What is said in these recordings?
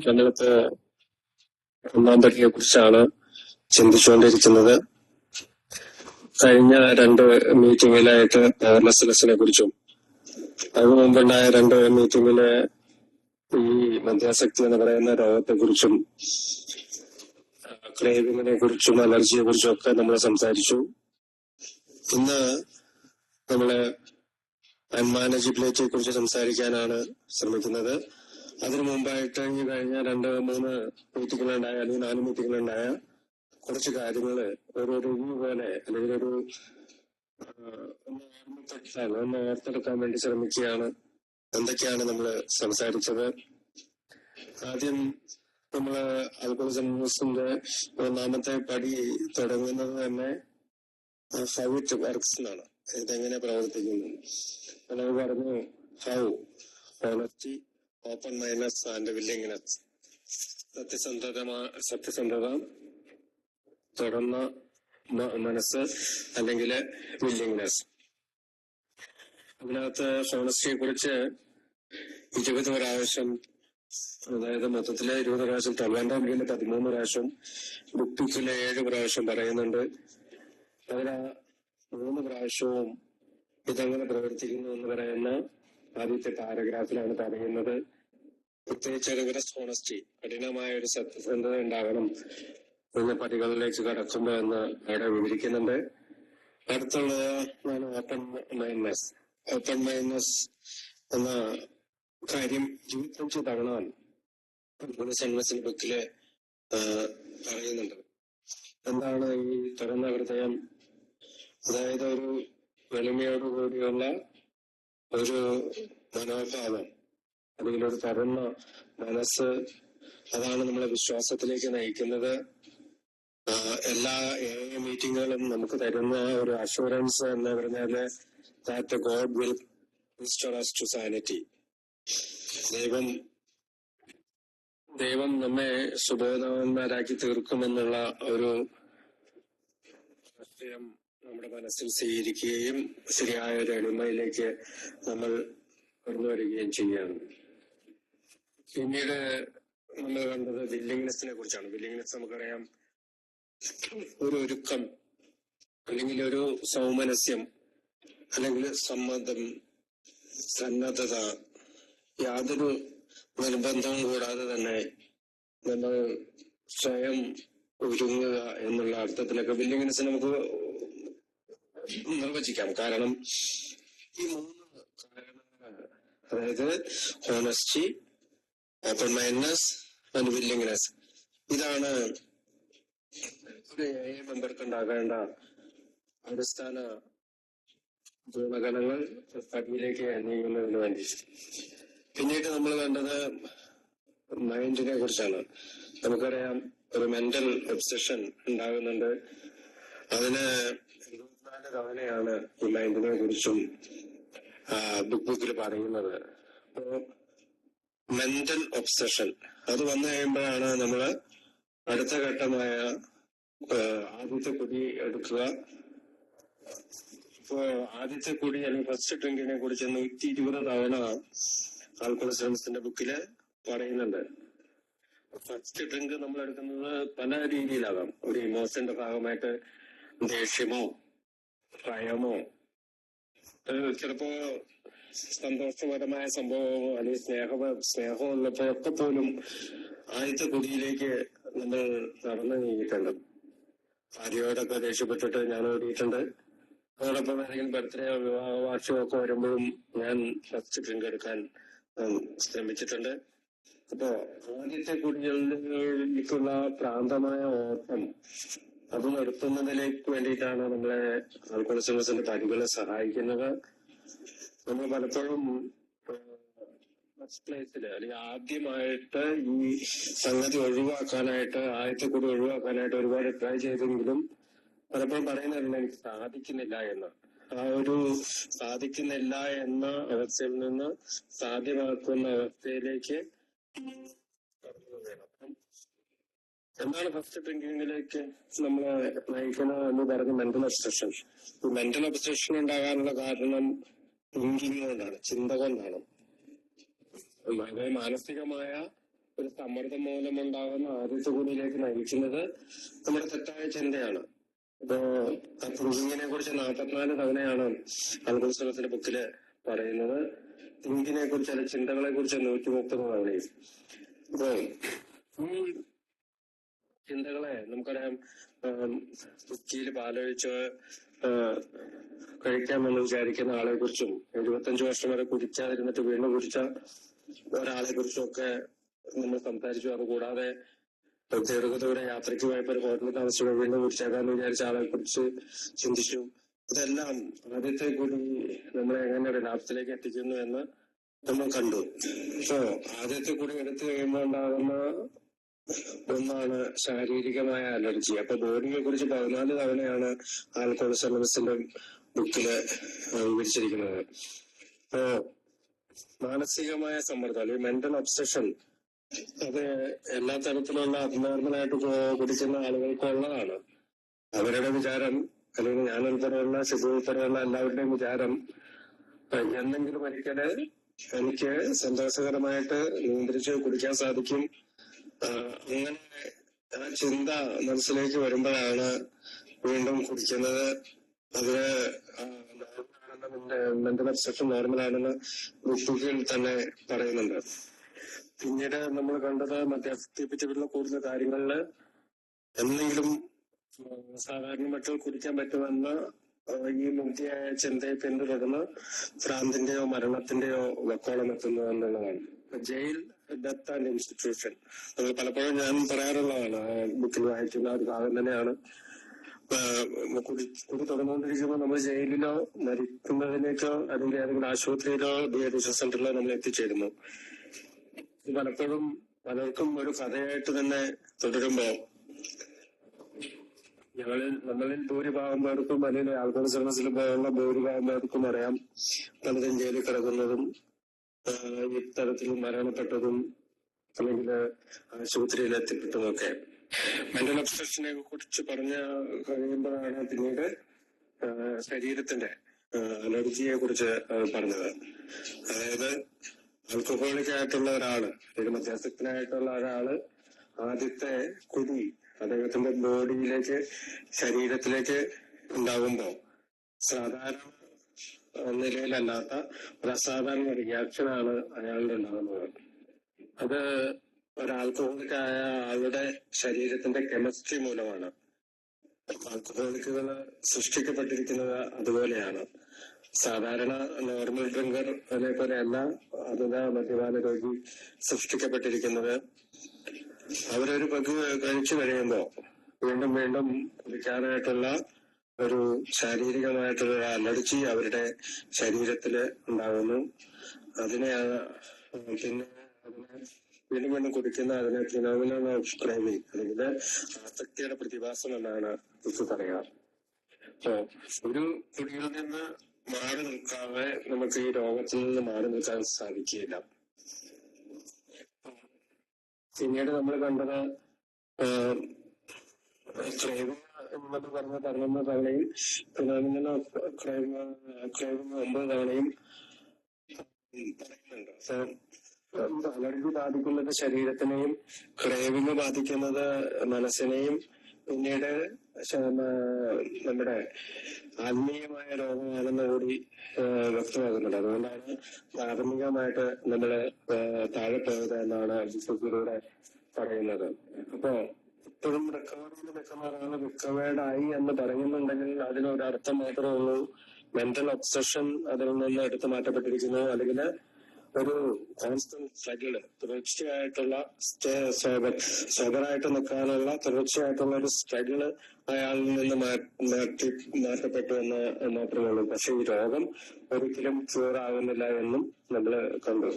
രണ്ടാമത്തെ ഒന്നാം പടിയെ കുറിച്ചാണ് ചിന്തിച്ചുകൊണ്ടിരിക്കുന്നത്. കഴിഞ്ഞ രണ്ട് മീറ്റിംഗിലായിട്ട് മെർസിലസിനെ കുറിച്ചും അതിനു മുമ്പുണ്ടായ രണ്ട് മീറ്റിംഗില് ഈ മദ്യാസക്തി എന്ന് പറയുന്ന രോഗത്തെ കുറിച്ചും ക്രേവിങ്ങിനെ കുറിച്ചും അലർജിയെ കുറിച്ചും ഒക്കെ നമ്മൾ സംസാരിച്ചു. ഇന്ന് നമ്മള് അൺമാനേജബിലിറ്റിയെ കുറിച്ച് സംസാരിക്കാനാണ് ശ്രമിക്കുന്നത്. അതിനു മുമ്പായിട്ട് ഈ കഴിഞ്ഞ 2-3 മീറ്റിങ്ങുകളുണ്ടായ അല്ലെങ്കിൽ 4 മീറ്റിങ്ങുകളുണ്ടായ കുറച്ച് കാര്യങ്ങള് ഒരു റിവ്യൂ പോലെ അല്ലെങ്കിൽ ഒന്ന് ഓർത്തെടുക്കാൻ വേണ്ടി ശ്രമിക്കുകയാണ്. എന്തൊക്കെയാണ് നമ്മൾ സംസാരിച്ചത്? ആദ്യം നമ്മള് അൽഗോരിതംസിന്റെ 1ാമത്തെ പടി തുടങ്ങുന്നത് തന്നെ ഹൗ ഇറ്റ് വർക്ക്സ് എന്നാണ്. ഇതെങ്ങനെ പ്രവർത്തിക്കുന്നു നമ്മൾ പറഞ്ഞു. How honesty, open mindedness and willingness. സത്യസന്ധത, തുറന്ന മനസ്സ് അല്ലെങ്കിൽ വില്ലിംഗ്നെസ്. അതിനകത്ത് ഹോണസ്റ്റിയെ കുറിച്ച് 20 പ്രാവശ്യം, അതായത് മൊത്തത്തില് 20 പ്രാവശ്യം, 13 പ്രാവശ്യം, ബുക്കിലെ 7 പ്രാവശ്യം പറയുന്നുണ്ട്. അതിന് 3 പ്രാവശ്യവും ഇതെങ്ങനെ പ്രവർത്തിക്കുന്നു എന്ന് പറയുന്ന ആദ്യത്തെ പാരഗ്രാഫിലാണ് പറയുന്നത്. പ്രത്യേകിച്ച് റിഗറസ് ഹോണസ്റ്റി, കഠിനമായ ഒരു സത്യസന്ധത ഉണ്ടാകണം എന്ന പടികളിലേക്ക് കടക്കുമ്പോ എന്ന് അവിടെ വിവരിക്കുന്നുണ്ട്. അടുത്തുള്ളത് ഓപ്പൺ മൈൻഡ്നെസ്. ഓപ്പൺ മൈൻഡ്നെസ് എന്ന കാര്യം 25 തവണ സൺമസിന്റെ ബുക്കില് പറയുന്നുണ്ട്. എന്താണ് ഈ തുറന്ന ഹൃദയം? അതായത് ഒരു വെളിമയോടുകൂടിയുള്ള ഒരു മനോഭാവം അല്ലെങ്കിൽ ഒരു തുറന്ന മനസ്സ്. അതാണ് നമ്മളെ വിശ്വാസത്തിലേക്ക് നയിക്കുന്നത്. എല്ലാ മീറ്റിങ്ങുകളും നമുക്ക് തരുന്ന ഒരു അഷുറൻസ് എന്ന് പറഞ്ഞാല് that God will restore us to sanity. ദൈവം നമ്മെ സുബോധവാന്മാരാക്കി തീർക്കുമെന്നുള്ള ഒരു ആശയം നമ്മുടെ മനസ്സിൽ സ്വീകരിക്കുകയും ശരിയായ ഒരു എളിമയിലേക്ക് നമ്മൾ കടന്നു വരികയും ചെയ്യാണ്. പിന്നീട് നമ്മൾ കണ്ടത് വില്ലിംഗ്നെസ്സിനെ കുറിച്ചാണ്. വില്ലിംഗ്നെസ് നമുക്കറിയാം, ഒരു ഒരുക്കം അല്ലെങ്കിൽ ഒരു സൗമനസ്യം അല്ലെങ്കിൽ സമ്മതം, സന്നദ്ധത, യാതൊരു നിർബന്ധവും കൂടാതെ തന്നെ നമ്മൾ സ്വയം ഒരുങ്ങുക എന്നുള്ള അർത്ഥത്തിലൊക്കെ വില്ലിംഗ്നെസ് നമുക്ക് നിർവചിക്കാം. കാരണം ഈ 3 കാരണങ്ങളാണ്, അതായത് honesty, open mindedness and willingness. ഇതാണ് ഒരു മെമ്പർക്ക് ഉണ്ടാകേണ്ട അടിസ്ഥാന ഗുണഗണങ്ങൾ പടിയിലേക്ക് നീങ്ങുന്നതിന് വേണ്ടി. പിന്നീട് നമ്മൾ കണ്ടത് മൈൻഡിനെ കുറിച്ചാണ്. നമുക്കറിയാം, ഒരു മെന്റൽ ഒബ്സഷൻ ഉണ്ടാകുന്നുണ്ട്. അതിന് 24 തവണയാണ് ഈ മൈൻഡിനെ കുറിച്ചും ബുക്കിൽ പറയുന്നത്. അപ്പോ മെന്റൽ ഒബ്സഷൻ അത് വന്നു കഴിയുമ്പോഴാണ് നമ്മള് അടുത്ത ഘട്ടമായ ആദ്യത്തെ കുടി എടുക്കുക. ഇപ്പോ ആദ്യത്തെ കുടി അല്ലെങ്കിൽ ഫസ്റ്റ് ഡ്രിങ്കിനെ കുറിച്ച് 120 തവണ ആൽക്കഹോളിസത്തിന്റെ ബുക്കില് പറയുന്നുണ്ട്. ഫസ്റ്റ് ഡ്രിങ്ക് നമ്മൾ എടുക്കുന്നത് പല രീതിയിലാകാം. ഒരു ഇമോഷന്റെ ഭാഗമായിട്ട് ദേഷ്യമോ ഭയമോ, ചിലപ്പോ സന്തോഷപരമായ സംഭവമോ അല്ലെങ്കിൽ സ്നേഹമുള്ളപ്പോഴൊക്കെ പോലും ആദ്യത്തെ കുടിയിലേക്ക് നമ്മൾ നടന്നു നീങ്ങിയിട്ടുണ്ട്. ഭാര്യയോടൊക്കെ ദേഷ്യപ്പെട്ടിട്ട് ഞാൻ ഓടിയിട്ടുണ്ട്. അതോടൊപ്പം ഏതെങ്കിലും ബർത്ത്ഡേ വിവാഹ വാർഷികമൊക്കെ വരുമ്പോഴും ഞാൻ ഫസ്റ്റ് ഡ്രിങ്ക് എടുക്കാൻ ശ്രമിച്ചിട്ടുണ്ട്. അപ്പോ ആദ്യത്തെ കുടികളിലേക്കുള്ള ഭ്രാന്തമായ ഓട്ടം അത് നിർത്തുന്നതിലേക്ക് വേണ്ടിയിട്ടാണ് നമ്മളെ ആൽക്കഹോളിസത്തിന്റെ പടികളെ സഹായിക്കുന്നത്. നമ്മൾ പലപ്പോഴും ഫസ്റ്റ് പ്ലേസില് അല്ലെങ്കിൽ ആദ്യമായിട്ട് ഈ സംഗതി ഒഴിവാക്കാനായിട്ട്, ആദ്യത്തെ കൂടി ഒഴിവാക്കാനായിട്ട് ഒരുപാട് ട്രൈ ചെയ്തെങ്കിലും പലപ്പോഴും പറയുന്നുണ്ട് എനിക്ക് സാധിക്കുന്നില്ല എന്ന്. ആ ഒരു സാധിക്കുന്നില്ല എന്ന അവസ്ഥയിൽ നിന്ന് സാധ്യമാക്കുന്ന അവസ്ഥയിലേക്ക് എന്താണ് ഫസ്റ്റ് ഡ്രിങ്കിങ്ങിലേക്ക് നമ്മളെ നയിക്കുന്നത് എന്ന് പറഞ്ഞ മെന്റൽ ഒബ്സഷൻ. ഈ മെന്റൽ ഒബ്സഷൻ ഉണ്ടാകാനുള്ള കാരണം തിങ്കിങ് കൊണ്ടാണ്, ചിന്ത കൊണ്ടാണ്. വളരെ മാനസികമായ ഒരു സമ്മർദ്ദം മൂലമുണ്ടാകുന്ന ആദ്യത്തെ കൂടിയിലേക്ക് നയിക്കുന്നത് നമ്മുടെ തെറ്റായ ചിന്തയാണ്. ഇപ്പോ തിങ്കിങ്ങിനെ കുറിച്ച് 44 തവണയാണ് അൽഗോരിതത്തിന്റെ ബുക്കില് പറയുന്നത്. തിങ്കിങ്ങിനെ കുറിച്ച്, അല്ലെ ചിന്തകളെ കുറിച്ച് 130 തവണയും. അപ്പോ ഈ ചിന്തകളെ നമുക്കറിയാം, കുക്കിയിൽ പാലൊഴിച്ച് കഴിക്കാമെന്ന് വിചാരിക്കുന്ന ആളെ കുറിച്ചും 75 വർഷം വരെ കുടിക്കാതിരുന്നിട്ട് വീണ്ടും കുടിച്ച ഒരാളെ കുറിച്ചും ഒക്കെ നമ്മൾ സംസാരിച്ചു. അതുകൂടാതെ ദീർഘദൂര യാത്രയ്ക്ക് പോയപ്പോ ഒരു ഹോട്ടലിൽ താമസിച്ചു വീണ്ടും കുടിച്ചേക്കാന്ന് വിചാരിച്ച ആളെ കുറിച്ച് ചിന്തിച്ചു. ഇതെല്ലാം ആദ്യത്തെ കൂടി നമ്മളെ എങ്ങനെ റിലാപ്സിലേക്ക് എത്തിക്കുന്നു എന്ന് നമ്മൾ കണ്ടു. സോ ആദ്യത്തെ കൂടി എടുത്തു കഴിയുമ്പോൾ ഉണ്ടാകുന്ന ഒന്നാണ് ശാരീരികമായ അലർജി. അപ്പൊ ബോഡിയെ കുറിച്ച് 14 തവണയാണ് ആൽക്കഹോളിക്സ് അനോണിമസിന്റെ ബുക്കില് വിവരിച്ചിരിക്കുന്നത്. അപ്പോ മാനസികമായ സമ്മർദ്ദം അല്ലെങ്കിൽ മെന്റൽ ഒബ്സഷൻ, അത് എല്ലാ തരത്തിലുള്ള അബ്നോർമലായിട്ട് കുടിക്കുന്ന ആളുകൾക്കുള്ളതാണ്. അവരുടെ വിചാരം, അല്ലെങ്കിൽ ഞാൻ ഉൾപ്പെടെയുള്ള ശിശു ഉൾപ്പെടെയുള്ള എല്ലാവരുടെയും വിചാരം, എന്തെങ്കിലും ഒരിക്കല് എനിക്ക് സന്തോഷകരമായിട്ട് നിയന്ത്രിച്ച് കുടിക്കാൻ സാധിക്കും. അങ്ങനെ ആ ചിന്ത മനസ്സിലേക്ക് വരുമ്പോഴാണ് വീണ്ടും കുടിക്കുന്നത്. അതിന് മെന്റൽ ഒബ്സഷൻ നോർമലാണെന്ന് ബുക്കുകളിൽ തന്നെ പറയുന്നുണ്ട്. പിന്നീട് നമ്മൾ കണ്ടത് മദ്യാസക്തിയെ പറ്റിയുള്ള കൂടുതൽ കാര്യങ്ങളില് എന്തെങ്കിലും സാധാരണ മറ്റുകൾ കുടിക്കാൻ പറ്റുമെന്ന ഈ മുക്തിയായ ചിന്തയെ പിന്തുടർന്ന് ഭ്രാന്തിന്റെയോ മരണത്തിന്റെയോ വക്കോളം എത്തുന്നു എന്നുള്ളതാണ്. ജയിൽ, ഡെത്ത് ആൻഡ് ഇൻസ്റ്റിറ്റ്യൂഷൻ, നമ്മൾ പലപ്പോഴും ഞാൻ പറയാറുള്ളതാണ്, ബുക്കിൽ വായിക്കുന്ന ഒരു ഭാഗം തന്നെയാണ്. കുടി തുടർന്നുകൊണ്ടിരിക്കുമ്പോൾ നമ്മൾ ജയിലിലോ മരിക്കുന്നതിലേക്കോ അല്ലെങ്കിൽ ഏതെങ്കിലും ആശുപത്രിയിലോ ഡീഅഡിക്ഷൻ സെന്ററിലോ നമ്മൾ എത്തിച്ചേരുന്നു. പലപ്പോഴും പലർക്കും ഒരു കഥയായിട്ട് തന്നെ തുടരുമ്പോ നമ്മളിൽ ഭൂരിഭാഗം പേർക്കും, അല്ലെങ്കിൽ ആൽക്കഹോളിക്സ് അനോണിമസിൽ പോലുള്ള ഭൂരിഭാഗം പേർക്കും അറിയാം പലരും ജയിലിൽ കിടക്കുന്നതും ഇത്തരത്തിൽ മരണപ്പെട്ടതും അല്ലെങ്കിൽ ആശുപത്രിയിൽ എത്തിപ്പെട്ടതുമൊക്കെ. മെന്റൽ ഒബ്സഷനെ കുറിച്ച് പറഞ്ഞ കഴിയുമ്പോഴാണ് പിന്നീട് ശരീരത്തിന്റെ അലർജിയെ കുറിച്ച് പറഞ്ഞത്. അതായത് ആൽക്കഹോളിക് ആയിട്ടുള്ള ഒരാള്, അല്ലെങ്കിൽ മദ്യാസക്തനായിട്ടുള്ള ഒരാള് ആദ്യത്തെ കുടി അദ്ദേഹത്തിന്റെ ബോഡിയിലേക്ക്, ശരീരത്തിലേക്ക് ഉണ്ടാകുമ്പോ സാധാരണ നിലയിലല്ലാത്ത ഒരു അസാധാരണ റിയാക്ഷനാണ് അയാളുടെ ഉണ്ടാകുന്നത്. അത് ഒരു ആൽക്കഹോളിക് ആയ ആളുടെ ശരീരത്തിന്റെ കെമിസ്ട്രി മൂലമാണ്. ആൽക്കഹോളിക്കുകൾ സൃഷ്ടിക്കപ്പെട്ടിരിക്കുന്നത് അതുപോലെയാണ്. സാധാരണ നോർമൽ ഡ്രിങ്കർ അതേപോലെയല്ല അതുത മദ്യപാന രോഗി സൃഷ്ടിക്കപ്പെട്ടിരിക്കുന്നത്. അവരൊരു പങ്ക് കഴിച്ചു കഴിയുമ്പോ വീണ്ടും വീണ്ടും കുടിക്കാനായിട്ടുള്ള ഒരു ശാരീരികമായിട്ടുള്ള അലർജി അവരുടെ ശരീരത്തില് ഉണ്ടാകുന്നു. അതിനെ പിന്നെ വീണ്ടും വീണ്ടും കുടിക്കുന്ന അതിനെ ഫിനോമിനൽ ഓഫ് ക്രേവിംഗ്, അല്ലെങ്കിൽ ആസക്തിയുടെ പ്രതിഭാസം എന്നാണ് ഇത് പറയുക. അപ്പോ ഒരു കുടിയിൽ നിന്ന് മാറി നിൽക്കാതെ നമുക്ക് ഈ രോഗത്തിൽ നിന്ന് മാറി നിൽക്കാൻ സാധിക്കില്ല. പിന്നീട് നമ്മൾ കണ്ടത് ക്രേവിംഗ് എന്നത് പറയുന്ന തവണയും ഫിനോമിനൽ ഓഫ് ക്രേവിംഗ് 9 തവണയും പറയുന്നുണ്ട്. അലർജി ബാധിക്കുന്നത് ശരീരത്തിനെയും ക്രേവിംഗ് ബാധിക്കുന്നത് മനസ്സിനെയും പിന്നീട് നമ്മുടെ ആത്മീയമായ രോഗമാണെന്ന് കൂടി വ്യക്തമാകുന്നുണ്ട്. അതുകൊണ്ടാണ് പ്രാഥമികമായിട്ട് നമ്മള് താഴെ പോയത് എന്നാണ് ബുക്കിലൂടെ പറയുന്നത്. അപ്പോ ഇപ്പോഴും റിക്കവറിയിൽ നിൽക്കുന്നവരാണ് റിക്കവേർഡ് ആയി എന്ന് പറയുന്നുണ്ടെങ്കിൽ അതിനൊരർത്ഥം മാത്രമേ ഉള്ളൂ, മെന്റൽ ഒബ്സഷൻ അതിൽ നിന്ന് എടുത്തു മാറ്റപ്പെട്ടിരിക്കുന്നു, അല്ലെങ്കിൽ ഒരു കോൺസ്റ്റന്റ് സ്ട്രഗിള്, തുടർച്ചയായിട്ടുള്ള സോബറായിട്ട് നിൽക്കാനുള്ള തുടർച്ചയായിട്ടുള്ള ഒരു സ്ട്രഗിള് അയാളിൽ നിന്ന് മാറ്റപ്പെട്ടു എന്ന് മാത്രമേ ഉള്ളൂ. പക്ഷെ ഈ രോഗം ഒരിക്കലും ക്യൂർ ആകുന്നില്ല എന്നും നമ്മൾ കണ്ടു.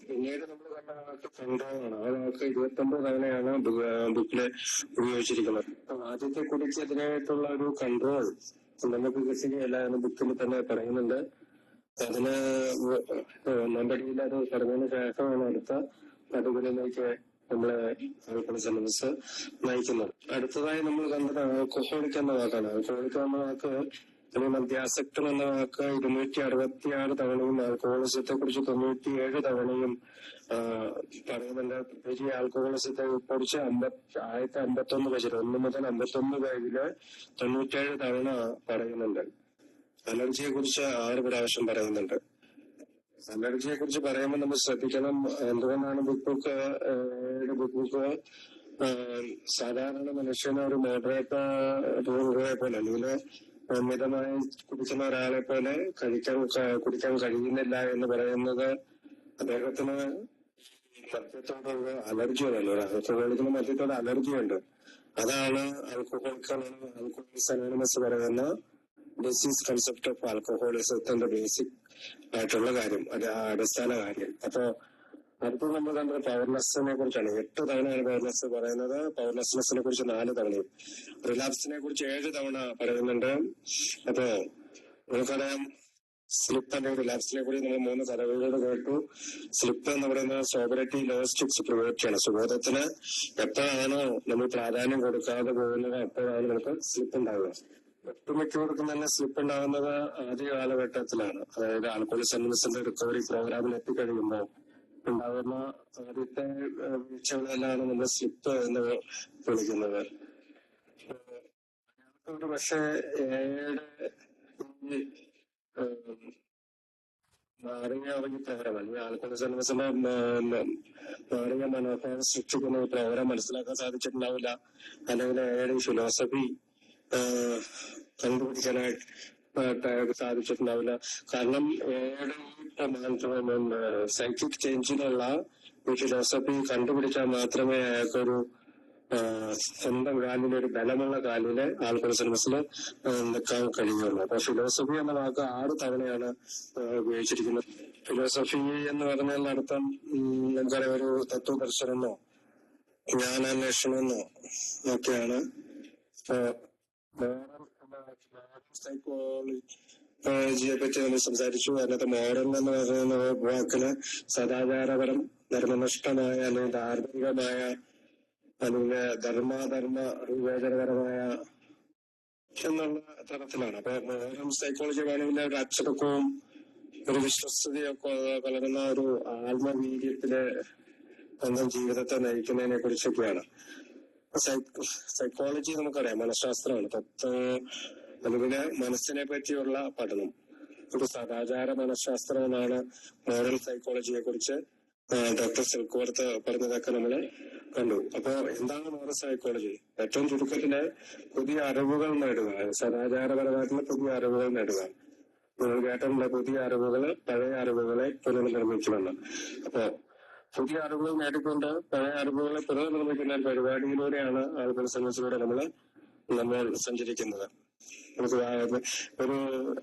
പിന്നീട് നമ്മൾ കണ്ട ആൾക്ക് കൺട്രോളാണ്. ആ വാക്ക് 29 തവണയാണ് ബുക്കില് ഉപയോഗിച്ചിരിക്കുന്നത്. ആദ്യത്തെ കുടിക്ക് അതിനായിട്ടുള്ള ഒരു കൺട്രോൾ നമുക്ക് കിട്ടുകയല്ല എന്ന് ബുക്കിൽ തന്നെ പറയുന്നുണ്ട്. അതിന് നമ്മടിയിൽ അത് പറഞ്ഞതിന് ശേഷമാണ് അടുത്ത പടികളിലേക്ക് നമ്മളെ ആൽക്കഹോളിക്സ് അനോണിമസ് നയിക്കുന്നത്. അടുത്തതായി നമ്മൾ കണ്ടത് ആൽക്കഹോളിക് എന്ന വാക്കാണ്. ആൽക്കഹോളിക് എന്ന വാക്ക് അല്ലെങ്കിൽ മദ്യാസക്തം എന്ന വാക്ക് 266 തവണയും ആൽക്കഹോളിസത്തെ കുറിച്ച് 97 തവണയും പറയുന്നുണ്ട്. ഈ ആൽക്കഹോളിസത്തെ കുറിച്ച് 51 പേജിൽ 1 മുതൽ 51 പേജില് 97 തവണ പറയുന്നുണ്ട്. അലർജിയെ കുറിച്ച് 6 പ്രാവശ്യം പറയുന്നുണ്ട്. അലർജിയെ കുറിച്ച് പറയുമ്പോൾ നമ്മൾ ശ്രദ്ധിക്കണം, എന്തുകൊണ്ടാണ് ബുക്ക് ബുക്ക് സാധാരണ മനുഷ്യന് ഒരു മോഡറേറ്റ് പോലെ അല്ലെങ്കിൽ മിതമായി കുടിക്കുന്ന ഒരാളെ പോലെ കുടിക്കാൻ കഴിയുന്നില്ല എന്ന് പറയുന്നത് അദ്ദേഹത്തിന് മദ്യത്തോടുള്ള അലർജിയുണ്ട്. ആൽക്കഹോളിക്കിന് മദ്യത്തോട് അലർജിയുണ്ട്. അതാണ് ആൽക്കഹോളിക്സ് അനോണിമസ് പറയുന്ന ഡിസീസ് കൺസെപ്റ്റ് ഓഫ് ആൽക്കഹോളിസത്തിന്റെ ബേസിക് ആയിട്ടുള്ള കാര്യം, അടിസ്ഥാന കാര്യം. അപ്പൊ അടുത്ത നമ്മൾ കണ്ടത് പവർലെസ്സിനെ കുറിച്ചാണ്. 8 തവണയാണ് പവർലെസ് പറയുന്നത്. പവർലെസ്നെസ്സിനെ കുറിച്ച് 4 തവണയും, റിലാപ്സിനെ കുറിച്ച് 7 തവണ പറയുന്നുണ്ട്. അപ്പോ നമുക്കറിയാം, സ്ലിപ്പ് അല്ലെങ്കിൽ റിലാപ്സിനെ കൂടി നമ്മൾ 3 കഥകളോട് കേട്ടു. സ്ലിപ്പ് എന്ന് പറയുന്നത് സോബറിറ്റി ലോസ്റ്റിക്സ് പ്രിവേറ്റ് സുബോധത്തിന് എപ്പോഴാണോ നമ്മൾ പ്രാധാന്യം കൊടുക്കാതെ പോകുന്നത് അപ്പോഴാണ് നമുക്ക് സ്ലിപ്പ് ഉണ്ടാവുക. ഒട്ടുമിക്കവർക്കും തന്നെ സ്ലിപ്പ് ഉണ്ടാകുന്നത് ആദ്യ കാലഘട്ടത്തിലാണ്. അതായത് ആൽക്കഹോളിക്സ് അനോണിമസിന്റെ റിക്കവറി പ്രോഗ്രാമിൽ എത്തിക്കഴിയുമ്പോൾ ഉണ്ടാകുന്ന ആദ്യത്തെ വീഴ്ചകളെല്ലാം നമ്മൾ സ്ലിപ്പ് എന്ന് വിളിക്കുന്നത്. ഒരു പക്ഷേ നാരങ്ങ ഇറങ്ങി പ്രോഗ്രാം അല്ലെങ്കിൽ ആൽക്കഹോളിക്സ് അനോണിമസിന്റെ നാരങ്ങ മനോഭാവം സൃഷ്ടിക്കുന്ന ഈ പ്രോഗ്രാം മനസ്സിലാക്കാൻ സാധിച്ചിട്ടുണ്ടാവില്ല. അല്ലെങ്കിൽ ഏഴ് ഫിലോസഫി കണ്ടുപിടിക്കാനായിട്ട് സാധിച്ചിട്ടുണ്ടാവില്ല. കാരണം സൈക്കിക് ചേഞ്ചിനുള്ള ഈ ഫിലോസഫി കണ്ടുപിടിച്ചാൽ മാത്രമേ അയാൾക്കൊരു സ്വന്തം കാലിൽ, ഒരു ബലമുള്ള കാലില് ആൽക്കഹോളിക്സ് അനോണിമസിൽ നിൽക്കാൻ കഴിയുള്ളൂ. അപ്പൊ ഫിലോസഫി എന്ന വാക്ക് 6 തവണയാണ് ഉപയോഗിച്ചിരിക്കുന്നത്. ഫിലോസഫി എന്ന് പറഞ്ഞാൽ അർത്ഥം നമുക്കറിയാം, ഒരു തത്വദർശനമോ ജ്ഞാനാന്വേഷണമെന്നോ ഒക്കെയാണ്. സൈക്കോളജിയെ പറ്റി നമ്മൾ സംസാരിച്ചു. അതിനകത്ത് മോറൽ എന്ന് പറയുന്ന വാക്കിന് സദാചാരപരം, ധർമ്മനിഷ്ഠമായ അല്ലെങ്കിൽ ധാർമ്മികമായ അല്ലെങ്കിൽ ധർമ്മ വിവേചനപരമായ എന്നുള്ള തരത്തിലാണ്. അപ്പൊ മോറൽ സൈക്കോളജി വേണമെങ്കിൽ ഒരു അച്ചടക്കവും ഒരു വിശ്വസ്തതയൊക്കെ കലർന്ന ഒരു ആത്മവീര്യത്തില് സ്വന്തം ജീവിതത്തെ നയിക്കുന്നതിനെ കുറിച്ചൊക്കെയാണ്. സൈക്കോളജി നമുക്കറിയാം മനഃശാസ്ത്രമാണ്. അല്ലെങ്കിൽ മനസ്സിനെ പറ്റിയുള്ള പഠനം. ഒരു സദാചാര മനഃശാസ്ത്രം എന്നാണ് മോറൽ സൈക്കോളജിയെ കുറിച്ച് ഡോക്ടർ സിൽക്വർത്ത് പറഞ്ഞതൊക്കെ നമ്മള് കണ്ടു. അപ്പൊ എന്താണ് മോറൽ സൈക്കോളജി? ഏറ്റവും ചുരുക്കത്തില് പുതിയ അറിവുകൾ നേടുക, സദാചാരപരമായിട്ടുള്ള പുതിയ അറിവുകൾ നേടുക. നിങ്ങൾ കേട്ടിട്ടുള്ള പുതിയ അറിവുകള് പഴയ അറിവുകളെ പുനർനിർമ്മിക്കുമെന്ന്. അപ്പോ പുതിയ അറിവുകൾ നേടിക്കൊണ്ട് പഴയ അറിവുകളെ പുനർനിർമ്മിക്കുന്ന പരിപാടിയിലൂടെയാണ് ആൽക്കഹോളിക്സ് അനോണിമസിലൂടെ നമ്മൾ സഞ്ചരിക്കുന്നത്. നമുക്ക് ഒരു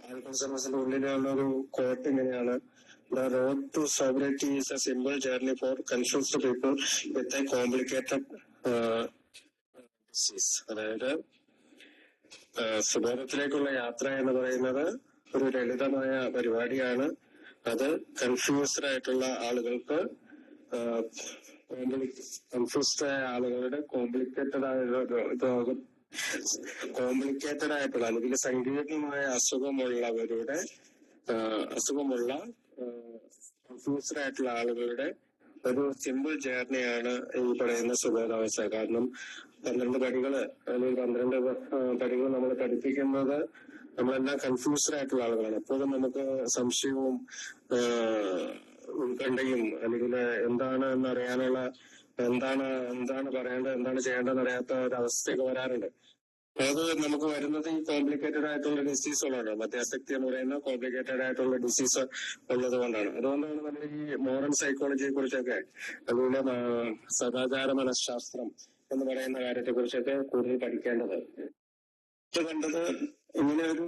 ആൽക്കഹോളിക്സ് അനോണിമസിന്റെ ഉള്ളിലുള്ള ഒരു കോട്ട് ഇങ്ങനെയാണ്: The road to sobriety is a simple journey for confused people with a complicated disease. അതായത് സുബോധത്തിലേക്കുള്ള യാത്ര എന്ന് പറയുന്നത് ഒരു ലളിതമായ പരിപാടിയാണ്. അത് കൺഫ്യൂസ്ഡ് ആയിട്ടുള്ള ആളുകൾക്ക് കൺഫ്യൂസ്ഡ് ആയ ആളുകളുടെ കോംപ്ലിക്കേറ്റഡ് ആയിട്ടുള്ള അല്ലെങ്കിൽ സങ്കീർണമായ അസുഖമുള്ള കൺഫ്യൂസ്ഡ് ആയിട്ടുള്ള ആളുകളുടെ ഒരു സിമ്പിൾ ജേർണിയാണ് ഈ പറയുന്ന സുബോധാവസ്ഥ. കാരണം 12 പടികള് അല്ലെങ്കിൽ 12 പടികൾ നമ്മൾ പഠിപ്പിക്കുന്നത് നമ്മളെല്ലാം കൺഫ്യൂസ്ഡ് ആയിട്ടുള്ള ആളുകളാണ്. എപ്പോഴും നമുക്ക് സംശയവും ഉത്കണ്ഠയും അല്ലെങ്കിൽ എന്താണ് എന്നറിയാനുള്ള എന്താണ് പറയേണ്ടത് എന്താണ് ചെയ്യേണ്ടതെന്ന് അറിയാത്ത ഒരു അവസ്ഥയൊക്കെ വരാറുണ്ട്. അത് നമുക്ക് വരുന്നത് ഈ കോംപ്ലിക്കേറ്റഡ് ആയിട്ടുള്ള ഡിസീസുകളാണ്. മദ്യാസക്തി എന്ന് പറയുന്ന കോംപ്ലിക്കേറ്റഡ് ആയിട്ടുള്ള ഡിസീസ് ഉള്ളത് കൊണ്ടാണ്. അതുകൊണ്ടാണ് നമ്മൾ ഈ മോറൽ സൈക്കോളജിയെ കുറിച്ചൊക്കെ അതുപോലെ സദാചാര മനഃശാസ്ത്രം എന്ന് പറയുന്ന കാര്യത്തെ കുറിച്ചൊക്കെ കൂടുതൽ പഠിക്കേണ്ടത്. കണ്ടത് ഇങ്ങനെ ഒരു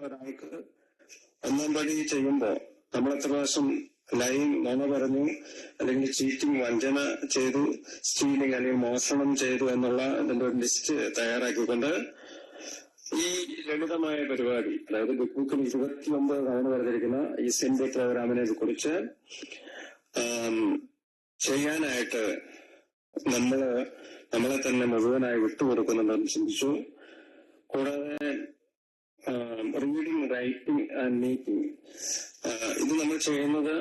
ഒരാൾക്ക് 1-ാം പടി ചെയ്യുമ്പോ നമ്മൾ എത്ര പ്രാവശ്യം നുണ പറഞ്ഞു, അല്ലെങ്കിൽ ചീറ്റിംഗ്, വഞ്ചന ചെയ്തു, സ്റ്റീലിംഗ് അല്ലെങ്കിൽ മോഷണം ചെയ്തു എന്നുള്ള ഇതിന്റെ ഒരു ലിസ്റ്റ് തയ്യാറാക്കിക്കൊണ്ട് ഈ ലളിതമായ പരിപാടി, അതായത് ബിഗ് ബുക്കിൽ 29 തവണ പറഞ്ഞിരിക്കുന്ന ഈ സിമ്പിൾ പ്രോഗ്രാമിനെ കുറിച്ച് ചെയ്യാനായിട്ട് നമ്മളെ തന്നെ മുഴുവനായി വിട്ടുകൊടുക്കുന്നുണ്ടെന്ന് ചിന്തിച്ചു. കൂടാതെ റൈറ്റിംഗ് ആൻഡ് മീറ്റിംഗ്. ഇത് നമ്മൾ ചെയ്യുന്നത്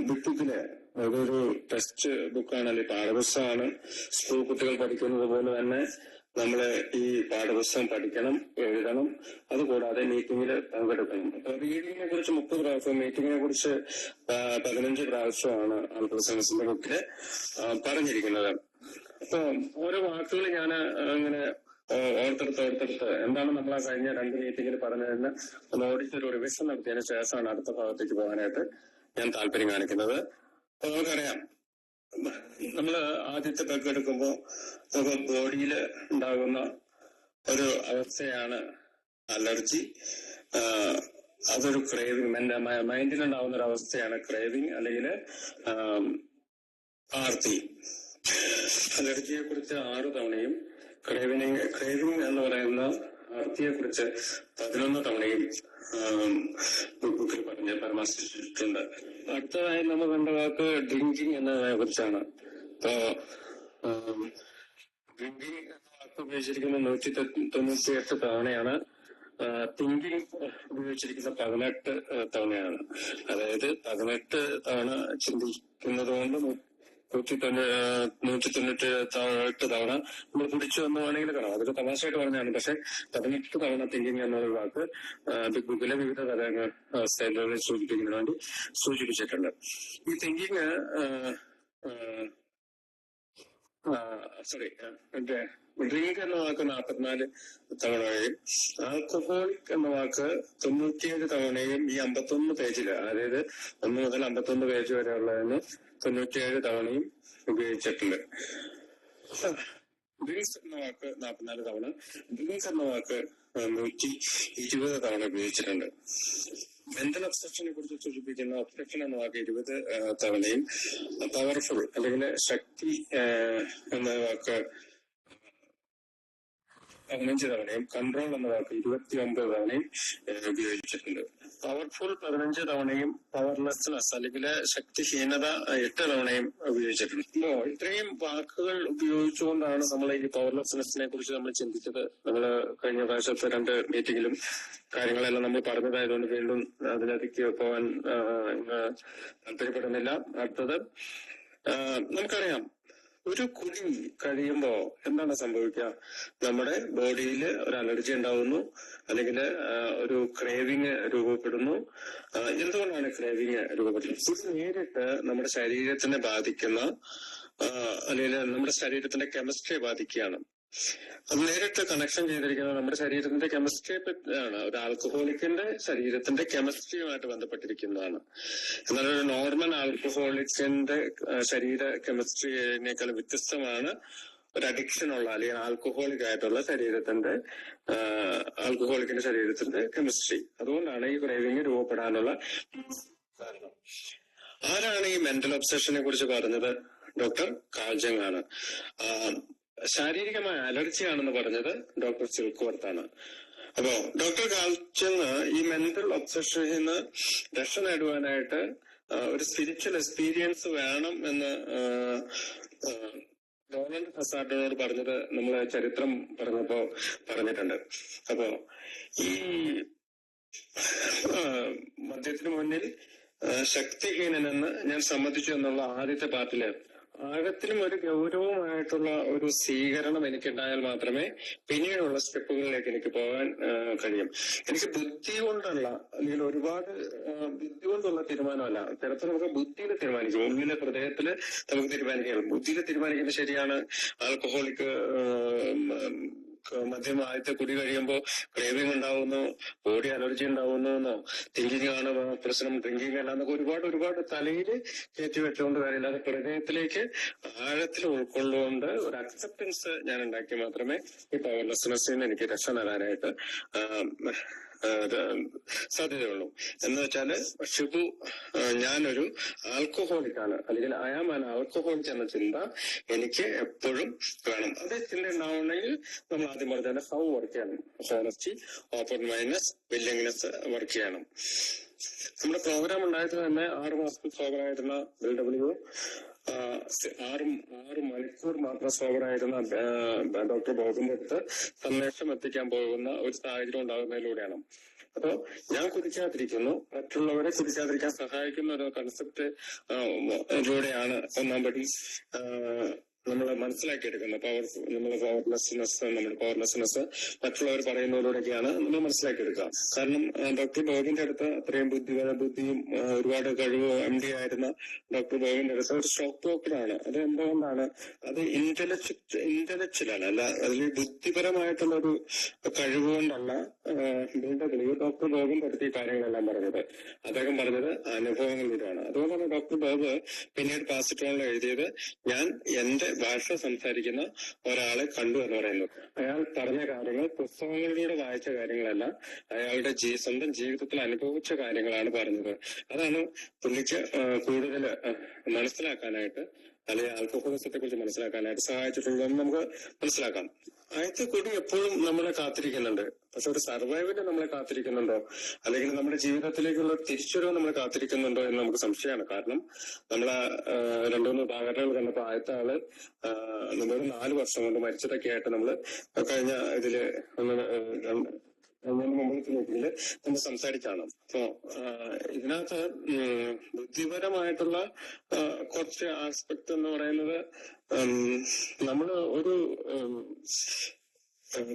ബിഗ് ബുക്കില്, അതൊരു ടെക്സ്റ്റ് ബുക്കാണ്, അല്ലെങ്കിൽ പാഠപുസ്തകമാണ്. സ്കൂൾ കുട്ടികൾ പഠിക്കുന്നത് പോലെ തന്നെ നമ്മള് ഈ പാഠപുസ്തകം പഠിക്കണം, എഴുതണം. അതുകൂടാതെ മീറ്റിംഗിൽ പങ്കെടുക്കണം. റീഡിങ്ങിനെ കുറിച്ച് 30 പ്രാവശ്യവും മീറ്റിംഗിനെ കുറിച്ച് 15 പ്രാവശ്യമാണ് ആൽഫ്രഡ് ബുക്കില് പറഞ്ഞിരിക്കുന്നത്. അപ്പൊ ഓരോ വാക്കുകൾ ഞാൻ അങ്ങനെ ഓർത്തെടുത്ത് എന്താണ് നമ്മൾ ആ കഴിഞ്ഞ 2 മീറ്റിംഗിൽ പറഞ്ഞതെന്ന് ഒന്ന് ഓടിച്ചൊരു റിവിഷൻ നടത്തിയതിനു ശേഷമാണ് അടുത്ത ഭാഗത്തേക്ക് പോകാനായിട്ട് ഞാൻ താല്പര്യം കാണിക്കുന്നത്. അപ്പൊ നമുക്കറിയാം, നമ്മള് ആദ്യത്തെ പെഗ് എടുക്കുമ്പോ നമുക്ക് ബോഡിയിൽ ഉണ്ടാകുന്ന ഒരു അവസ്ഥയാണ് അലർജി. അതൊരു ക്രേവിങ്, മൈൻഡിലുണ്ടാവുന്ന ഒരു അവസ്ഥയാണ് ക്രേവിങ് അല്ലെങ്കിൽ ആർത്തി. അലർജിയെ കുറിച്ച് 6 തവണയും ക്രേവിങ് എന്ന് പറയുന്ന ആർത്തിയെ കുറിച്ച് 11 തവണയും ബുക്കിൽ പറഞ്ഞ് പരാമർശിച്ചിട്ടുണ്ട്. അടുത്തതായി നമ്മൾ കണ്ട വാക്ക് ഡ്രിങ്കിങ് എന്നതിനെ കുറിച്ചാണ്. അപ്പോ ഡ്രിങ്കിങ് എന്ന വാക്ക് ഉപയോഗിച്ചിരിക്കുന്നത് 198 തവണയാണ്. തിങ്കിങ് ഉപയോഗിച്ചിരിക്കുന്ന 18 തവണയാണ്. അതായത് 18 തവണ ചിന്തിക്കുന്നത് കൊണ്ട് 198 തവണ നമ്മൾ കുടിച്ചു എന്ന് വേണമെങ്കിൽ കാണാം. അതൊക്കെ തമാശയായിട്ട് പറഞ്ഞാണ്. പക്ഷെ 18 തവണ തിങ്കിങ് എന്നൊരു വാക്ക് ബിഗ് ബുക്കിലെ വിവിധ സ്റ്റൈലുകളിൽ സൂചിപ്പിക്കുന്നതിന് വേണ്ടി സൂചിപ്പിച്ചിട്ടുണ്ട്. ഈ തിങ്കിങ് ഡ്രിങ്ക് എന്ന വാക്ക് 44 തവണയും ആൽക്കഹോളിക് എന്ന വാക്ക് 97 തവണയും ഈ 51 പേജില്, അതായത് 1 മുതൽ 51 പേജ് വരെ ഉള്ളതിന് 97 തവണയും ഉപയോഗിച്ചിട്ടുണ്ട്. ഡ്രിങ്ക്സ് എന്ന വാക്ക് 44 തവണ, ഡ്രിങ്ക്സ് എന്ന വാക്ക് 120 തവണ ഉപയോഗിച്ചിട്ടുണ്ട്. മെന്റൽ ഒബ്സെക്ഷനെ കുറിച്ച് സൂചിപ്പിക്കുന്ന ഒബ്സെക്ഷൻ എന്ന വാക്ക് 20 തവണയും, പവർഫുൾ അല്ലെങ്കിൽ ശക്തി എന്ന വാക്ക് 15 തവണയും, കൺട്രോൾ എന്ന വാക്ക് 29 തവണയും ഉപയോഗിച്ചിട്ടുണ്ട്. പവർഫുൾ 15 തവണയും പവർലെസ്നെസ് അല്ലെങ്കിൽ ശക്തിഹീനത 8 തവണയും ഉപയോഗിച്ചിട്ടുണ്ട്. ഇത്രയും വാക്കുകൾ ഉപയോഗിച്ചുകൊണ്ടാണ് നമ്മൾ ഈ പവർലെസ്നെസ്സിനെ കുറിച്ച് നമ്മൾ ചിന്തിച്ചത്. നമ്മൾ കഴിഞ്ഞ പ്രാവശ്യത്തെ 2 മീറ്റിംഗിലും കാര്യങ്ങളെല്ലാം നമ്മൾ പറഞ്ഞതായതുകൊണ്ട് വീണ്ടും അതിലേക്ക് പോകാൻ താല്പര്യപ്പെടുന്നില്ല. അടുത്തത്, നമുക്കറിയാം, ഒരു കുടി കഴിയുമ്പോ എന്താണ് സംഭവിക്കുക? നമ്മുടെ ബോഡിയിൽ ഒരു അലർജി ഉണ്ടാവുന്നു, അല്ലെങ്കിൽ ഒരു ക്രേവിങ് രൂപപ്പെടുന്നു. എന്തുകൊണ്ടാണ് ക്രേവിങ് രൂപപ്പെടുന്നത്? ഇത് നേരിട്ട് നമ്മുടെ ശരീരത്തിനെ ബാധിക്കുന്ന അല്ലെങ്കിൽ നമ്മുടെ ശരീരത്തിന്റെ കെമിസ്ട്രിയെ ബാധിക്കുകയാണ്. അത് നേരിട്ട് കണക്ഷൻ ചെയ്തിരിക്കുന്നത് നമ്മുടെ ശരീരത്തിന്റെ കെമിസ്ട്രിയെ പറ്റിയാണ്. ഒരു ആൽക്കഹോളിക്കിന്റെ ശരീരത്തിന്റെ കെമിസ്ട്രിയുമായിട്ട് ബന്ധപ്പെട്ടിരിക്കുന്നതാണ്. എന്നാൽ ഒരു നോർമൽ ആൽക്കഹോളിക്കിന്റെ ശരീര കെമിസ്ട്രിയേക്കാൾ വ്യത്യസ്തമാണ് ഒരു അഡിക്ഷൻ ഉള്ള അല്ലെങ്കിൽ ആൽക്കഹോളിക് ആയിട്ടുള്ള ആൽക്കഹോളിക്കിന്റെ ശരീരത്തിന്റെ കെമിസ്ട്രി. അതുകൊണ്ടാണ് ഈ ക്രേവിങ് രൂപപ്പെടാനുള്ള കാരണം. ആരാണ് ഈ മെന്റൽ ഒബ്സഷനെ കുറിച്ച് പറഞ്ഞത്? ഡോക്ടർ കാൾജങ് ആണ്. ശാരീരികമായ അലർജിയാണെന്ന് പറഞ്ഞത് ഡോക്ടർ സിൽക്വർത്ത് ആണ്. അപ്പോ ഡോക്ടർ കാൾജങ് ഈ മെന്റൽ ഒബ്സഷനിൽ നിന്ന് രക്ഷ നേടുവാനായിട്ട് ഒരു സ്പിരിച്വൽ എക്സ്പീരിയൻസ് വേണം എന്ന് റോളണ്ട് ഹസാർഡിനോട് പറഞ്ഞത് നമ്മളെ ചരിത്രം പറഞ്ഞപ്പോ പറഞ്ഞിട്ടുണ്ട്. അപ്പോ ഈ മദ്യത്തിന് മുന്നിൽ ശക്തിഹീനനെന്ന് ഞാൻ സമ്മതിച്ചു എന്നുള്ള ആദ്യത്തെ പാർട്ടില് ആഴത്തിലും ഒരു ഗൗരവമായിട്ടുള്ള ഒരു സ്വീകരണം എനിക്കുണ്ടായാൽ മാത്രമേ പിന്നീടുള്ള സ്റ്റെപ്പുകളിലേക്ക് എനിക്ക് പോകാൻ കഴിയും. എനിക്ക് ബുദ്ധി കൊണ്ടുള്ള അല്ലെങ്കിൽ ഒരുപാട് ബുദ്ധി കൊണ്ടുള്ള തീരുമാനമല്ല. ചിലപ്പോൾ നമുക്ക് ബുദ്ധിയിൽ തീരുമാനിക്കും, ഉള്ളിലെ ഹൃദയത്തില് നമുക്ക് തീരുമാനിക്കാം. ബുദ്ധിയിൽ തീരുമാനിക്കുന്നത് ശരിയാണ്. ആൽക്കഹോളിക് മദ്യം ആദ്യത്തെ കുടി കഴിയുമ്പോൾ ക്രേവിംഗ് ഉണ്ടാവുന്നു, ബോഡി അലർജി ഉണ്ടാവുന്നു, തിങ്കിങ് ആണ് പ്രശ്നം, ഡ്രിങ്കിങ് അല്ല എന്നൊക്കെ ഒരുപാട് തലയിൽ കയറ്റി വെച്ചുകൊണ്ട് കാര്യമില്ല. അത് ഹൃദയത്തിലേക്ക് ആഴത്തിൽ ഉൾക്കൊള്ളുകൊണ്ട് ഒരു അക്സെപ്റ്റൻസ് ഞാൻ ഉണ്ടാക്കി മാത്രമേ ഈ പവർലെസ്നെസ്സിൽ നിന്ന് എനിക്ക് രക്ഷ നേടാനായിട്ട് സാധ്യതയുള്ളൂ. എന്ന് വെച്ചാല് ഷിബു ഞാനൊരു ആൽക്കഹോളിക്കാണ് അല്ലെങ്കിൽ ഐ ആം ആൻ ആൽക്കഹോളിക് എന്ന ചിന്ത എനിക്ക് എപ്പോഴും വേണം. അതേ ചിന്ത ഉണ്ടാവണമെങ്കിൽ നമ്മൾ ആദ്യം പറഞ്ഞാൽ ഹൗ വർക്ക് ചെയ്യണം. Honesty, open mindedness, willingness work ചെയ്യണം. നമ്മുടെ പ്രോഗ്രാം ഉണ്ടായത് തന്നെ 6 മാസത്തിൽ സോബറായിരുന്ന LW 6 മണിക്കൂർ മാത്രം സോബറായിരുന്ന ഡോക്ടർ ബോബിന്റെ അടുത്ത് സന്ദേശം എത്തിക്കാൻ പോകുന്ന ഒരു സാഹചര്യം ഉണ്ടാകുന്നതിലൂടെയാണ്. അപ്പൊ ഞാൻ കുടിക്കാതിരിക്കുന്നു, മറ്റുള്ളവരെ കുടിക്കാതിരിക്കാൻ സഹായിക്കുന്ന ഒരു കൺസെപ്റ്റ് ഇതിലൂടെയാണ് ഒന്നാം പടി നമ്മൾ മനസ്സിലാക്കിയെടുക്കുന്നത്. നമ്മുടെ പവർലെസ്നെസ് മറ്റുള്ളവർ പറയുന്നതിലൂടെയൊക്കെയാണ് നമ്മൾ മനസ്സിലാക്കിയെടുക്കുക. കാരണം ഡോക്ടർ ബോബിന്റെ അടുത്ത് അത്രയും ബുദ്ധിയും ഒരുപാട് കഴിവ് MD ആയിരുന്ന ഡോക്ടർ ബോബിന്റെ അടുത്ത് ഒരു ഷോക്ക് ഡോക്ടറാണ്. അത് എന്തുകൊണ്ടാണ്? അത് ഇന്റലക്ച്വലാണ്, അല്ല അതിൽ ബുദ്ധിപരമായിട്ടുള്ള ഒരു കഴിവ് കൊണ്ടല്ല ഡോക്ടർ ബോബിന്റെ അടുത്ത് ഈ കാര്യങ്ങളെല്ലാം പറഞ്ഞത്. അദ്ദേഹം പറഞ്ഞത് അനുഭവങ്ങളിലൂടെയാണ്. അതുകൊണ്ടാണ് ഡോക്ടർ ബോബ് പിന്നീട് പാസിറ്റോണിൽ എഴുതിയത്, ഞാൻ എന്റെ ഭാഷ സംസാരിക്കുന്ന ഒരാളെ കണ്ടു എന്ന് പറയുന്നു. അയാൾ പറഞ്ഞ കാര്യങ്ങൾ പുസ്തകങ്ങളിലൂടെ വായിച്ച കാര്യങ്ങളല്ല, അയാളുടെ സ്വന്തം ജീവിതത്തിൽ അനുഭവിച്ച കാര്യങ്ങളാണ് പറഞ്ഞത്. അതാണ് പുള്ളിക്ക് കൂടുതൽ മനസ്സിലാക്കാനായിട്ട്, അല്ലെങ്കിൽ ആൽക്കഹോളിസത്തെ കുറിച്ച് മനസ്സിലാക്കാനായിട്ട് സഹായിച്ചിട്ടുള്ളതെന്ന് നമുക്ക് മനസ്സിലാക്കാം. ആദ്യത്തെ കൊടി എപ്പോഴും നമ്മളെ കാത്തിരിക്കുന്നുണ്ട്, പക്ഷെ ഒരു സർവൈവല് നമ്മളെ കാത്തിരിക്കുന്നുണ്ടോ, അല്ലെങ്കിൽ നമ്മുടെ ജീവിതത്തിലേക്കുള്ള ഒരു തിരിച്ചുവരവ് നമ്മളെ കാത്തിരിക്കുന്നുണ്ടോ എന്ന് നമുക്ക് സംശയമാണ്. കാരണം നമ്മളെ 2-3 ഉദാഹരണങ്ങൾ കണ്ടപ്പോ ആദ്യത്തെ ആള് നമ്മൾ 4 വർഷം കൊണ്ട് മരിച്ചതൊക്കെ ആയിട്ട് നമ്മള് കഴിഞ്ഞ ഇതില് മുമ്പത്തെ നോക്കിയില് നമ്മൾ സംസാരിച്ചാണ്. അപ്പോ ഇതിനകത്ത് ബുദ്ധിപരമായിട്ടുള്ള കുറച്ച് ആസ്പെക്ട് എന്ന് പറയുന്നത്, നമ്മള് ഒരു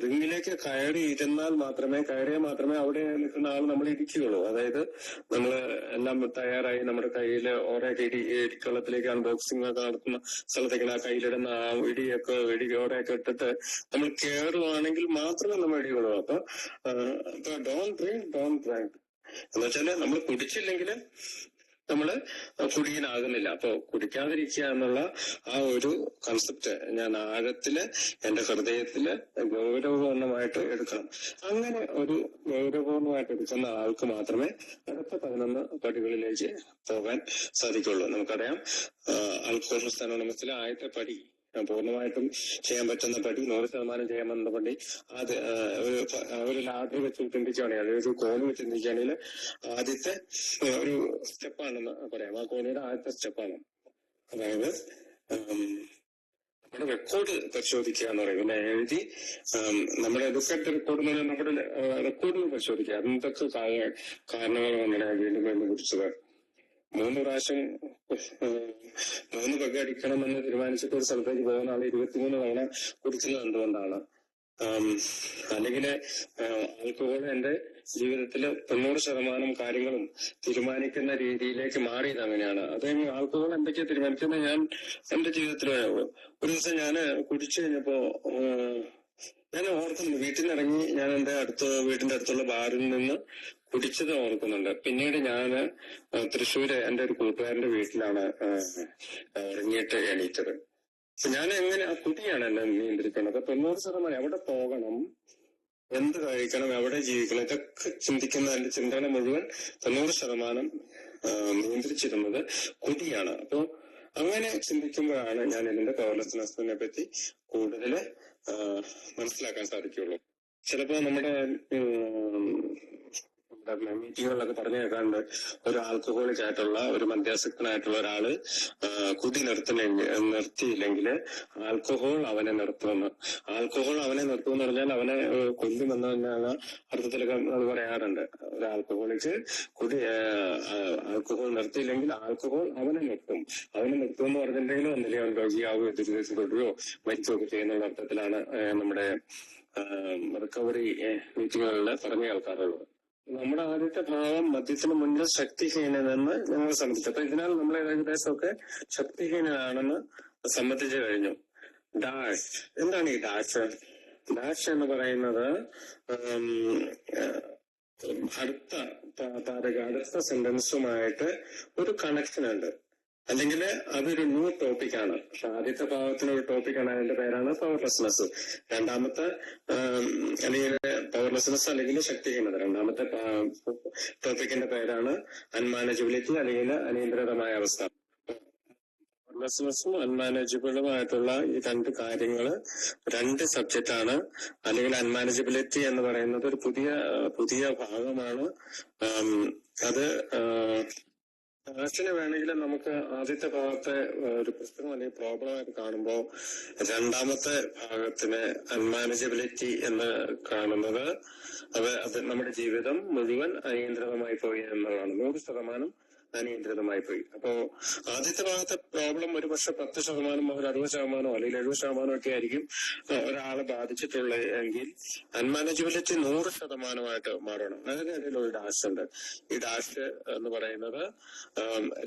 റിങ്ങിലേക്ക് കയറിയാൽ മാത്രമേ അവിടെ നിൽക്കുന്ന ആൾ നമ്മൾ ഇരിക്കുകയുള്ളൂ. അതായത് നമ്മള് എല്ലാം തയ്യാറായി നമ്മുടെ കയ്യിൽ ഓരോ ഇടിക്കളത്തിലേക്കാണ് ബോക്സിംഗ് ഒക്കെ നടത്തുന്ന സ്ഥലത്തേക്കാണ് ആ കയ്യിലിടുന്ന ആ ഇടിയോടെയൊക്കെ ഇട്ടിട്ട് നമ്മൾ കയറുവാണെങ്കിൽ മാത്രമേ നമ്മൾ ഇടിയുള്ളൂ. അപ്പൊ ഡോണ്ട് ഡ്രിങ്ക് എന്ന് വെച്ചാല് നമ്മൾ കുടിച്ചില്ലെങ്കിൽ നമ്മള് കുടിയനാകുന്നില്ല. അപ്പൊ കുടിക്കാതിരിക്കുക എന്നുള്ള ആ ഒരു കൺസെപ്റ്റ് ഞാൻ ആഴത്തില് എന്റെ ഹൃദയത്തില് ഗൗരവപൂർണമായിട്ട് എടുക്കണം. അങ്ങനെ ഒരു ഗൗരവപൂർണമായിട്ട് എടുക്കുന്ന ആൾക്ക് മാത്രമേ അടുത്ത 11 പടികളിലേക്ക് പോകാൻ സാധിക്കുള്ളൂ. നമുക്കറിയാം, ആൽക്കഹോളിക് അനോണിമസിലെ ആദ്യത്തെ പടി, പൂർണ്ണമായിട്ടും ചെയ്യാൻ പറ്റുന്ന പടി, 100% ചെയ്യാമെന്ന പടി, അത് ഒരു ലാഡർ വെച്ച് ചിന്തിക്കുകയാണെങ്കിൽ, അല്ലെങ്കിൽ ഒരു കോണി വെച്ച് ചിന്തിക്കുകയാണെങ്കിൽ ആദ്യത്തെ ഒരു സ്റ്റെപ്പാണെന്ന് പറയാം. ആ കോണിയുടെ ആദ്യത്തെ സ്റ്റെപ്പാണ്. അതായത് നമ്മുടെ റെക്കോർഡ് പരിശോധിക്കുക എന്ന് പറയും. പിന്നെ എഴുതി നമ്മുടെ ലുക്കറ്റ് റെക്കോർഡ് എന്ന് പറഞ്ഞാൽ നമ്മുടെ റെക്കോർഡുകൾ പരിശോധിക്കുക. എന്തൊക്കെ കാരണങ്ങൾ നമ്മളെ വീണ്ടും കുറിച്ചത്. 3 പ്രാവശ്യം 3 പെഗ് അടിക്കണമെന്ന് തീരുമാനിച്ചിട്ട് ഒരു സ്ഥലത്തേക്ക് പോകുന്ന ആൾ 23 തവണ കുടിക്കുന്നത് എന്തുകൊണ്ടാണ്? അല്ലെങ്കിൽ ആൽക്കഹോൾ എന്റെ ജീവിതത്തില് 90% കാര്യങ്ങളും തീരുമാനിക്കുന്ന രീതിയിലേക്ക് മാറിയത് അങ്ങനെയാണ്. അതേ ആൽക്കഹോൾ എന്തൊക്കെയാ തീരുമാനിക്കുന്നത്? ഞാൻ എന്റെ ജീവിതത്തിൽ ഒരു ദിവസം ഞാൻ കുടിച്ചു കഴിഞ്ഞപ്പോ ഞാൻ ഓർക്കുന്നു, വീട്ടിൽ നിന്ന് ഇറങ്ങി ഞാൻ എന്റെ വീടിന്റെ അടുത്തുള്ള ബാറിൽ നിന്ന് കുടിച്ചത് ഓർക്കുന്നുണ്ട്. പിന്നീട് ഞാന് തൃശ്ശൂര് എന്റെ ഒരു കൂട്ടുകാരന്റെ വീട്ടിലാണ് ഇറങ്ങിയിട്ട് എണീറ്റത്. അപ്പൊ ഞാൻ എങ്ങനെ ആ കുടിയാണ് എന്നെ നിയന്ത്രിക്കുന്നത്. 90% എവിടെ പോകണം, എന്ത് കഴിക്കണം, എവിടെ ജീവിക്കണം, ഇതൊക്കെ ചിന്തിക്കുന്ന എന്റെ ചിന്തകളെ മുഴുവൻ 90% നിയന്ത്രിച്ചിരുന്നത് കുടിയാണ്. അപ്പൊ അങ്ങനെ ചിന്തിക്കുമ്പോഴാണ് ഞാൻ ഇതിന്റെ പവർലെസ്നെസ്സിനെ പറ്റി കൂടുതൽ മനസ്സിലാക്കാൻ സാധിക്കുള്ളൂ. ചിലപ്പോ നമ്മുടെ മീറ്റിങ്ങുകളിലൊക്കെ പറഞ്ഞു കേൾക്കാണ്ട്, ഒരു ആൽക്കഹോളിക് ആയിട്ടുള്ള ഒരു മദ്യാസക്തനായിട്ടുള്ള ഒരാള് കുടി നിർത്തിയില്ലെങ്കിൽ ആൽക്കഹോൾ അവനെ നിർത്തുമെന്ന്. ആൽക്കഹോൾ അവനെ നിർത്തുമെന്ന് പറഞ്ഞാൽ അവനെ കൊല്ലുമെന്ന് തന്നെയാണ് അർത്ഥത്തിലൊക്കെ അത് പറയാറുണ്ട്. ഒരു ആൽക്കഹോളിക്ക് ആൽക്കഹോൾ നിർത്തിയില്ലെങ്കിൽ ആൽക്കഹോൾ അവനെ നിർത്തുമെന്ന് പറഞ്ഞിട്ടുണ്ടെങ്കിലും എന്തെങ്കിലും അവൻ രോഗിയാവുകയോ ദുരിതപ്പെടുകയോ മരിക്കുകയൊക്കെ ചെയ്യുന്നുള്ള അർത്ഥത്തിലാണ് നമ്മുടെ റിക്കവറി മീറ്റിങ്ങുകളിൽ പറഞ്ഞു കേൾക്കാറുള്ളത്. നമ്മുടെ ആദ്യത്തെ ഭാവം മദ്യത്തിന് മുന്നിൽ ശക്തിഹീനനെന്ന് ഞങ്ങൾ സമ്മതിച്ചു. അപ്പൊ ഇതിനാൽ നമ്മൾ ഏകദേശമൊക്കെ ശക്തിഹീനനാണെന്ന് സമ്മതിച്ചു കഴിഞ്ഞു. ഡാഷ്, എന്താണ് ഈ ഡാഷ്? ഡാഷ് എന്ന് പറയുന്നത് അടുത്ത സെന്റൻസുമായിട്ട് ഒരു കണക്ഷൻ ഉണ്ട്, അല്ലെങ്കിൽ അതൊരു ന്യൂ ടോപ്പിക്കാണ്. പക്ഷെ ആദ്യത്തെ ഭാഗത്തിന് ഒരു ടോപ്പിക്കാണ്, അതിന്റെ പേരാണ് പവർലെസ്നെസ്. രണ്ടാമത്തെ അല്ലെങ്കിൽ പവർലെസ്നെസ് അല്ലെങ്കിൽ ശക്തിഹീനത. രണ്ടാമത്തെ ടോപ്പിക്കിന്റെ പേരാണ് അൺമാനേജബിലിറ്റി അല്ലെങ്കിൽ അനിയന്ത്രിതമായ അവസ്ഥ. പവർലെസ്നെസ്സും അൺമാനേജബിളുമായിട്ടുള്ള ഈ 2 കാര്യങ്ങള് 2 സബ്ജക്റ്റാണ്. അല്ലെങ്കിൽ അൺമാനേജബിലിറ്റി എന്ന് പറയുന്നത് ഒരു പുതിയ ഭാഗമാണ്. അത് ഡാഷിനെ വേണമെങ്കിൽ നമുക്ക് ആദ്യത്തെ ഭാഗത്തെ ഒരു പുസ്തകം അല്ലെങ്കിൽ പ്രോബ്ലമായിട്ട് കാണുമ്പോൾ രണ്ടാമത്തെ ഭാഗത്തിന് അൺമാനേജബിലിറ്റി എന്ന് കാണുന്നത് അത് നമ്മുടെ ജീവിതം മുഴുവൻ അനിയന്ത്രിതമായി പോയി എന്നുള്ളതാണ്. 100% അനിയന്ത്രിതമായി പോയി. അപ്പോ ആദ്യത്തെ ഭാഗത്തെ പ്രോബ്ലം ഒരു പക്ഷെ 10% മുതൽ 60% അല്ലെങ്കിൽ 70% ഒക്കെ ആയിരിക്കും ഒരാളെ ബാധിച്ചിട്ടുള്ളത് എങ്കിൽ അൺമാനേജബിലിറ്റി 100% മാറണം. അതിനിടയിൽ ഒരു ഡാഷ് ഉണ്ട്. ഈ ഡാഷ് എന്ന് പറയുന്നത്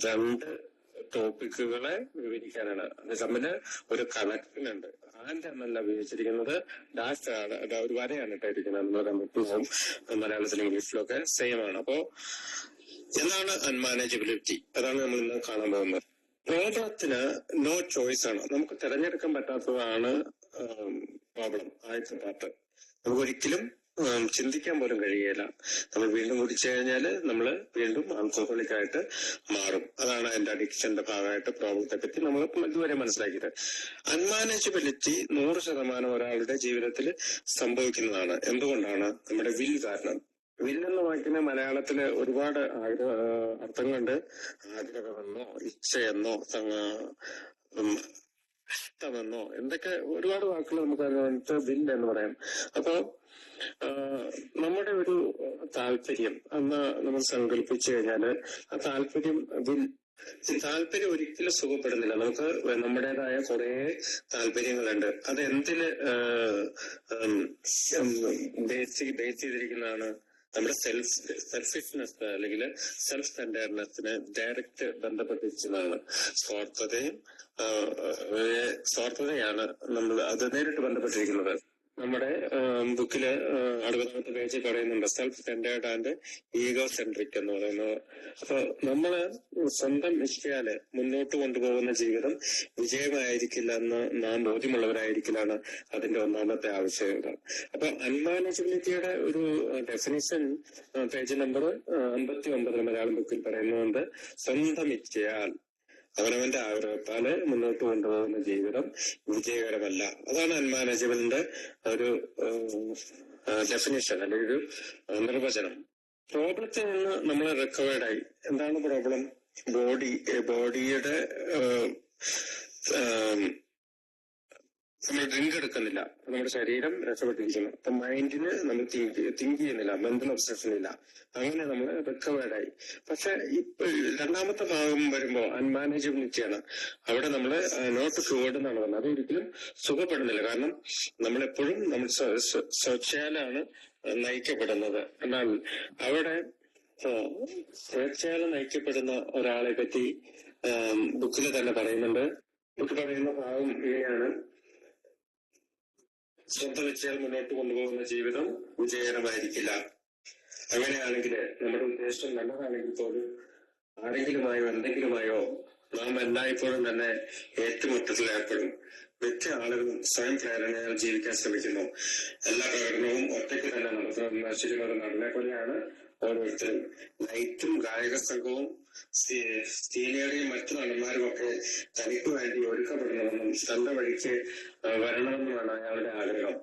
2 ടോപ്പിക്കുകളെ വിവരിക്കാനാണ്. അത് തമ്മില് ഒരു കണക്ഷൻ ഉണ്ട്. ആൻഡ് എന്നല്ല ഉപയോഗിച്ചിരിക്കുന്നത്, ഡാഷ് ആണ്. ഒരു വരയാണ് ഇട്ടായിരിക്കുന്നത്. മറ്റും മലയാളത്തിലും ഇംഗ്ലീഷിലും ഒക്കെ സെയിം ആണ്. അപ്പോ എന്താണ് അൺമാനേജബിലിറ്റി? അതാണ് നമ്മൾ ഇന്ന് കാണാൻ പോകുന്നത്. പ്രോബ്ലത്തിന് നോ ചോയ്സ് ആണ്. നമുക്ക് തിരഞ്ഞെടുക്കാൻ പറ്റാത്തതാണ് പ്രോബ്ലം. ആദ്യത്തെ പാർട്ട് നമുക്ക് ഒരിക്കലും ചിന്തിക്കാൻ പോലും കഴിയുകയില്ല. നമ്മൾ വീണ്ടും കുടിച്ചു കഴിഞ്ഞാൽ നമ്മൾ വീണ്ടും ആൽക്കഹോളിക് ആയിട്ട് മാറും. അതാണ് അതിന്റെ അഡിക്ഷന്റെ ഭാഗമായിട്ട് പ്രോബ്ലത്തെ പറ്റി നമ്മൾ ഇതുവരെ മനസ്സിലാക്കിയത്. അൺമാനേജബിലിറ്റി 100% ഒരാളുടെ ജീവിതത്തിൽ സംഭവിക്കുന്നതാണ്. എന്തുകൊണ്ടാണ്? നമ്മുടെ വിൽ കാരണം. വില്ലെന്ന വാക്കിന് മലയാളത്തില് ഒരുപാട് അർത്ഥങ്ങളുണ്ട്. ആഗ്രഹമെന്നോ ഇച്ഛയെന്നോ ഇഷ്ടമെന്നോ എന്തൊക്കെ ഒരുപാട് വാക്കുകൾ നമുക്ക് അതിനകത്ത് വില്ല് എന്ന് പറയാം. അപ്പോ നമ്മുടെ ഒരു താല്പര്യം എന്ന് നമ്മൾ സങ്കല്പിച്ചു കഴിഞ്ഞാല് ആ താല്പര്യം താല്പര്യം ഒരിക്കലും സുഖപ്പെടുന്നില്ല. നമുക്ക് നമ്മുടേതായ കുറെ താല്പര്യങ്ങളുണ്ട്. അത് എന്തില് ബേസ് ചെയ്തിരിക്കുന്നതാണ്? നമ്മുടെ സെൽഫിഷ്നെസ് അല്ലെങ്കിൽ സെൽഫ് സെന്റേർനെസ്സിന് ഡയറക്റ്റ് ബന്ധപ്പെട്ടിരിക്കുന്നതാണ്. സ്വാർത്ഥതയാണ് നമ്മൾ അത് നേരിട്ട് ബന്ധപ്പെട്ടിരിക്കുന്നത്. നമ്മുടെ ബുക്കില് 60ാമത്തെ പേജിൽ പറയുന്നുണ്ട് self centred and ego centric എന്ന് പറയുന്നത്. അപ്പൊ നമ്മള് സ്വന്തം ഇഷ്ടയാല് മുന്നോട്ട് കൊണ്ടുപോകുന്ന ജീവിതം വിജയമായിരിക്കില്ല എന്ന് നാം ബോധ്യമുള്ളവരായിരിക്കലാണ് അതിന്റെ ഒന്നാമത്തെ ആവശ്യകത. അപ്പൊ അൺമാനേജബിലിറ്റിയുടെ ഒരു ഡെഫിനിഷൻ പേജ് നമ്പർ 59 മലയാളം ബുക്കിൽ പറയുന്നുണ്ട്. സ്വന്തം ഇച്ഛയാൽ അവനവന്റെ ആഗ്രഹത്താല് മുന്നോട്ട് കൊണ്ടുപോകുന്ന ജീവിതം വിജയകരമല്ല. അതാണ് അൺമാനേജബിളിന്റെ ഒരു ഡെഫിനിഷൻ അല്ലെങ്കിൽ ഒരു നിർവചനം. പ്രോബ്ലത്തിൽ നിന്ന് നമ്മൾ റിക്കവേർഡായി. എന്താണ് പ്രോബ്ലം? ബോഡിയുടെ നമ്മൾ ഡ്രിങ്ക് എടുക്കുന്നില്ല, നമ്മുടെ ശരീരം രക്ഷപ്പെട്ടിരിക്കുന്നു. അപ്പൊ മൈൻഡിന് നമ്മൾ തിങ്ക് ചെയ്യുന്നില്ല, മെന്റൽ ഒബ്സഷൻ ഇല്ല. അങ്ങനെ നമ്മൾ റിക്കവേർഡായി. പക്ഷെ ഇപ്പൊ രണ്ടാമത്തെ ഭാഗം വരുമ്പോ അൺമാനേജബിലിറ്റിയാണ്. അവിടെ നമ്മൾ നോട്ട് ക്യൂർഡ് എന്നാണ് പറഞ്ഞത്. അത് ഒരിക്കലും സുഖപ്പെടുന്നില്ല. കാരണം നമ്മളെപ്പോഴും നമ്മൾ സ്വേച്ഛയാലാണ് നയിക്കപ്പെടുന്നത്. എന്നാൽ അവിടെ സ്വേച്ഛയാൽ നയിക്കപ്പെടുന്ന ഒരാളെ പറ്റി ബുക്കിൽ തന്നെ പറയുന്നുണ്ട്. ബുക്ക് പറയുന്ന ഭാഗം ഇങ്ങനെയാണ്: സ്വന്തം ഇച്ഛയാൽ മുന്നോട്ട് കൊണ്ടുപോകുന്ന ജീവിതം വിജയകരമായിരിക്കില്ല. അങ്ങനെയാണെങ്കിൽ നമ്മുടെ ഉദ്ദേശം നല്ലതാണെങ്കിൽ പോലും ആരെങ്കിലുമായോ എന്തെങ്കിലുമായോ നാം എല്ലായ്പ്പോഴും തന്നെ ഏറ്റുമുട്ടത്തിൽ ഏർപ്പെടും. മിക്ക ആളുകളും സ്വയം പ്രേരണയാൽ ജീവിക്കാൻ ശ്രമിക്കുന്നു. എല്ലാ പ്രകടനവും ഒറ്റയ്ക്ക് തന്നെ നശിക്കുന്നത് നടനെ പോലെയാണ് ഓരോരുത്തരും. ലൈറ്റും ഗായക സംഘവും സീനിയറും മറ്റു നടന്മാരും ഒക്കെ തനിക്ക് വേണ്ടി ഒരുക്കപ്പെടണമെന്നും തന്റെ വഴിക്ക് വരണമെന്നുമാണ് അയാളുടെ ആഗ്രഹം.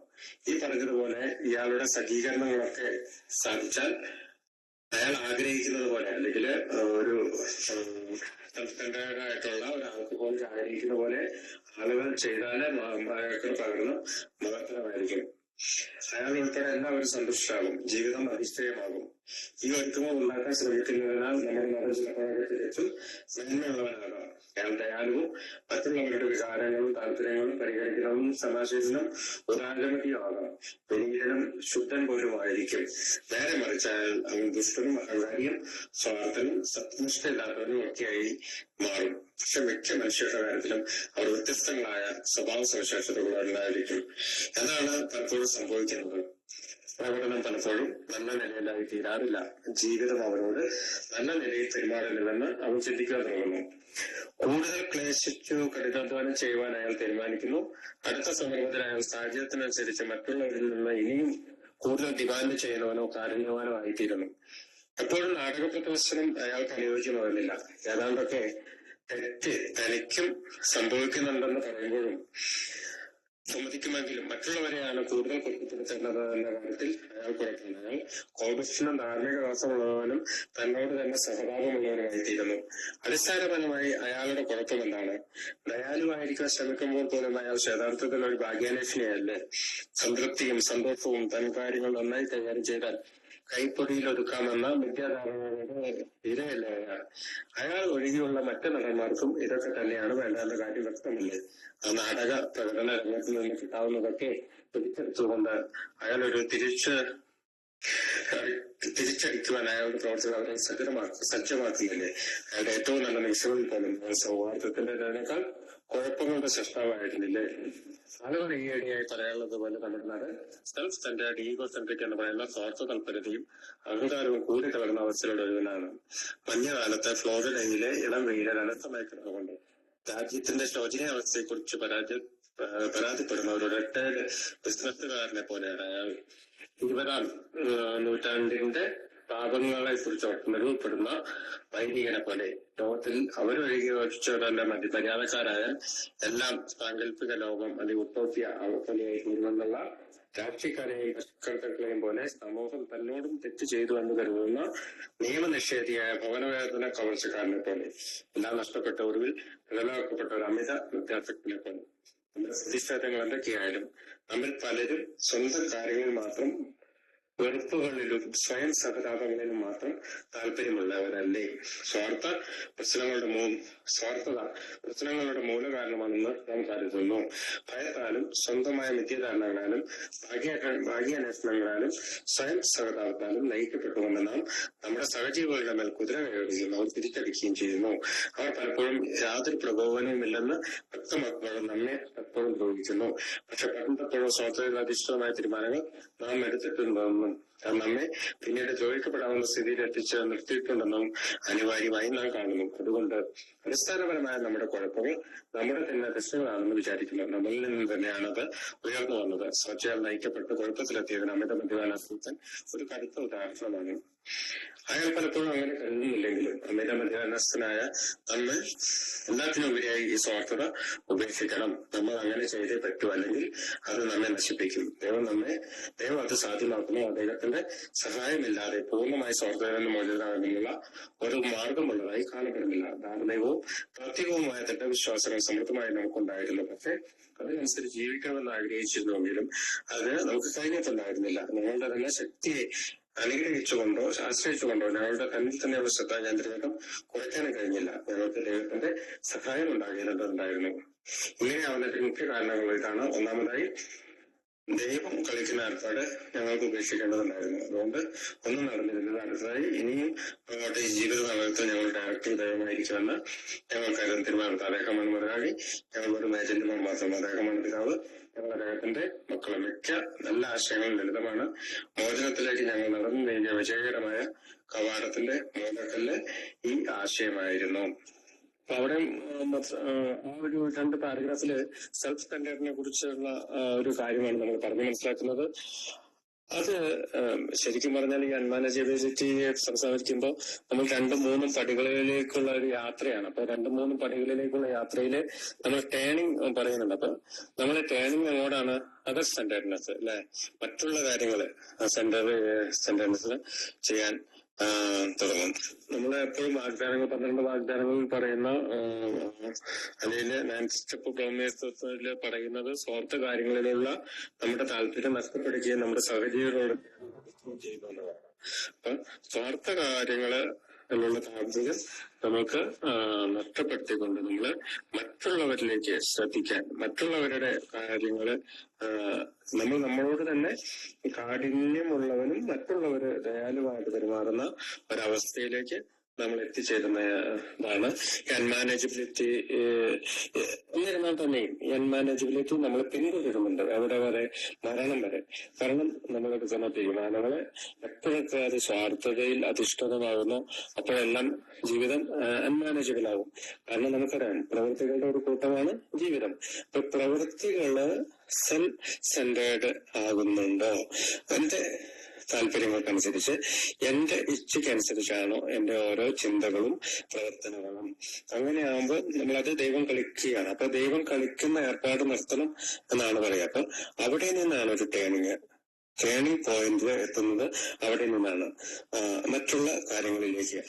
ഈ പറഞ്ഞതുപോലെ ഇയാളുടെ സജ്ജീകരണങ്ങളൊക്കെ സാധിച്ചാൽ അയാൾ ആഗ്രഹിക്കുന്നത് പോലെ അല്ലെങ്കിൽ ഒരു ആയിട്ടുള്ള ഒരു ആൽക്കഹോളിക് ആഗ്രഹിക്കുന്ന പോലെ ആളുകൾ ചെയ്താല് അയാൾക്ക് പകർന്ന് മഹത്തരമായിരിക്കും. അയാൾ ഉൾപ്പെടെ എല്ലാവരും സന്തുഷ്ടരാകും. ജീവിതം അതിശയമാകും. ഈ ഒരുക്കങ്ങൾ ഉണ്ടാക്കാൻ ശ്രമിക്കുന്നതിനാൽ നമ്മുടെ മതചിലപ്പോഴൊക്കെ തികച്ചും നന്മയുള്ളവനാകാം. അയാൾ ദയാലുവും മറ്റുള്ളവരുടെ വികാരങ്ങളും താല്പര്യങ്ങളും പരിഗണിക്കുന്നതും സമാശീലനും ഉദാരമതിയും ആകാം. വിനീതനും ശുദ്ധൻ പോലും ആയിരിക്കും. നേരെ മറിച്ച് അവൻ ദുഷ്ടനും അഹങ്കാരിയും സ്വാർത്ഥനും സത്യനിഷ്ഠയില്ലാത്തവനും ഒക്കെയായി മാറും. പക്ഷെ മിക്ക മനുഷ്യരുടെ കാര്യത്തിലും അവർ വ്യത്യസ്തങ്ങളായ സ്വഭാവ സവിശേഷതകളുണ്ടായിരിക്കും. അതാണ് പലപ്പോഴും സംഭവിക്കുന്നത്. പ്രകടനം പലപ്പോഴും നല്ല നിലയിലായി തീരാറില്ല. ജീവിതം അവരോട് നല്ല നിലയിൽ പെരുമാറുന്നില്ലെന്ന് അവൻ ചിന്തിക്കാൻ തുടങ്ങുന്നു. കൂടുതൽ ക്ലേശിച്ചു കഠിനാധ്വാനം ചെയ്യുവാൻ അയാൾ തീരുമാനിക്കുന്നു. അടുത്ത സന്ദർഭത്തിൽ അയാൾ സാഹചര്യത്തിനനുസരിച്ച് മറ്റുള്ളവരിൽ നിന്ന് ഇനിയും കൂടുതൽ ഡിമാൻഡ് ചെയ്യുന്നവനോ കാരുണ്യവാനോ ആയിത്തീരുന്നു. എപ്പോഴും നാടക പ്രദർശനം അയാൾക്ക് അനുയോജ്യമാകുന്നില്ല. ഏതാണ്ടൊക്കെ തെറ്റ് തനിക്കും സംഭവിക്കുന്നുണ്ടെന്ന് പറയുമ്പോഴും സമ്മതിക്കുമെങ്കിലും മറ്റുള്ളവരെയാണ് കൂടുതൽ കുറ്റപ്പെടുത്തേണ്ടത് എന്ന കാര്യത്തിൽ അയാൾ കുഴപ്പമില്ല. അയാൾ കോപത്തിനും ധാർമ്മിക ദോഷമുള്ളവനും തന്നോട് തന്നെ സഹതാപമുള്ളവനുമായിത്തീരുന്നു. അടിസ്ഥാനപരമായി അയാളുടെ കുഴപ്പം എന്താണ്? ദയാലുവായിരിക്കാൻ ശ്രമിക്കുമ്പോൾ പോലും അയാൾ യഥാർത്ഥത്തിൽ ഒരു ഭാഗ്യാന്വേഷണയല്ലേ? സംതൃപ്തിയും സന്തോഷവും തൻ കാര്യങ്ങൾ നന്നായി കൈകാര്യം ചെയ്താൽ കൈപ്പൊടിയിൽ ഒതുക്കാമെന്ന മിഥ്യാധാരണയുടെ ഇരയല്ലേ അയാൾ? അയാൾ ഒഴികെയുള്ള മറ്റു നടന്മാർക്കും ഇതൊക്കെ തന്നെയാണ് വേണ്ടെന്ന കാര്യം വ്യക്തമല്ലേ? ആ നാടക പ്രകടന രംഗത്ത് നിന്ന് കിട്ടാവുന്നതൊക്കെ പിടിച്ചെടുത്തുകൊണ്ട് അയാൾ ഒരു തിരിച്ചടിക്കുവാൻ അയാളുടെ പ്രവർത്തനം അവരെ സജ്ജമാക്കുന്നില്ലേ? അയാളുടെ ഏറ്റവും നല്ല നിമിഷങ്ങളിൽ പോലും സൗഹാർദ്ദത്തിൻ്റെതിനേക്കാൾ കുഴപ്പങ്ങളുടെ സൃഷ്ടാവായിരുന്നില്ലേ? ആളുകൾ ഈയിടെയായി പറയാനുള്ളത് പോലെ കണ്ടിരുന്നത് സെൽഫ് സെന്റേർഡ് ഈഗോ സെൻട്രിക് എന്ന് പറയുന്ന സ്വാർത്ഥ താല്പര്യതയും അഹങ്കാരവും കൂടി കലർന്ന അവസ്ഥയുടെ ഒഴിവിലാണ്. മഞ്ഞകാലത്ത് ഫ്ലോറിഡയിലെ ഇളം വെയിലിൽ അനന്തമായി കിടന്നുകൊണ്ട് രാജ്യത്തിന്റെ ശോചനീയാവസ്ഥയെക്കുറിച്ച് പരാതിപ്പെടുന്ന ഒരു റിട്ടയർഡ് ബിസിനസ്സുകാരനെ പോലെയാണ് അയാൾ. 20ാം നൂറ്റാണ്ടിന്റെ പാപങ്ങളെ കുറിച്ച് അനുഭവപ്പെടുന്ന വൈദികനെ പോലെ ലോകത്തിൽ അവരൊഴികെ ഒഴിച്ചവരല്ല മര്യാദക്കാരായാൽ എല്ലാം സാങ്കല്പിക ലോകം അല്ലെങ്കിൽ ഉട്ടോപ്യ പോലെയായി തീരുമെന്നുള്ള രാഷ്ട്രീയക്കാരെയും പശുക്കർത്താക്കളെയും പോലെ സമൂഹം തന്നോടും തെറ്റ് ചെയ്തു എന്ന് കരുതുന്ന നിയമനിഷേധിയായ ഭവനവേദന കവർച്ചക്കാരനെ പോലെ എല്ലാം നഷ്ടപ്പെട്ട ഒടുവിൽ നിലനിൽക്കപ്പെട്ട ഒരു അമിത വ്യത്യാസത്തിനെ പോലെ നമ്മുടെ പ്രതിഷേധങ്ങൾ എന്തൊക്കെയായാലും നമ്മൾ പലരും സ്വന്തം കാര്യങ്ങൾ മാത്രം വെറുപ്പുകളിലും സ്വയം സഹതാപങ്ങളിലും മാത്രം താല്പര്യമുള്ളവരല്ലേ? സ്വാർത്ഥത പ്രശ്നങ്ങളുടെ മൂലകാരണമാണെന്ന് നാം കരുതുന്നു. ഭയത്താലും സ്വന്തമായ മിഥ്യാധാരണകളാലും ഭാഗ്യാന്വേഷണങ്ങളാലും സ്വയം സഹതാപത്താലും നയിക്കപ്പെട്ടുകൊണ്ട് നാം നമ്മുടെ സഹജീവികളുടെ മേൽ കുതിര കയറുകയും അവർ തിരിച്ചടിക്കുകയും ചെയ്യുന്നു. അവർ പലപ്പോഴും യാതൊരു പ്രകോപനവുമില്ലെന്ന് വ്യക്തമാക്കുമ്പോൾ നമ്മെ എപ്പോഴും ദ്രോഹിക്കുന്നു. പക്ഷെ പണ്ടപ്പോഴും സ്വാർത്ഥതയിൽ അധിഷ്ഠിതമായ തീരുമാനങ്ങൾ നാം എടുത്തിട്ടുണ്ടെന്നും നമ്മെ പിന്നീട് ദ്രോഹിക്കപ്പെടാവുന്ന സ്ഥിതിയിൽ നിർത്തിയിട്ടുണ്ടെന്നും അനിവാര്യമായി നാം കാണുന്നു. അതുകൊണ്ട് അടിസ്ഥാനപരമായ നമ്മുടെ കുഴപ്പങ്ങൾ നമ്മുടെ തന്നെ പ്രശ്നങ്ങളാണെന്ന് വിചാരിക്കുന്നു. നമ്മളിൽ നിന്ന് തന്നെയാണ് അത് ഉയർന്നു വന്നത്. സ്വച്ഛയാൽ നയിക്കപ്പെട്ട് കുഴപ്പത്തിലെത്തിയതിന് അമിത മദ്യപാനാസക്തൻ ഒരു കടുത്ത ഉദാഹരണമാണ്. അയാൾ പലപ്പോഴും അങ്ങനെ കരുതുന്നില്ലെങ്കിലും അമിത മദ്യപാനസ്ഥനായ നമ്മൾ എല്ലാത്തിനുപരിയായി ഈ സ്വാർത്ഥത ഉപേക്ഷിക്കണം. നമ്മൾ അങ്ങനെ ചെയ്തേ പറ്റൂ, അല്ലെങ്കിൽ അത് നമ്മെ നശിപ്പിക്കും. ദൈവം അത് സാധ്യമാക്കുന്നു. അദ്ദേഹത്തിന്റെ സഹായമില്ലാതെ പൂർണ്ണമായി സ്വാർത്ഥതയിൽ നിന്ന് മോചിതരാകുന്നുള്ള ഒരു മാർഗമുള്ളതായി കാണപ്പെടുന്നില്ല. ധാർമ്മികവും പ്രത്യേകവുമായ ദൃഢവിശ്വാസങ്ങൾ സമൃദ്ധമായി നമുക്കുണ്ടായിരുന്നു. പക്ഷെ അതിനനുസരിച്ച് ജീവിക്കണമെന്ന് ആഗ്രഹിച്ചിരുന്നുവെങ്കിലും അത് നമുക്ക് കഴിഞ്ഞിട്ടുണ്ടായിരുന്നില്ല. ഞങ്ങളുടെ തന്നെ ശക്തിയെ അനുഗ്രഹിച്ചുകൊണ്ടോ ആശ്രയിച്ചുകൊണ്ടോ ഞങ്ങളുടെ തന്നിൽ തന്നെയുള്ള ശ്രദ്ധാകേന്ദ്രീകരണം കുറയ്ക്കാനും കഴിഞ്ഞില്ല. ഞങ്ങൾക്ക് ദൈവത്തിന്റെ സഹായം ഉണ്ടാകേണ്ടതുണ്ടായിരുന്നു. ഇങ്ങനെയാവുന്നതിന്റെ മുഖ്യ കാരണങ്ങൾ ഇതാണ്. ഒന്നാമതായി, ദൈവം കളിക്കുന്ന ഏർപ്പാട് ഞങ്ങൾക്ക് ഉപേക്ഷിക്കേണ്ടതുണ്ടായിരുന്നു. അതുകൊണ്ട് ഒന്നും നടന്നിരുന്നത്. അടുത്തതായി, ഇനിയും അങ്ങോട്ട് ഈ ജീവിത നാളത്തിൽ ഞങ്ങളുടെ ഡയറക്ടർ ദൈവമായിരിക്കുമെന്ന് ഞങ്ങൾക്കാരും തീരുമാനമെടുത്തു. അദ്ദേഹമാണ് മുതലാളി, ഞങ്ങളൊരു ഏജന്റുമാർ മാത്രം. അദ്ദേഹമാണ് പിതാവ്, ഞങ്ങൾ അദ്ദേഹത്തിന്റെ മക്കളെ. മിക്ക നല്ല ആശയങ്ങളും ലളിതമാണ്. മോചനത്തിലേക്ക് ഞങ്ങൾ നടന്നു നീങ്ങിയ വിജയകരമായ കവാടത്തിന്റെ മൂലക്കല്ല് ഈ ആശയമായിരുന്നു. അപ്പൊ അവിടെ ആ ഒരു 2 പാരഗ്രാഫില് സെൽഫ് സ്റ്റാൻഡേർഡിനെ കുറിച്ചുള്ള ഒരു കാര്യമാണ് നമ്മൾ പറഞ്ഞു മനസ്സിലാക്കുന്നത്. അത് ശരിക്കും പറഞ്ഞാൽ ഈ അൺമാനേജബിലിറ്റിയെ സംസാരിക്കുമ്പോൾ നമ്മൾ 2-3 പടികളിലേക്കുള്ള ഒരു യാത്രയാണ്. അപ്പൊ 2-3 പടികളിലേക്കുള്ള യാത്രയില് നമ്മൾ ടേണിങ് പറയുന്നുണ്ട്. അപ്പൊ നമ്മളെ ടേണിങ് എങ്ങോട്ടാണ്? അതർ സെന്റേർനെസ് അല്ലെ? മറ്റുള്ള കാര്യങ്ങള് സെന്റേർനെസ് ചെയ്യാൻ തുടങ്ങും. നമ്മൾ എപ്പോഴും 12 വാഗ്ദാനങ്ങൾ പറയുന്ന അല്ലെങ്കിൽ 9 സ്റ്റെപ്പ് പ്രമേയത്വത്തില് പറയുന്നത് സ്വാർത്ഥ കാര്യങ്ങളിലുള്ള നമ്മുടെ താല്പര്യം നഷ്ടപ്പെടുകയും നമ്മുടെ സഹജീവികളോട് ചെയ്യുന്നതാണ്. അപ്പൊ സ്വാർത്ഥ കാര്യങ്ങള് എന്നുള്ള താല്പര്യം നമുക്ക് നഷ്ടപ്പെടുത്തിക്കൊണ്ട് നമ്മള് മറ്റുള്ളവരിലേക്ക് ശ്രദ്ധിക്കാൻ, മറ്റുള്ളവരുടെ കാര്യങ്ങള് നമ്മളോട് തന്നെ കാഠിന്യമുള്ളവനും മറ്റുള്ളവര് ദയാലുവായിട്ട് പെരുമാറുന്ന ഒരവസ്ഥയിലേക്ക് നമ്മൾ എത്തിച്ചേരുന്നതാണ് ഈ അൺമാനേജബിലിറ്റി. എന്നിരുന്നാൽ തന്നെയും ഈ അൺമാനേജബിലിറ്റി നമ്മൾ പിന്തുടരുന്നുണ്ട്. എവിടെ വരെ? മരണം വരെ. കാരണം നമ്മളെടുക്കുന്ന തീരുമാനങ്ങള് എപ്പോഴൊക്കെ അത് സ്വാർത്ഥതയിൽ അധിഷ്ഠിതമാകുന്നു അപ്പോഴെല്ലാം ജീവിതം അൺമാനേജബിൾ ആകും. കാരണം നമുക്കറിയാം, പ്രവൃത്തികളുടെ ഒരു കൂട്ടമാണ് ജീവിതം. അപ്പൊ പ്രവൃത്തികള് സെൽഫ് സെന്റേർഡ് ആകുന്നുണ്ടോ? എന്റെ താല്പര്യങ്ങൾക്കനുസരിച്ച് എന്റെ ഇച്ഛയ്ക്കനുസരിച്ചാണോ എന്റെ ഓരോ ചിന്തകളും പ്രവർത്തനങ്ങളും. അങ്ങനെയാകുമ്പോൾ നമ്മളത് ദൈവം കളിക്കുകയാണ്. അപ്പൊ ദൈവം കളിക്കുന്ന ഏർപ്പാട് നിർത്തണം എന്നാണ് പറയുക. അപ്പൊ അവിടെ നിന്നാണ് ഒരു ടേണിംഗ് പോയിന്റ് എത്തുന്നത്. അവിടെ നിന്നാണ് മറ്റുള്ള കാര്യങ്ങളിലേക്ക്.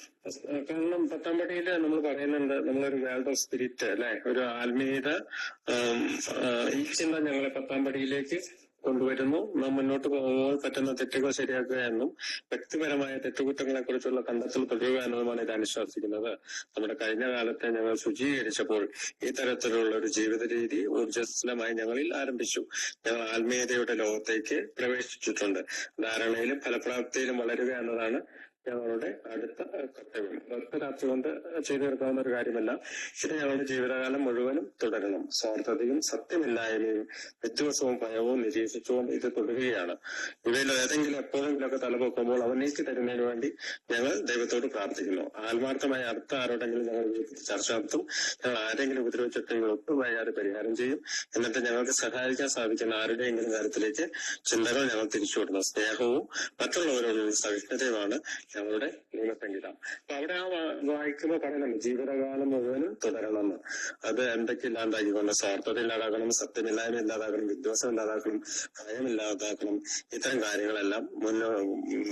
കാരണം 10-ാം പടിയില് നമ്മൾ പറയുന്നുണ്ട്, നമ്മളൊരു വേൾഡ് ഓഫ് സ്പിരിറ്റ് അല്ലെ, ഒരു ആത്മീയത, ഈ ചിന്ത ഞങ്ങളെ 10-ാം പടിയിലേക്ക് കൊണ്ടുവരുന്നു. നാം മുന്നോട്ട് പോകുമ്പോൾ പറ്റുന്ന തെറ്റുകൾ ശരിയാക്കുക എന്നും വ്യക്തിപരമായ തെറ്റുകുറ്റങ്ങളെ കുറിച്ചുള്ള കണ്ടെത്തൽ തുടരുക എന്നതുമാണ് ഇത് അനുശാസിക്കുന്നത്. നമ്മുടെ കഴിഞ്ഞ കാലത്തെ ഞങ്ങൾ ശുചീകരിച്ചപ്പോൾ ഈ തരത്തിലുള്ള ഒരു ജീവിത രീതി ഊർജ്ജസ്വലമായി ഞങ്ങളിൽ ആരംഭിച്ചു. ഞങ്ങൾ ആത്മീയതയുടെ ലോകത്തേക്ക് പ്രവേശിച്ചിട്ടുണ്ട്. ധാരണയിലും ഫലപ്രാപ്തിയിലും വളരുക എന്നതാണ് ഞങ്ങളുടെ അടുത്ത കർത്തവ്യം. ഒറ്റ രാത്രി കൊണ്ട് ചെയ്തു തീർക്കാവുന്ന ഒരു കാര്യമല്ല. ഇത് ഞങ്ങളുടെ ജീവിതകാലം മുഴുവനും തുടരണം. സ്വാർത്ഥതയും സത്യമില്ലായ്മയും വിദ്വേഷവും ഭയവും നിരീക്ഷിച്ചുകൊണ്ട് ഇത് തുടരുകയാണ്. ഇവയിൽ ഏതെങ്കിലും എപ്പോഴെങ്കിലുമൊക്കെ തലപൊക്കുമ്പോൾ അവ നീക്കി തരുന്നതിന് വേണ്ടി ഞങ്ങൾ ദൈവത്തോട് പ്രാർത്ഥിക്കുന്നു. ആത്മാർത്ഥമായ അടുത്ത ആരോടെങ്കിലും ഞങ്ങൾ ചർച്ച നടത്തും. ഞങ്ങൾ ആരെങ്കിലും ഉപദ്രവിച്ചിട്ടെങ്കിൽ ഒട്ടും വൈകാതെ പരിഹാരം ചെയ്യും. എന്നിട്ട് ഞങ്ങൾക്ക് സഹായിക്കാൻ സാധിക്കുന്ന ആരുടെയെങ്കിലും കാര്യത്തിലേക്ക് ചിന്തകൾ ഞങ്ങൾ തിരിച്ചുവിടുന്നു. സ്നേഹവും മറ്റുള്ളവരോടുള്ള സഹിഷ്ണുതയുമാണ് ഞങ്ങളുടെ നിയമസംഹിത. അപ്പൊ അവിടെ വായിക്കുമ്പോൾ പറയുന്നുണ്ട് ജീവിതകാലം മുഴുവനും തുടരണമെന്ന്. അത് എന്തൊക്കെ ഇല്ലാണ്ടാക്കിക്കൊണ്ട് സ്വാർത്ഥത ഇല്ലാതാക്കണം, സത്യമില്ലായ്മ ഇല്ലാതാക്കണം, വിദ്വേഷം ഇല്ലാതാക്കണം, ഭയമില്ലാതാക്കണം. ഇത്തരം കാര്യങ്ങളെല്ലാം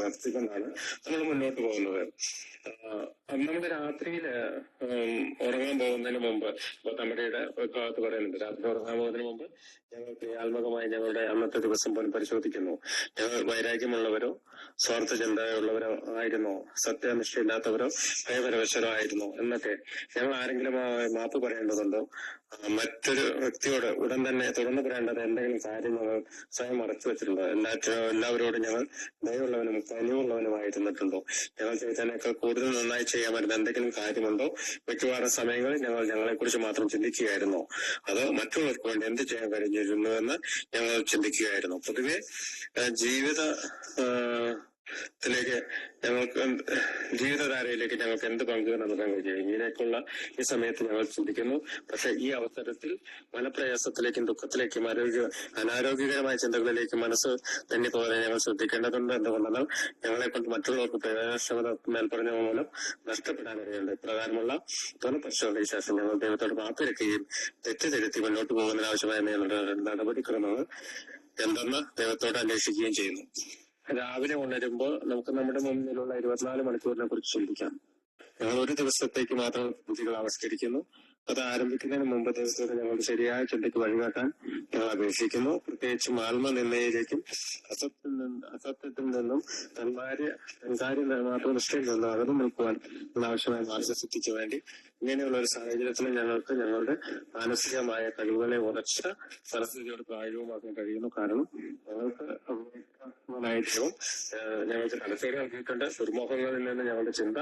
നിർത്തിക്കൊണ്ടാണ് നമ്മൾ മുന്നോട്ട് പോകുന്നത്. നമ്മുടെ രാത്രിയില് ഉറങ്ങാൻ പോകുന്നതിന് മുമ്പ്, തമ്പടിയുടെ ഭാഗത്ത് പറയുന്നുണ്ട്, രാത്രി ഉറങ്ങാൻ പോകുന്നതിന് മുമ്പ് ഞങ്ങൾ ക്രിയാത്മകമായി ഞങ്ങളുടെ അന്നത്തെ ദിവസം പോലും പരിശോധിക്കുന്നു. ഞങ്ങൾ വൈരാഗ്യമുള്ളവരോ സ്വാർത്ഥ ചിന്തയുള്ളവരോ ആയിരുന്നോ, സത്യനിഷ്ഠയില്ലാത്തവരോ ഭയപരവശരോ ആയിരുന്നോ എന്നൊക്കെ ഞങ്ങൾ ആരെങ്കിലും മാപ്പ് പറയേണ്ടതുണ്ടോ? മറ്റൊരു വ്യക്തിയോട് ഉടൻ തന്നെ തുറന്നു പറയേണ്ടത് എന്തെങ്കിലും കാര്യം ഞങ്ങൾ സ്വയം മറച്ചു വെച്ചിട്ടുണ്ടോ? എല്ലാവരോടും ഞങ്ങൾ ദയവുള്ളവനും കനിവുള്ളവനുമായിരുന്നിട്ടുണ്ടോ? ഞങ്ങൾ ചെയ്തതിനേക്കാൾ കൂടുതൽ നന്നായി ചെയ്യാൻ പറ്റുന്ന എന്തെങ്കിലും കാര്യമുണ്ടോ? മിക്കവാറും സമയങ്ങളിൽ ഞങ്ങൾ ഞങ്ങളെക്കുറിച്ച് മാത്രം ചിന്തിക്കുകയായിരുന്നോ? അതോ മറ്റുള്ളവർക്ക് വേണ്ടി എന്ത് ചെയ്യാൻ കഴിഞ്ഞിരുന്നുവെന്ന് ഞങ്ങൾ ചിന്തിക്കുകയായിരുന്നു? പൊതുവെ ജീവിതധാരയിലേക്ക് ഞങ്ങൾക്ക് എന്ത് പങ്ക് നൽകാൻ കഴിയും? ഇങ്ങനെയൊക്കെയുള്ള ഈ സമയത്ത് ഞങ്ങൾ ചിന്തിക്കുന്നു. പക്ഷെ ഈ അവസരത്തിൽ മനപ്രയാസത്തിലേക്കും ദുഃഖത്തിലേക്കും അനാരോഗ്യകരമായ ചിന്തകളിലേക്കും മനസ്സ് തന്നെ പോലെ ഞങ്ങൾ ശ്രദ്ധിക്കേണ്ടതുണ്ട്. എന്തുകൊണ്ടെന്നാൽ ഞങ്ങളെ കൊണ്ട് മറ്റുള്ളവർക്ക് പ്രയോജനക്ഷമത മേൽപ്പറഞ്ഞ മൂലം നഷ്ടപ്പെടാനിടയുണ്ട്. ഇപ്രകാരമുള്ള പുനഃപരിശോധനയ്ക്ക് ശേഷം ഞങ്ങൾ ദൈവത്തോട് മാപ്പിരക്കുകയും തെറ്റിദ്ധരുത്തി മുന്നോട്ട് പോകുന്നതിനാവശ്യമായ നടപടിക്രമങ്ങൾ എന്തെന്ന് ദൈവത്തോട് അന്വേഷിക്കുകയും ചെയ്യുന്നു. രാവിലെ ഉണരുമ്പോൾ നമുക്ക് നമ്മുടെ മുന്നിലുള്ള 24 മണിക്കൂറിനെ കുറിച്ച് ചിന്തിക്കാം. ഞങ്ങൾ ഒരു ദിവസത്തേക്ക് മാത്രം ചിന്തകൾ ആവിഷ്കരിക്കുന്നു. അത് ആരംഭിക്കുന്നതിന് മുമ്പ് ദിവസത്തോടെ ഞങ്ങളുടെ ശരിയായ ചിന്തയ്ക്ക് വഴികാട്ടാൻ ഞങ്ങൾ അപേക്ഷിക്കുന്നു. പ്രത്യേകിച്ചും ആത്മനിന്ദയിലേക്കും അസത്യത്തിൽ നിന്നും തൻകാര്യം മാത്രം നിഷ്ഠയിൽ നിന്നും അകന്നു നിൽക്കുവാൻ ആവശ്യമായ മാർഗസിദ്ധിക്ക് വേണ്ടി ഇങ്ങനെയുള്ള ഒരു സാഹചര്യത്തിൽ ഞങ്ങൾക്ക് ഞങ്ങളുടെ മാനസികമായ കഴിവുകളെ ഉറച്ച സ്ഥലസ്ഥിതിയോട് പ്രായോഗികമാക്കാൻ കഴിയുന്നു. കാരണം ഞങ്ങൾക്ക് വും ഞങ്ങൾക്ക് തലച്ചോറ് നൽകിയിട്ടുണ്ട്. ദുർമോഹങ്ങളിൽ നിന്ന് ഞങ്ങളുടെ ചിന്ത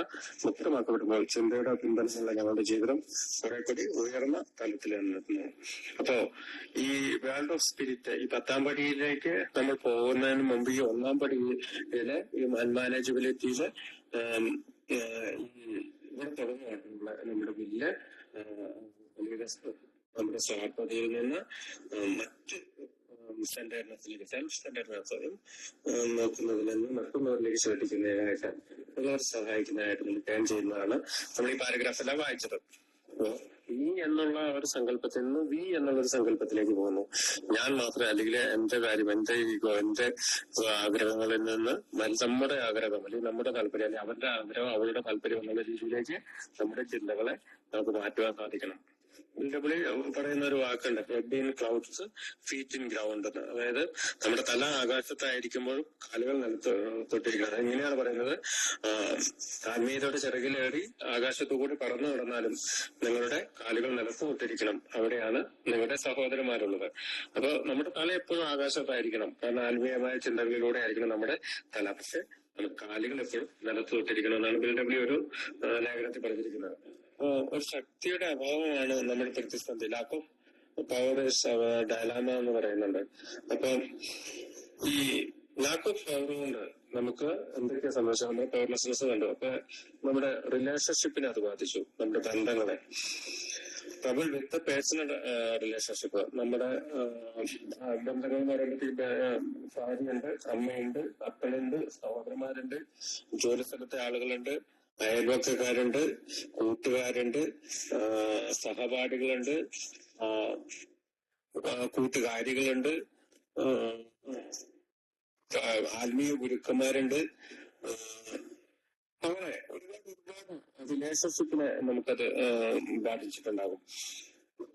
മുക്തമാക്കപ്പെടുമ്പോൾ ചിന്തയുടെ പിന്തുണയുള്ള ഞങ്ങളുടെ ജീവിതം കുറെ കൂടി ഉയർന്ന തലത്തിൽ നിന്നെത്തുന്നു. അപ്പോ ഈ വേൾഡ് ഓഫ് സ്പിരിറ്റ്, ഈ 10-ാം പടിയിലേക്ക് നമ്മൾ പോകുന്നതിന് മുമ്പ് ഈ 1-ാം പടിയില് ഈ അൺമാനേജബിലിറ്റിയില് ഇവിടെ തുടങ്ങുകയായിട്ടുള്ള നമ്മുടെ വില്ല് നമ്മുടെ സ്വാർത്ഥതയിൽ നിന്ന് മറ്റ് സെൽഫ് സെന്റർനെസ്സും നോക്കുന്നതിൽ നിന്ന് മറ്റുള്ളവരിലേക്ക് ശ്രദ്ധിക്കുന്നതിനായിട്ട് സഹായിക്കുന്നതായിട്ട് നമ്മൾ ടേൺ ചെയ്യുന്നതാണ് നമ്മൾ ഈ പാരഗ്രാഫെല്ലാം വായിച്ചത്. ഈ എന്നുള്ള ഒരു സങ്കല്പത്തിൽ നിന്ന് വി എന്നുള്ളൊരു സങ്കല്പത്തിലേക്ക് പോകുന്നു. ഞാൻ മാത്രമേ, അല്ലെങ്കിൽ എന്റെ കാര്യം, എന്റെ ഈഗോ, എന്റെ ആഗ്രഹങ്ങളിൽ നിന്ന് നമ്മുടെ ആഗ്രഹം അല്ലെങ്കിൽ നമ്മുടെ താല്പര്യം, അല്ലെങ്കിൽ അവരുടെ ആഗ്രഹം അവരുടെ താല്പര്യം എന്നുള്ള രീതിയിലേക്ക് നമ്മുടെ ചിന്തകളെ നമുക്ക് മാറ്റുവാൻ സാധിക്കണം. പറയുന്ന ഒരു വാക്കുണ്ട്, head in clouds feet in ground എന്ന്. അതായത് നമ്മുടെ തല ആകാശത്തായിരിക്കുമ്പോഴും കാലുകൾ നിലത്ത് തൊട്ടിരിക്കണം. എങ്ങനെയാണ് പറയുന്നത്? ആത്മീയതയുടെ ചിറകിലേറി ആകാശത്തുകൂടി പറന്നു കിടന്നാലും നിങ്ങളുടെ കാലുകൾ നിലത്ത് തൊട്ടിരിക്കണം. അവിടെയാണ് നിങ്ങളുടെ സഹോദരന്മാരുള്ളത്. അപ്പൊ നമ്മുടെ തല എപ്പോഴും ആകാശത്തായിരിക്കണം. കാരണം ആത്മീയമായ ചിന്തകളിലൂടെ ആയിരിക്കണം നമ്മുടെ തല. പക്ഷെ നമ്മുടെ കാലുകൾ എപ്പോഴും നിലത്ത് തൊട്ടിരിക്കണം എന്നാണ് BW ഒരു ലേഖനത്തിൽ പറഞ്ഞിരിക്കുന്നത്. ഒരു ശക്തിയുടെ അഭാവമാണ് നമ്മുടെ പ്രതിസന്ധി. ലാക്ക് ഓഫ് പവർ ഇസ് ഡയലാമ എന്ന് പറയുന്നുണ്ട്. അപ്പൊ ഈ ലാക്ക് ഓഫ് പവർ കൊണ്ട് നമുക്ക് എന്തൊക്കെയാ സംഭവിച്ചത്? നമ്മുടെ പവർലെസ്നെസ് കണ്ടു. അപ്പൊ നമ്മുടെ റിലേഷൻഷിപ്പിനെ അത് ബാധിച്ചു, നമ്മുടെ ബന്ധങ്ങളെ. ട്രബിൾ വിത്ത് പേഴ്സണൽ റിലേഷൻഷിപ്പ്. നമ്മുടെ ബന്ധങ്ങൾ എന്ന് പറയുമ്പോഴത്തേക്ക് ഭാര്യയുണ്ട്, അമ്മയുണ്ട്, അപ്പനുണ്ട്, സഹോദരന്മാരുണ്ട്, ജോലി സ്ഥലത്തെ ആളുകളുണ്ട്, അയൽവക്കക്കാരുണ്ട്, കൂട്ടുകാരുണ്ട്, സഹപാഠികളുണ്ട്, കൂട്ടുകാരികളുണ്ട്, ആത്മീയ ഗുരുക്കന്മാരുണ്ട്. അങ്ങനെ ഒരുപാട് റിലേഷൻഷിപ്പിനെ നമുക്കത് ബാധിച്ചിട്ടുണ്ടാകും.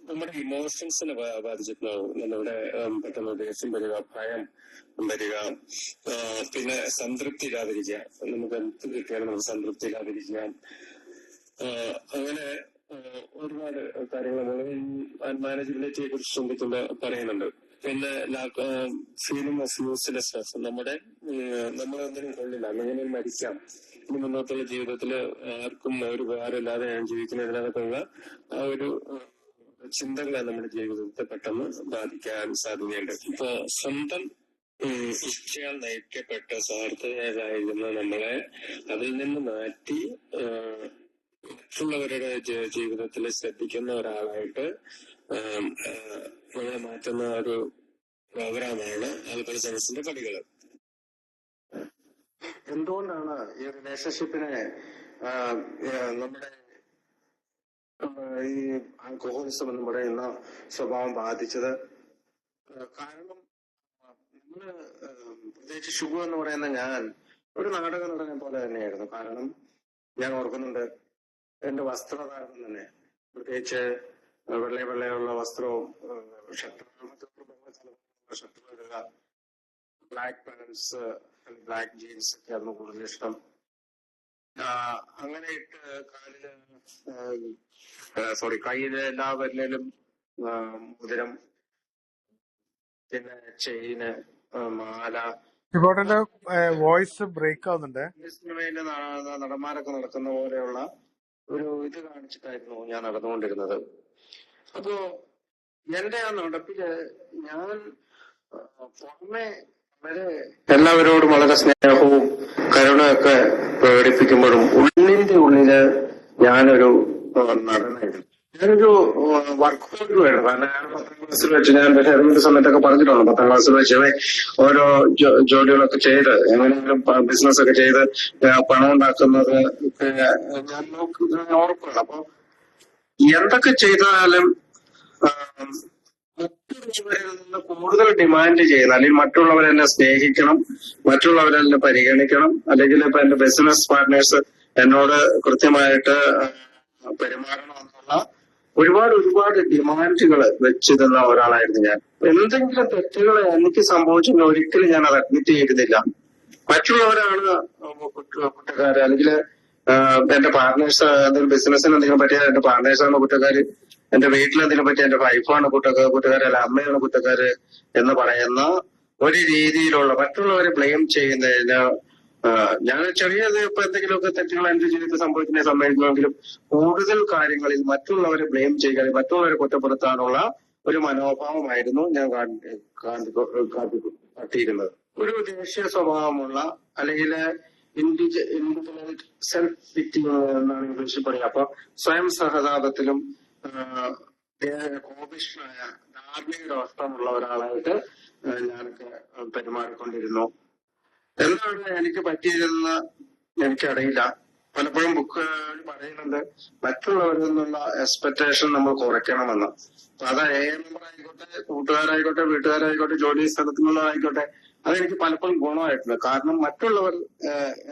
നമ്മുടെ ഇമോഷൻസിനെ ബാധിച്ചിട്ടുണ്ടാകും. നമ്മുടെ പെട്ടെന്ന് ദേഷ്യം വരിക, ഭയം വരിക, പിന്നെ സംതൃപ്തി ഇല്ലാതിരിക്കുക. നമുക്ക് എന്ത് കിട്ടിയാലും നമുക്ക് സംതൃപ്തി ഇല്ലാതിരിക്കുക. അങ്ങനെ ഒരുപാട് കാര്യങ്ങൾ നമ്മൾ ഈ മാനേജബിലിറ്റിയെ കുറിച്ച് ചിന്തിക്കുമ്പോൾ പറയുന്നുണ്ട്. പിന്നെ ഫീലിംഗ് ഓഫ് യൂസ്ലെസ്നെസ്. നമ്മളെന്തിനും കൊള്ളില്ല, അങ്ങനെ മരിക്കാം, ഇനി മുന്നോട്ടുള്ള ജീവിതത്തിൽ ആർക്കും ഒരു ഉപകാരമില്ലാതെ ഞാൻ ജീവിക്കുന്നതിനകത്തുള്ള ആ ഒരു ചിന്തകളെ നമ്മുടെ ജീവിതത്തെ പെട്ടെന്ന് ബാധിക്കാൻ സാധ്യതയുണ്ട്. ഇപ്പൊ സ്വന്തം ഇച്ഛയാൽ നയിക്കപ്പെട്ട സ്വാർത്ഥതയായിരുന്ന നമ്മളെ അതിൽ നിന്ന് മാറ്റി മറ്റുള്ളവരുടെ ജീവിതത്തിൽ ശ്രദ്ധിക്കുന്ന ഒരാളായിട്ട് നമ്മളെ മാറ്റുന്ന ഒരു പ്രോഗ്രാമാണ് ആൽക്കോളിസത്തിന്റെ പടികൾ. എന്തുകൊണ്ടാണ് ഈ റിലേഷൻഷിപ്പിനെ നമ്മുടെ ഈ ആൽക്കഹോളിസം എന്ന് പറയുന്ന സ്വഭാവം ബാധിച്ചത്? കാരണം നമ്മള് പ്രത്യേകിച്ച് ഷുഗു എന്ന് പറയുന്ന ഞാൻ ഒരു നാടക നടനെ പോലെ തന്നെയായിരുന്നു. കാരണം ഞാൻ ഓർക്കുന്നുണ്ട്, എന്റെ വസ്ത്രധാരണം തന്നെ, പ്രത്യേകിച്ച് വെള്ളയുള്ള വസ്ത്രവും ഷർട്ടുകൾ, ബ്ലാക്ക് പാൻസ്, ബ്ലാക്ക് ജീൻസ് ഒക്കെ ആയിരുന്നു കൂടുതൽ ഇഷ്ടം. അങ്ങനെ ഇട്ട് കയ്യില് എല്ലാ വിരലിലും മോതിരം, പിന്നെ ചെയിന്, മാല. വോയിസ് ബ്രേക്ക് ആവുന്നുണ്ട്. സിനിമയിലെ നടന്മാരൊക്കെ നടക്കുന്ന പോലെയുള്ള ഒരു ഇത് കാണിച്ചിട്ടായിരുന്നു ഞാൻ നടന്നുകൊണ്ടിരുന്നത്. അപ്പോ എന്റെ ആ നടപ്പില് ഞാൻ പുറമെ എല്ലാവരോടും വളരെ സ്നേഹവും കരുണയൊക്കെ പ്രകടിപ്പിക്കുമ്പോഴും ഉള്ളിന്റെ ഉള്ളില് ഞാനൊരു നടനായിരുന്നു. ഞാനൊരു വർക്ക് ഹോൾഡറുമായിരുന്നു. കാരണം ഞാൻ 10ാം ക്ലാസ്സിൽ വെച്ച്, ഞാൻ ഹെൽമെറ്റ് സമയത്തൊക്കെ പറഞ്ഞിട്ടുണ്ട്, 10ാം ക്ലാസ്സിൽ വെച്ച് ഓരോ ജോലികളൊക്കെ ചെയ്ത് എങ്ങനെയെങ്കിലും ബിസിനസ് ഒക്കെ ചെയ്ത് പണം ഉണ്ടാക്കുന്നത് ഞാൻ ഓർക്കുന്നുണ്ട്. അപ്പൊ എന്തൊക്കെ ചെയ്താലും മറ്റുള്ളവരിൽ നിന്ന് കൂടുതൽ ഡിമാൻഡ് ചെയ്യുന്ന, അല്ലെങ്കിൽ മറ്റുള്ളവരെന്നെ സ്നേഹിക്കണം, മറ്റുള്ളവരെന്നെ പരിഗണിക്കണം, അല്ലെങ്കിൽ ഇപ്പൊ എന്റെ ബിസിനസ് പാർട്ട്നേഴ്സ് എന്നോട് കൃത്യമായിട്ട് പെരുമാറണം എന്നുള്ള ഒരുപാട് ഡിമാൻഡുകൾ വെച്ചിരുന്ന ഒരാളായിരുന്നു ഞാൻ. എന്തെങ്കിലും തെറ്റുകൾ എനിക്ക് സംഭവിച്ചെങ്കിൽ ഒരിക്കലും ഞാൻ അത് അഡ്മിറ്റ് ചെയ്തിരുന്നില്ല. മറ്റുള്ളവരാണ് കുറ്റക്കാര്, അല്ലെങ്കിൽ എന്റെ പാർട്ട്നേഴ്സ് എന്തെങ്കിലും ബിസിനസ്സിന് എന്തെങ്കിലും പറ്റിയാൽ എന്റെ പാർട്ട്നേഴ്സാണ് കുറ്റക്കാര്, എന്റെ വീട്ടിലെന്തെങ്കിലും പറ്റിയ എന്റെ വൈഫാണ് കുറ്റക്കാര്, അല്ല അമ്മയാണ് കുറ്റക്കാര് എന്ന് പറയുന്ന ഒരു രീതിയിലുള്ള മറ്റുള്ളവരെ ബ്ലെയിം ചെയ്യുന്നതിന് ഞാൻ ചെറിയത് ഇപ്പൊ എന്തെങ്കിലുമൊക്കെ തെറ്റുകൾ എന്റെ ജീവിതത്തിൽ സംഭവിക്കുന്നതിനെ സമ്മതിക്കുമെങ്കിലും കൂടുതൽ കാര്യങ്ങളിൽ മറ്റുള്ളവരെ ബ്ലെയിം ചെയ്യുക, മറ്റുള്ളവരെ കുറ്റപ്പെടുത്താനുള്ള ഒരു മനോഭാവമായിരുന്നു ഞാൻ കാട്ടിയിരുന്നത്. ഒരു ദേശീയ സ്വഭാവമുള്ള, അല്ലെങ്കിൽ ഇൻഡിവിജ്വൽ സെൽഫ് വിക്ടിം എന്നാണ് ഇംഗ്ലീഷിൽ പറയുക. അപ്പൊ സ്വയം സഹതാപത്തിലും കോപിഷ്ഠനായ ധാർമ്മിക രോഷ്ടമുള്ള ഒരാളായിട്ട് ഞാനൊക്കെ പെരുമാറിക്കൊണ്ടിരുന്നു. എന്താണ് എനിക്ക് പറ്റിയതെന്ന് എനിക്കറിയില്ല. പലപ്പോഴും ബുക്കുകൾ പറയുന്നുണ്ട് മറ്റുള്ളവരിൽ നിന്നുള്ള എക്സ്പെക്ടേഷൻ നമ്മൾ കുറയ്ക്കണമെന്ന്. അത് മെമ്പർ ആയിക്കോട്ടെ, കൂട്ടുകാരായിക്കോട്ടെ, വീട്ടുകാരായിക്കോട്ടെ, ജോലി സ്ഥലത്തുനിന്നുള്ളതായിക്കോട്ടെ, അതെനിക്ക് പലപ്പോഴും ഗുണമായിട്ടുണ്ട്. കാരണം മറ്റുള്ളവർ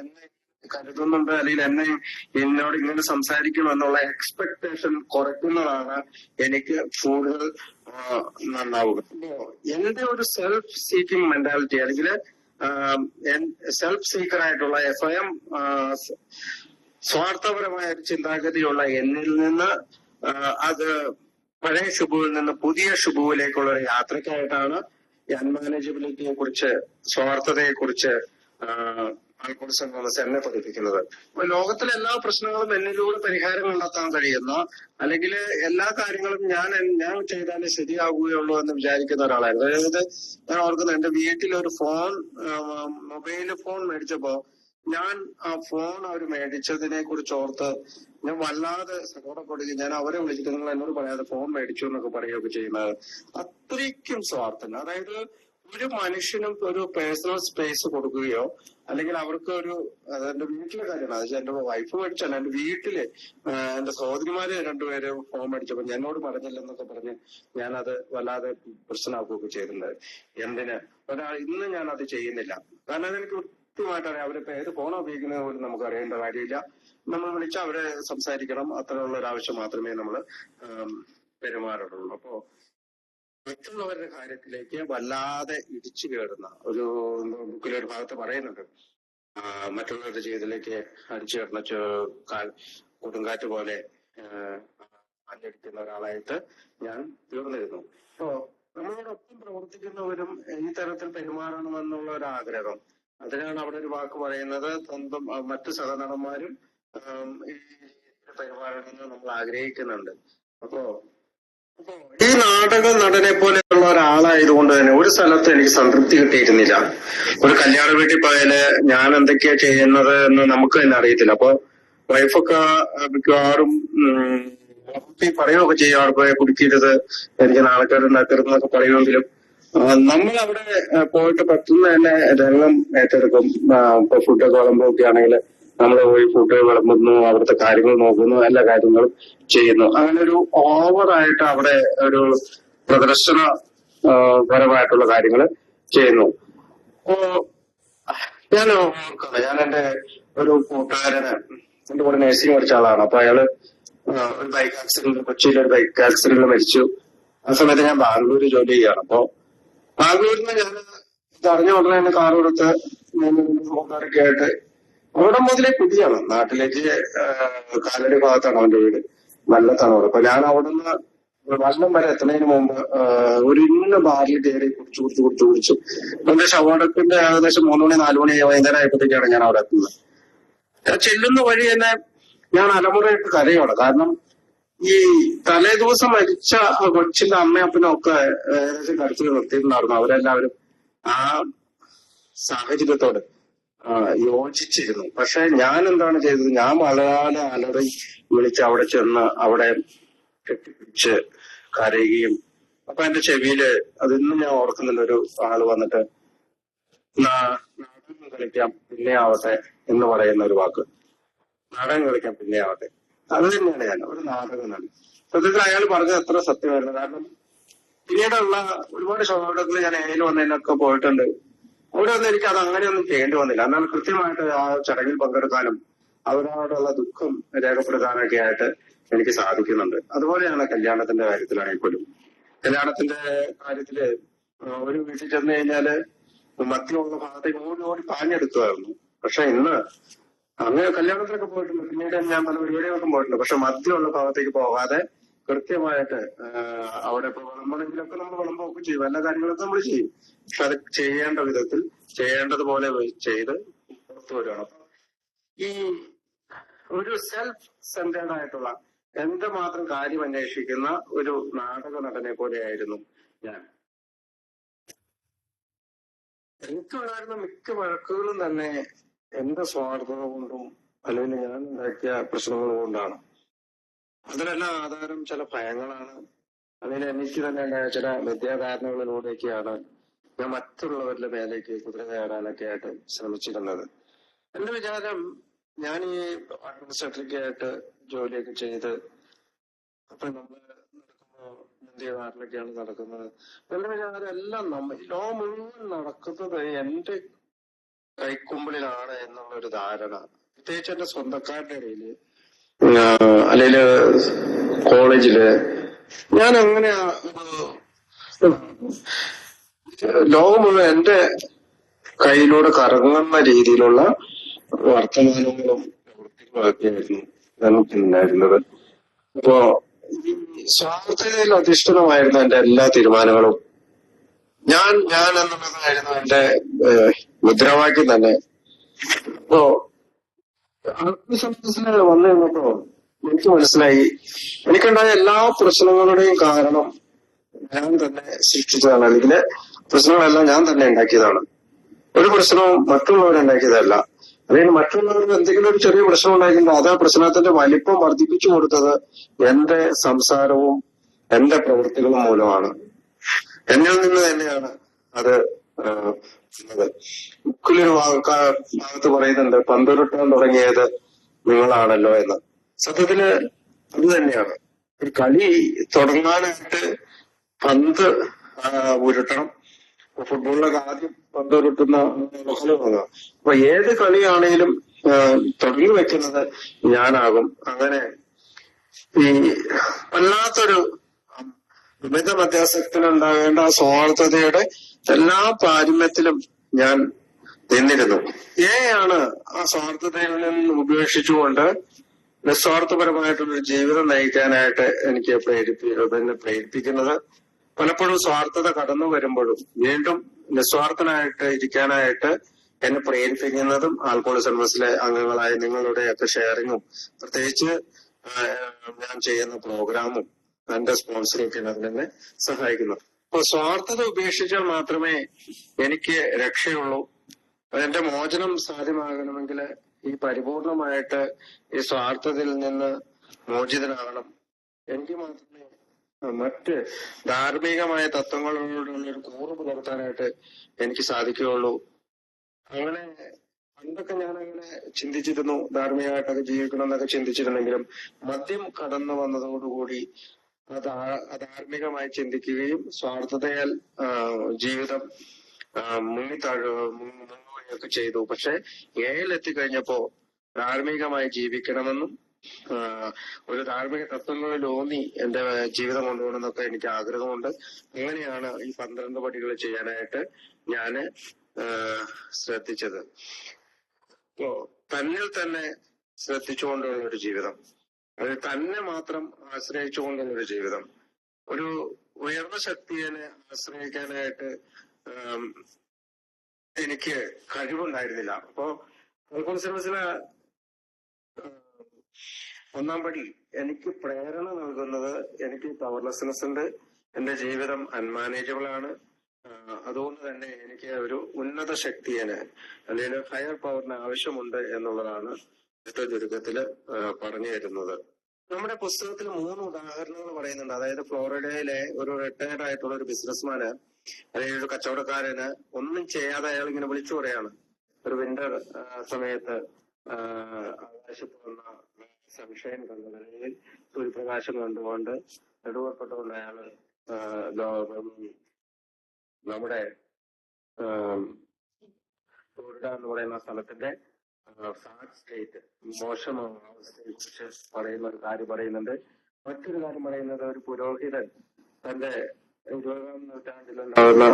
എന്നെ കരുതുന്നുണ്ട്, അല്ലെങ്കിൽ എന്നോട് ഇങ്ങനെ സംസാരിക്കുമെന്നുള്ള എക്സ്പെക്ടേഷൻ കുറയ്ക്കുന്നതാണ് എനിക്ക് കൂടുതൽ നന്നാവുക. എന്റെ ഒരു സെൽഫ് സീക്കിംഗ് മെന്റാലിറ്റി, അല്ലെങ്കിൽ സെൽഫ് സീക്കർ ആയിട്ടുള്ള സ്വയം സ്വാർത്ഥപരമായ ഒരു ചിന്താഗതിയുള്ള എന്നിൽ നിന്ന് അത് പഴയ ഷുബുവിൽ നിന്ന് പുതിയ ഷുബുവിലേക്കുള്ള ഒരു യാത്രയ്ക്കായിട്ടാണ് അൺമാനേജബിലിറ്റിയെ കുറിച്ച്, സ്വാർത്ഥതയെ കുറിച്ച് ആൽക്കോളിസം എന്നെ പഠിപ്പിക്കുന്നത്. അപ്പൊ ലോകത്തിലെ എല്ലാ പ്രശ്നങ്ങളും എന്നിലൂടെ പരിഹാരം കണ്ടെത്താൻ കഴിയുന്ന, അല്ലെങ്കിൽ എല്ലാ കാര്യങ്ങളും ഞാൻ ചെയ്താലേ ശരിയാകുകയുള്ളൂ എന്ന് വിചാരിക്കുന്ന ഒരാളായിരുന്നു. അതായത് ഞാൻ ഓർക്കുന്നത്, എന്റെ വീട്ടിൽ ഒരു മൊബൈൽ ഫോൺ മേടിച്ചപ്പോ ഞാൻ ആ ഫോൺ അവർ മേടിച്ചതിനെ കുറിച്ച് ഓർത്ത് ഞാൻ വല്ലാതെ സങ്കടപ്പെടുകയും ഞാൻ അവരെ വിളിച്ചിട്ട് നിങ്ങൾ എന്നോട് പറയാതെ ഫോൺ മേടിച്ചു എന്നൊക്കെ പറയുകയൊക്കെ ചെയ്യുന്നത് അത്രയ്ക്കും സ്വാർത്ഥന. അതായത് ഒരു മനുഷ്യനും ഒരു പേഴ്സണൽ സ്പേസ് കൊടുക്കുകയോ അല്ലെങ്കിൽ അവർക്ക് ഒരു എന്റെ വീട്ടിലെ കാര്യമാണ്. അത് എന്റെ വൈഫ് മേടിച്ചാണ്. എന്റെ വീട്ടില് എന്റെ സഹോദരിമാര് രണ്ടുപേര് ഫോൺ മേടിച്ചപ്പോ എന്നോട് പറഞ്ഞില്ലെന്നൊക്കെ പറഞ്ഞ് ഞാനത് വല്ലാതെ പ്രശ്നമാക്കുകയൊക്കെ ചെയ്തിട്ടുണ്ട്. എന്തിന് ഇന്ന് ഞാൻ അത് ചെയ്യുന്നില്ല. കാരണം അതെനിക്ക് കൃത്യമായിട്ടറിയാം. അവരിപ്പോ ഏത് ഫോൺ ഉപയോഗിക്കുന്നത് പോലും നമുക്ക് അറിയേണ്ട കാര്യമില്ല. നമ്മൾ വിളിച്ചാൽ അവരെ സംസാരിക്കണം. അത്രയുള്ള ഒരു ആവശ്യം മാത്രമേ നമ്മൾ പെരുമാറുള്ളൂ. അപ്പോ മറ്റുള്ളവരുടെ കാര്യത്തിലേക്ക് വല്ലാതെ ഇടിച്ചു കയറുന്ന ഒരു ബുക്കിലൊരു ഭാഗത്ത് പറയുന്നുണ്ട്. മറ്റുള്ളവരുടെ ജീവിതത്തിലേക്ക് അടിച്ചു കയറുന്ന കൊടുങ്കാറ്റ് പോലെ അഞ്ഞടിക്കുന്ന ഒരാളായിട്ട് ഞാൻ തീർന്നിരുന്നു. അപ്പോ നമ്മളോടൊപ്പം പ്രവർത്തിക്കുന്നവരും ഈ തരത്തിൽ പെരുമാറണമെന്നുള്ള ഒരു ആഗ്രഹം, അതിനാണ് അവിടെ ഒരു വാക്ക് പറയുന്നത്. സ്വന്തം മറ്റു സഹനടന്മാരും ഈ പെരുമാറണമെന്ന് നമ്മൾ ആഗ്രഹിക്കുന്നുണ്ട്. അപ്പോ ഈ നാടക നടനെ പോലെയുള്ള ഒരാളായതുകൊണ്ട് തന്നെ ഒരു സ്ഥലത്ത് എനിക്ക് സംതൃപ്തി കിട്ടിയിരുന്നില്ല. ഒരു കല്യാണ വീട്ടിൽ പോയാല് ഞാൻ എന്തൊക്കെയാ ചെയ്യുന്നത് എന്ന് നമുക്ക് തന്നെ അറിയത്തില്ല. അപ്പൊ വൈഫൊക്കെ മിക്കവാറും പറയുകയൊക്കെ ചെയ്യും, അവിടെ പോയി കുടിക്കരുത്, എനിക്ക് നാണക്കേടുണ്ടാക്കരുത് എന്നൊക്കെ പറയുമെങ്കിലും നമ്മൾ അവിടെ പോയിട്ട് പറ്റുന്ന തന്നെ രംഗം ഏറ്റെടുക്കും. ഇപ്പൊ ഫുഡൊക്കെ വിളമ്പൊക്കെ ആണെങ്കിൽ നമ്മൾ പോയി ഫുഡ് വിളമ്പുന്നു, അവിടുത്തെ കാര്യങ്ങൾ നോക്കുന്നു, എല്ലാ കാര്യങ്ങളും ചെയ്യുന്നു. അങ്ങനെ ഒരു ഓവറായിട്ട് അവിടെ ഒരു പ്രദർശന പരമായിട്ടുള്ള കാര്യങ്ങൾ ചെയ്യുന്നു. അപ്പോ ഞാൻ ഓർക്കണം, ഞാൻ എന്റെ ഒരു കൂട്ടുകാരന് എന്റെ കൂടെ നഴ്സിംഗ് പഠിച്ച ആളാണ്. അപ്പൊ അയാള് ഒരു ബൈക്ക് ആക്സിഡന്റ്, കൊച്ചിയിൽ ഒരു ബൈക്ക് ആക്സിഡന്റിൽ മരിച്ചു. ആ സമയത്ത് ഞാൻ ബാംഗ്ലൂർ ജോലി ചെയ്യാണ്. അപ്പൊ ബാംഗ്ലൂരിൽ നിന്ന് ഞാൻ ഇതറിഞ്ഞ ഉടനെ തന്നെ കാർ കൊടുത്ത് ഫോട്ടോയൊക്കെ ആയിട്ട് അവിടെ മുതലേ കുട്ടിയാണ്. നാട്ടിലേക്ക് കാലടി ഭാഗത്താണ് അവന്റെ വീട്, വല്ലത്താണ് അവിടെ. അപ്പൊ ഞാൻ അവിടുന്ന് വല്ലം വരെ എത്തുന്നതിന് മുമ്പ് ഒരു ഇന്ന ബാറിൽ കയറി കുടിച്ചു. എന്റെ ശവടക്കിന്റെ ഏകദേശം 3 മണി 4 മണി വൈകുന്നേരം ആയപ്പോഴത്തേക്കാണ് ഞാൻ അവിടെ എത്തുന്നത്. ചെല്ലുന്ന വഴി തന്നെ ഞാൻ അലമുറയിട്ട് കരയാണ്. കാരണം ഈ തലേ ദിവസം മരിച്ച കൊച്ചിന്റെ അമ്മയപ്പനും ഒക്കെ ഏകദേശം കരച്ചിൽ നിർത്തിയിട്ടുണ്ടായിരുന്നു. അവരെല്ലാവരും ആ സാഹചര്യത്തോട് യോജിച്ചിരുന്നു. പക്ഷെ ഞാൻ എന്താണ് ചെയ്തത്, ഞാൻ വളരെ അലറി വിളിച്ച് അവിടെ ചെന്ന് അവിടെ കെട്ടിപ്പിടിച്ച് കരയുകയും, അപ്പൊ എന്റെ ചെവിയില് അതിന്നും ഞാൻ ഓർക്കുന്നില്ല, ഒരു ആള് വന്നിട്ട് നാടകം കളിക്കാം പിന്നെ ആവട്ടെ എന്ന് പറയുന്ന ഒരു വാക്ക്. നാടകം കളിക്കാം പിന്നെ ആവട്ടെ, അത് തന്നെയാണ് ഞാൻ ഒരു നാടകം തന്നെ. സത്യത്തിൽ അയാൾ പറഞ്ഞത് എത്ര സത്യമായിരുന്നു. കാരണം പിന്നീടുള്ള ഒരുപാട് ഷോകളിൽ ഞാൻ ഏതിൽ വന്നതിനൊക്കെ പോയിട്ടുണ്ട്. അവിടെ ഒന്നും എനിക്ക് അത് അങ്ങനെയൊന്നും ചെയ്യേണ്ടി വന്നില്ല. എന്നാൽ കൃത്യമായിട്ട് ആ ചടങ്ങിൽ പങ്കെടുക്കാനും അവരോടുള്ള ദുഃഖം രേഖപ്പെടുത്താനൊക്കെ ആയിട്ട് എനിക്ക് സാധിക്കുന്നുണ്ട്. അതുപോലെയാണ് കല്യാണത്തിന്റെ കാര്യത്തിലാണെങ്കിൽ പോലും. കല്യാണത്തിന്റെ കാര്യത്തില് ഒരു വീട്ടിൽ ചെന്ന് കഴിഞ്ഞാല് മധ്യമുള്ള ഭാഗത്തേക്ക് ഓടി പാഞ്ഞെടുക്കുമായിരുന്നു. പക്ഷെ ഇന്ന് അങ്ങനെ കല്യാണത്തിലൊക്കെ പോയിട്ടുണ്ട്, പിന്നീട് ഞാൻ പല പരിപാടികൾക്കും പോയിട്ടുണ്ട്. പക്ഷെ മധ്യമുള്ള ഭാഗത്തേക്ക് പോകാതെ കൃത്യമായിട്ട് അവിടെ ഇപ്പൊ വിളമ്പണമെങ്കിലൊക്കെ നമ്മൾ വിളമ്പൊക്കെ ചെയ്യും, എല്ലാ കാര്യങ്ങളൊക്കെ നമ്മൾ ചെയ്യും. പക്ഷെ അത് ചെയ്യേണ്ട വിധത്തിൽ ചെയ്യേണ്ടതുപോലെ ചെയ്ത് പുറത്തു വരികയാണ്. അപ്പൊ ഈ ഒരു സെൽഫ് സെന്റേർഡ് ആയിട്ടുള്ള എന്റെ മാത്രം കാര്യം അന്വേഷിക്കുന്ന ഒരു നാടക നടനെ പോലെയായിരുന്നു ഞാൻ. എനിക്കുണ്ടായിരുന്ന മിക്ക വഴക്കുകളും തന്നെ എന്റെ സ്വാർത്ഥത കൊണ്ടും അല്ലെങ്കിൽ ഞാൻ ഉണ്ടാക്കിയ പ്രശ്നങ്ങൾ കൊണ്ടാണ്. അതിനെല്ലാം ആധാരം ചില ഭയങ്ങളാണ്. അല്ലെങ്കിൽ എനിക്ക് തന്നെ ഉണ്ടായ ചില വിദ്യാധാരണകളിലൂടെയൊക്കെയാണ് ഞാൻ മറ്റുള്ളവരുടെ മേലേക്ക് കുതിര കയറാനൊക്കെ ആയിട്ട് ശ്രമിച്ചിരുന്നത്. എന്റെ വിചാരം, ഞാൻ ഈ അഡ്മിനിസ്ട്രേറ്ററൊക്കെ ആയിട്ട് ജോലിയൊക്കെ ചെയ്ത് അപ്പൊ നമ്മള് നടക്കുമ്പോ ഇന്ത്യ നാട്ടിലൊക്കെയാണ് നടക്കുന്നത്. എന്റെ വിചാരം എല്ലാം ലോകം മുഴുവൻ നടക്കുന്നത് എന്റെ കൈക്കുമ്പിളിലാണ് എന്നുള്ളൊരു ധാരണ, പ്രത്യേകിച്ച് എന്റെ സ്വന്തക്കാരുടെ ഇടയില് അല്ലെങ്കില് കോളേജില് ഞാൻ അങ്ങനെ ലോകം മുഴുവൻ എന്റെ കയ്യിലൂടെ കറങ്ങുന്ന രീതിയിലുള്ള വർത്തമാനങ്ങളും പ്രവൃത്തികളും ആയിരുന്നു നമുക്കുണ്ടായിരുന്നത്. അപ്പോ ഈ സ്വാർത്ഥതയിൽ അധിഷ്ഠിതമായിരുന്നു എന്റെ എല്ലാ തീരുമാനങ്ങളും. ഞാൻ എന്നുള്ളതായിരുന്നു എന്റെ മുദ്രാവാക്യം തന്നെ. അപ്പോ ആത്മസംതൃപ്തി വന്നു കഴിഞ്ഞപ്പോ എനിക്ക് മനസ്സിലായി, എനിക്കുണ്ടായ എല്ലാ പ്രശ്നങ്ങളുടെയും കാരണം ഞാൻ തന്നെ സൃഷ്ടിച്ചതാണ്. അല്ലെങ്കിൽ പ്രശ്നങ്ങളെല്ലാം ഞാൻ തന്നെ ഉണ്ടാക്കിയതാണ്. ഒരു പ്രശ്നവും മറ്റുള്ളവരുണ്ടാക്കിയതല്ല. അല്ലെങ്കിൽ മറ്റുള്ളവർക്ക് എന്തെങ്കിലും ഒരു ചെറിയ പ്രശ്നം ഉണ്ടായിട്ടുണ്ട്, അത് ആ പ്രശ്നത്തിന്റെ വലിപ്പം വർദ്ധിപ്പിച്ചു കൊടുത്തത് എന്റെ സംസാരവും എന്റെ പ്രവൃത്തികളും മൂലമാണ്. എന്നിൽ നിന്ന് തന്നെയാണ് അത് ബുക്കിലൊരു ഭാഗത്ത് പറയുന്നുണ്ട്, പന്തുരുട്ടാൻ തുടങ്ങിയത് നിങ്ങളാണല്ലോ എന്ന്. സത്യത്തില് അത് തന്നെയാണ്. ഒരു കളി തുടങ്ങാനായിട്ട് പന്ത് ഉരുട്ടണം. ഫുട്ബോളിലൊക്കെ ആദ്യം പന്ത് ഉരുട്ടുന്ന വാങ്ങുക. അപ്പൊ ഏത് കളിയാണെങ്കിലും തുടങ്ങി വെക്കുന്നത് ഞാനാകും. അങ്ങനെ ഈ വല്ലാത്തൊരു വിവിധ മധ്യാസക്തിനുണ്ടാകേണ്ട ആ സ്വാർത്ഥതയുടെ എല്ലാ പാരമ്യത്തിലും ഞാൻ നിന്നിരുന്നു. ഏയാണ് ആ സ്വാർത്ഥതയിൽ നിന്ന് ഉപേക്ഷിച്ചുകൊണ്ട് നിസ്വാർത്ഥപരമായിട്ടുള്ളൊരു ജീവിതം നയിക്കാനായിട്ട് എനിക്ക് പ്രേരിപ്പിക്കുന്നത്. പലപ്പോഴും സ്വാർത്ഥത കടന്നു വരുമ്പോഴും വീണ്ടും നിസ്വാർത്ഥനായിട്ട് ഇരിക്കാനായിട്ട് എന്നെ പ്രേരിപ്പിക്കുന്നതും ആൽക്കോളിസ് എൻഎംഎസിലെ അംഗങ്ങളായ നിങ്ങളുടെയൊക്കെ ഷെയറിങ്ങും പ്രത്യേകിച്ച് ഞാൻ ചെയ്യുന്ന പ്രോഗ്രാമും എന്റെ സ്പോൺസറിങ് അതിനെ സഹായിക്കുന്നു. അപ്പൊ സ്വാർത്ഥത ഉപേക്ഷിച്ചാൽ മാത്രമേ എനിക്ക് രക്ഷയുള്ളൂ. എന്റെ മോചനം സാധ്യമാകണമെങ്കിൽ ഈ പരിപൂർണമായിട്ട് ഈ സ്വാർത്ഥതയിൽ നിന്ന് മോചിതനാകണം. എനിക്ക് മാത്രമേ മറ്റ് ധാർമ്മികമായ തത്വങ്ങളോടുള്ള ഒരു കൂറ് പുലർത്താനായിട്ട് എനിക്ക് സാധിക്കുകയുള്ളൂ. അങ്ങനെ പണ്ടൊക്കെ ഞാൻ അങ്ങനെ ചിന്തിച്ചിരുന്നു, ധാർമ്മികമായിട്ടൊക്കെ ജീവിക്കണം എന്നൊക്കെ ചിന്തിച്ചിരുന്നെങ്കിലും മദ്യം കടന്നു വന്നതോടുകൂടി അധാർമികമായി ചിന്തിക്കുകയും സ്വാർത്ഥതയാൽ ജീവിതം മുങ്ങുകയൊക്കെ ചെയ്തു. പക്ഷെ എത്തിക്കഴിഞ്ഞപ്പോ ധാർമ്മികമായി ജീവിക്കണമെന്നും ഒരു ധാർമ്മിക തത്വങ്ങളിൽ ഊന്നി എന്റെ ജീവിതം കൊണ്ടുപോകണമെന്നൊക്കെ എനിക്ക് ആഗ്രഹമുണ്ട്. അങ്ങനെയാണ് ഈ 12 പടികൾ ചെയ്യാനായിട്ട് ഞാന് ശ്രദ്ധിച്ചത്. തന്നിൽ തന്നെ ശ്രദ്ധിച്ചുകൊണ്ടുള്ള ഒരു ജീവിതം, അത് തന്നെ മാത്രം ആശ്രയിച്ചുകൊണ്ടുള്ള ഒരു ജീവിതം. ഒരു ഉയർന്ന ശക്തിയെ ആശ്രയിക്കാനായിട്ട് എനിക്ക് കഴിവുണ്ടായിരുന്നില്ല. അപ്പോ കോൺസെൻട്രേഷന് 1-ാം പടി എനിക്ക് പ്രേരണ നൽകുന്നത്, എനിക്ക് പവർലെസ്നെസ് ഉണ്ട്, എന്റെ ജീവിതം അൺമാനേജബിൾ ആണ്. അതുകൊണ്ട് തന്നെ എനിക്ക് ഒരു ഉന്നത ശക്തിയെ അല്ലെങ്കിൽ ഹയർ പവറിന് ആവശ്യമുണ്ട് എന്നുള്ളതാണ് ചുരുക്കത്തില് പറഞ്ഞു തരുന്നത്. നമ്മുടെ പുസ്തകത്തിൽ 3 ഉദാഹരണങ്ങൾ പറയുന്നുണ്ട്. അതായത് ഫ്ലോറിഡയിലെ ഒരു റിട്ടയർഡ് ആയിട്ടുള്ള ഒരു ബിസിനസ്മാന് അല്ലെങ്കിൽ ഒരു കച്ചവടക്കാരന് ഒന്നും ചെയ്യാതെ അയാൾ ഇങ്ങനെ വിളിച്ചു പറയാണ്. ഒരു വിന്റർ സമയത്ത് ആകാശത്ത് വന്ന സൺഷൈൻ കണ്ടത്, അല്ലെങ്കിൽ സൂര്യപ്രകാശം കണ്ടുകൊണ്ട് നെടുവപ്പെട്ടുകൊണ്ട് അയാള് നമ്മുടെ ഫ്ലോറിഡ എന്ന് പറയുന്ന സ്ഥലത്തിന്റെ സാഡ് സ്റ്റേറ്റ്, മോശമായ അവസ്ഥയെ കുറിച്ച് പറയുന്ന ഒരു കാര്യം പറയുന്നുണ്ട്. മറ്റൊരു കാര്യം പറയുന്നത്, ഒരു പുരോഹിതൻ തന്റെ 20-ാം നൂറ്റാണ്ടിലുണ്ടാകുന്ന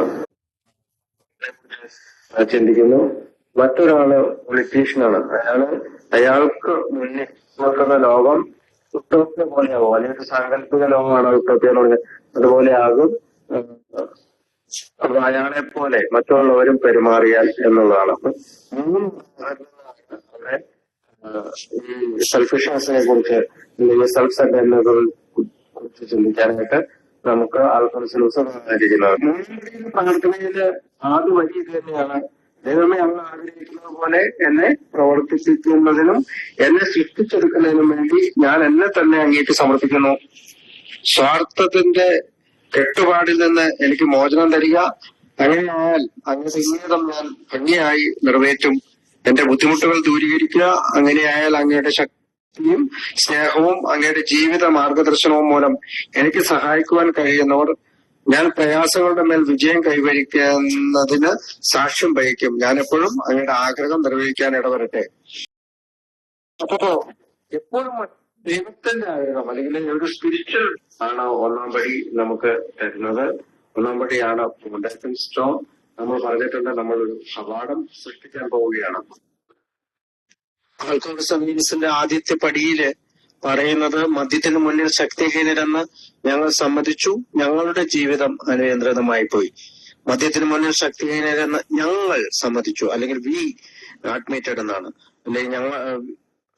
ചിന്തിക്കുന്നു. മറ്റൊരാള് പൊളിറ്റീഷ്യനാണ്. അയാൾക്ക് മുന്നിൽ നോക്കുന്ന ലോകം ഉട്ടോപ്യ പോലെയാകും, അല്ലെങ്കിൽ ഒരു സാങ്കല്പിക ലോകമാണ് ഉട്ടോപ്യ എന്ന് പറഞ്ഞത്. അതുപോലെ ആകും അപ്പൊ അയാളെ പോലെ മറ്റുള്ളവരും പെരുമാറിയാൽ എന്നുള്ളതാണ്. അപ്പൊ 3 ഉദാഹരണങ്ങളാണ് അവിടെ ഈ സെൽഫിഷ്നെസിനെ കുറിച്ച്, അല്ലെങ്കിൽ സെൽഫ് സെന്ററിനെ കുറിച്ച് ചിന്തിക്കാനായിട്ട് നമുക്ക് ആൽക്കോൺസിലൂസ് സഹായിക്കുന്നത്. പ്രാർത്ഥനയില് ആദ്യ വഴി ഇത് തന്നെയാണ്. ദൈവമേ, അങ്ങ് ആഗ്രഹിക്കുന്നത് പോലെ എന്നെ പ്രവർത്തിപ്പിക്കുന്നതിനും എന്നെ സൃഷ്ടിച്ചെടുക്കുന്നതിനും വേണ്ടി ഞാൻ എന്നെ തന്നെ അങ്ങേക്ക് സമർപ്പിക്കുന്നു. സ്വാർത്ഥത്തിന്റെ കെട്ടുപാടിൽ നിന്ന് എനിക്ക് മോചനം തരിക. അങ്ങനെയായാൽ അങ്ങയുടെ ജീവിതം ഞാൻ ഭംഗിയായി നിറവേറ്റും. എന്റെ ബുദ്ധിമുട്ടുകൾ ദൂരീകരിക്കുക. അങ്ങനെയായാൽ അങ്ങയുടെ ശക്തിയും സ്നേഹവും അങ്ങയുടെ ജീവിത മാർഗദർശനവും മൂലം എനിക്ക് സഹായിക്കുവാൻ കഴിയുന്നവർ ഞാൻ പ്രയാസങ്ങളുടെ മേൽ വിജയം കൈവരിക്കുന്നതിന് സാക്ഷ്യം വഹിക്കും. ഞാൻ എപ്പോഴും അങ്ങയുടെ ആഗ്രഹം നിർവഹിക്കാൻ ഇടവരട്ടെ. അപ്പോ എപ്പോഴും ദൈവത്തിന്റെ ആഗ്രഹം, അല്ലെങ്കിൽ ഒരു സ്പിരിച്വൽ ആണ് 1-ാം പടി നമുക്ക് തരുന്നത്. 1-ാം പടിയാണ് ഫൗണ്ടേഷൻ സ്റ്റോൺ. നമ്മൾ പറഞ്ഞിട്ടുണ്ട്, നമ്മളൊരു കവാടം സൃഷ്ടിക്കാൻ പോവുകയാണ്. ആൽക്കോളിസം അനോണിമസിന്റെ ആദ്യത്തെ പടിയില് പറയുന്നത്, മദ്യത്തിന് മുന്നിൽ ശക്തിഹീനരെന്ന് ഞങ്ങൾ സമ്മതിച്ചു, ഞങ്ങളുടെ ജീവിതം അനിയന്ത്രിതമായി പോയി. മദ്യത്തിന് മുന്നിൽ ശക്തിഹീനരെന്ന് ഞങ്ങൾ സമ്മതിച്ചു, അല്ലെങ്കിൽ വി അഡ്മിറ്റഡ് എന്നാണ്. അല്ലെങ്കിൽ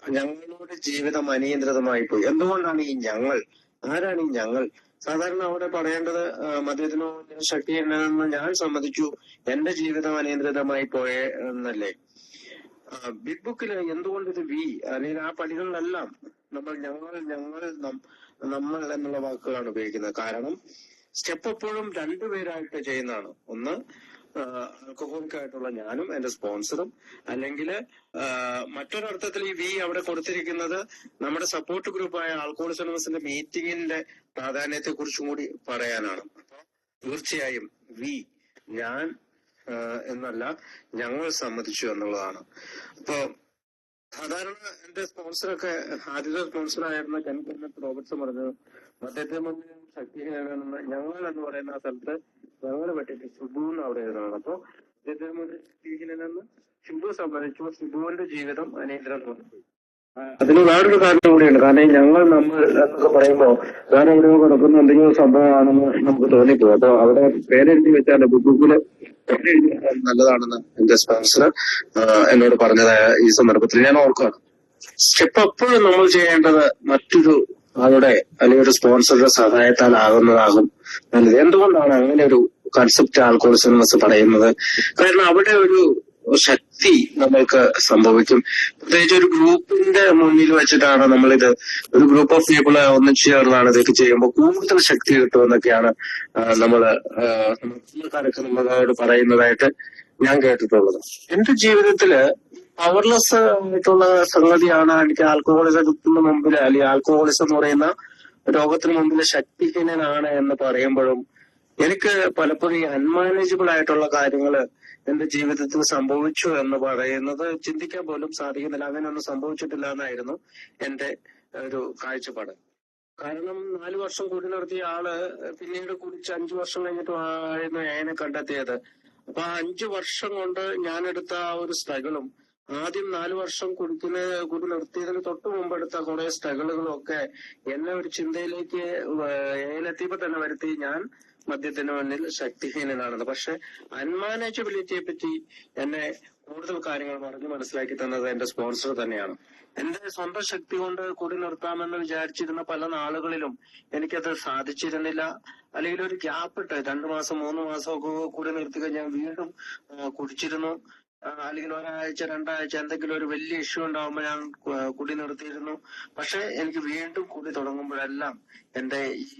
ഞങ്ങളുടെ ജീവിതം അനിയന്ത്രിതമായി പോയി. എന്തുകൊണ്ടാണ് ഈ ഞങ്ങൾ? ആരാണ് ഈ ഞങ്ങൾ? സാധാരണ അവിടെ പറയേണ്ടത്, മദ്യത്തിന് മുന്നിൽ ശക്തിഹീനരെന്ന് ഞാൻ സമ്മതിച്ചു, എന്റെ ജീവിതം അനിയന്ത്രിതമായി പോയേ എന്നല്ലേ. ബിഗ് ബുക്കിൽ എന്തുകൊണ്ട് ഇത് വി അല്ലെങ്കിൽ ആ പടികളിലെല്ലാം നമ്മൾ എന്നുള്ള വാക്കുകളാണ് ഉപയോഗിക്കുന്നത്. കാരണം സ്റ്റെപ്പ് എപ്പോഴും രണ്ടുപേരായിട്ട് ചെയ്യുന്നതാണ്. ഒന്ന് ആൽക്കഹോളിക് ആയിട്ടുള്ള ഞാനും എന്റെ സ്പോൺസറും, അല്ലെങ്കിൽ മറ്റൊരർത്ഥത്തിൽ ഈ വി അവിടെ കൊടുത്തിരിക്കുന്നത് നമ്മുടെ സപ്പോർട്ട് ഗ്രൂപ്പായ ആൽക്കഹോളിക്സ് അനോണിമസിന്റെ മീറ്റിംഗിന്റെ പ്രാധാന്യത്തെ കുറിച്ചും കൂടി പറയാനാണ്. തീർച്ചയായും വി ഞാൻ എന്നല്ല, ഞങ്ങൾ സമ്മതിച്ചു എന്നുള്ളതാണ്. അപ്പൊ സാധാരണ എന്റെ സ്പോൺസറൊക്കെ ആദ്യത്തെ സ്പോൺസറായിരുന്ന കെന്നത്ത് റോബർട്ട്സ് പറഞ്ഞു മദ്യത്തെ മുന്നിൽ ശക്തിഹീനനെന്ന് ഞങ്ങൾ എന്ന് പറയുന്ന ആ സ്ഥലത്ത് ഞങ്ങൾ പറ്റിയിട്ട് ഷിബു എന്ന് അവിടെ എഴുതണം. അപ്പൊ മദ്യത്തെ മുന്നിൽ ശക്തിഹീനനെന്ന് ഷിബു സമ്മതിച്ചു. ഷിബുവിന്റെ ജീവിതം അനിയന്ത്രണം. അതിന് വേറൊരു കാരണം കൂടിയുണ്ട്. കാരണം നമ്മൾ എന്നൊക്കെ പറയുമ്പോ വേറെ എവിടെയോ കിടക്കുന്ന എന്തെങ്കിലും സംഭവമാണെന്ന് നമുക്ക് തോന്നിപ്പോകും. അപ്പൊ അവിടെ പേരെഴുതി വെച്ചാൽ ബുക്കില് പേരെഴുതി വെച്ചാൽ നല്ലതാണെന്ന് എന്റെ സ്പോൺസർ എന്നോട് പറഞ്ഞതായ ഈ സന്ദർഭത്തിൽ ഞാൻ ഓർക്കുകയാണ്. സ്റ്റെപ്പ് എപ്പോഴും നമ്മൾ ചെയ്യേണ്ടത് മറ്റൊരു ആളുടെ അല്ലെങ്കിൽ ഒരു സ്പോൺസറുടെ സഹായത്താൽ ആകുന്നതാകും നല്ലത്. എന്തുകൊണ്ടാണ് അങ്ങനെ ഒരു കൺസെപ്റ്റ് ആൽക്കഹോളിക്സ് അനോണിമസ് പറയുന്നത്? കാരണം അവിടെ ഒരു ശക്തി നമ്മൾക്ക് സംഭവിക്കും. പ്രത്യേകിച്ച് ഒരു ഗ്രൂപ്പിന്റെ മുന്നിൽ വെച്ചിട്ടാണ് നമ്മളിത്, ഒരു ഗ്രൂപ്പ് ഓഫ് പീപ്പിള് ഒന്നിച്ചു ചേർന്നാണ് ഇതൊക്കെ ചെയ്യുമ്പോൾ കൂടുതൽ ശക്തി കിട്ടുമെന്നൊക്കെയാണ് നമ്മളൊക്കെ നമ്മളോട് പറയുന്നതായിട്ട് ഞാൻ കേട്ടിട്ടുള്ളത്. എന്റെ ജീവിതത്തില് പവർലെസ് ആയിട്ടുള്ള സംഗതിയാണ് എനിക്ക് ആൽക്കഹോളിസത്തിന് മുമ്പിൽ, അല്ലെങ്കിൽ ആൽക്കഹോളിസം എന്ന് പറയുന്ന രോഗത്തിന് മുമ്പിൽ ശക്തിഹീനനാണ് എന്ന് പറയുമ്പോഴും എനിക്ക് പലപ്പോഴും ഈ അൺമാനേജബിൾ ആയിട്ടുള്ള കാര്യങ്ങള് എന്റെ ജീവിതത്തിൽ സംഭവിച്ചു എന്ന് പറയുന്നത് ചിന്തിക്കാൻ പോലും സാധിക്കുന്നില്ല. അങ്ങനെയൊന്നും സംഭവിച്ചിട്ടില്ല എന്നായിരുന്നു എന്റെ ഒരു കാഴ്ചപ്പാട്. കാരണം 4 വർഷം കൂടി നിർത്തിയ ആള് പിന്നീട് കുടിച്ച് 5 വർഷം കഴിഞ്ഞിട്ടുമായിരുന്നു അതിനെ കണ്ടെത്തിയത്. അപ്പൊ ആ 5 വർഷം കൊണ്ട് ഞാനെടുത്ത ആ ഒരു സ്ട്രഗിളും ആദ്യം 4 വർഷം കുടി നിർത്തിയതിന് തൊട്ട് മുമ്പ് എടുത്ത കുറെ സ്ട്രഗിളുകളും ഒക്കെ എന്നെ ഒരു ചിന്തയിലേക്ക് ഏലെത്തിയപ്പോ തന്നെ വരുത്തി ഞാൻ മദ്യത്തിന് മുന്നിൽ ശക്തിഹീനനാണെന്ന്. പക്ഷെ അൺമാനേജബിലിറ്റിയെ പറ്റി എന്നെ കൂടുതൽ കാര്യങ്ങൾ പറഞ്ഞു മനസ്സിലാക്കി തന്നത് എന്റെ സ്പോൺസർ തന്നെയാണ്. എന്റെ സ്വന്തം ശക്തി കൊണ്ട് കുടി നിർത്താമെന്ന് വിചാരിച്ചിരുന്ന പല നാളുകളിലും എനിക്കത് സാധിച്ചിരുന്നില്ല. അല്ലെങ്കിൽ ഒരു ഗ്യാപ്പ് ഇട്ട് 2 മാസം 3 മാസം ഒക്കെ കുടി നിർത്തി കഴിഞ്ഞാൽ വീണ്ടും കുടിച്ചിരുന്നു. അല്ലെങ്കിൽ ഒരാഴ്ച 2 ആഴ്ച എന്തെങ്കിലും ഒരു വലിയ ഇഷ്യൂ ഉണ്ടാവുമ്പോൾ ഞാൻ കുടി നിർത്തിയിരുന്നു. പക്ഷെ എനിക്ക് വീണ്ടും കുടി തുടങ്ങുമ്പോഴെല്ലാം എന്റെ ഈ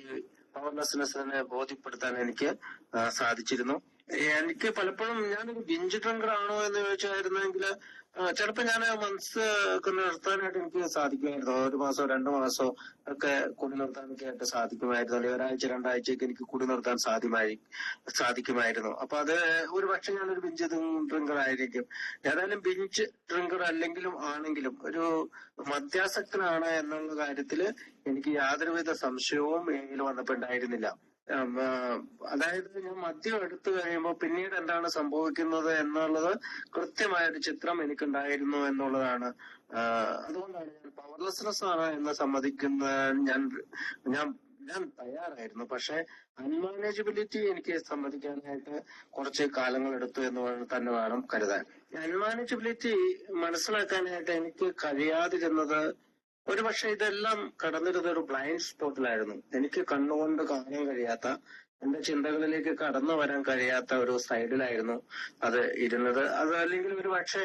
പവർലെസ്നെസ്സിനെ ബോധ്യപ്പെടുത്താൻ എനിക്ക് സാധിച്ചിരുന്നു. എനിക്ക് പലപ്പോഴും ഞാനൊരു ബിഞ്ച് ഡ്രിങ്കർ ആണോ എന്ന് ചോദിച്ചായിരുന്നെങ്കിൽ ചിലപ്പോൾ ഞാൻ ഒക്കെ നിർത്താനായിട്ട് എനിക്ക് സാധിക്കുമായിരുന്നു. 1 മാസോ 2 മാസോ ഒക്കെ കുടി നിർത്താനൊക്കെ ആയിട്ട് സാധിക്കുമായിരുന്നു. അല്ലെങ്കിൽ ഒരാഴ്ച 2 ആഴ്ചയൊക്കെ എനിക്ക് കുടി നിർത്താൻ സാധിക്കുമായിരുന്നു. അപ്പൊ അത് ഒരു പക്ഷെ ഞാനൊരു ബിഞ്ച് ഡ്രിങ്കർ ആയിരിക്കും. ഏതായാലും ബിഞ്ച് ഡ്രിങ്കർ ആണെങ്കിലും ഒരു മദ്യാസക്തനാണ് എന്നുള്ള കാര്യത്തില് എനിക്ക് യാതൊരുവിധ സംശയവും എന്നിൽ വന്നപ്പോ ഉണ്ടായിരുന്നില്ല. അതായത് ഞാൻ മദ്യം എടുത്തു കഴിയുമ്പോൾ പിന്നീട് എന്താണ് സംഭവിക്കുന്നത് എന്നുള്ളത് കൃത്യമായൊരു ചിത്രം എനിക്കുണ്ടായിരുന്നു എന്നുള്ളതാണ്. അതുകൊണ്ടാണ് ഞാൻ പവർലെസ്നെസ് ആണ് എന്ന് സമ്മതിക്കുന്ന ഞാൻ തയ്യാറായിരുന്നു. പക്ഷെ അൺമാനേജബിലിറ്റി എനിക്ക് സമ്മതിക്കാനായിട്ട് കുറച്ച് കാലങ്ങൾ എടുത്തു എന്ന് തന്നെ വേണം കരുതാൻ. അൺമാനേജബിലിറ്റി മനസ്സിലാക്കാനായിട്ട് എനിക്ക് കഴിയാതിരുന്നത് ഒരു പക്ഷെ ഇതെല്ലാം കടന്നിരുന്ന ഒരു ബ്ലൈൻഡ് സ്പോട്ടിലായിരുന്നു. എനിക്ക് കണ്ണുകൊണ്ട് കാണാൻ കഴിയാത്ത, എന്റെ ചിന്തകളിലേക്ക് കടന്നു വരാൻ കഴിയാത്ത ഒരു സൈഡിലായിരുന്നു അത് ഇരുന്നത്. അത് അല്ലെങ്കിൽ ഒരു പക്ഷെ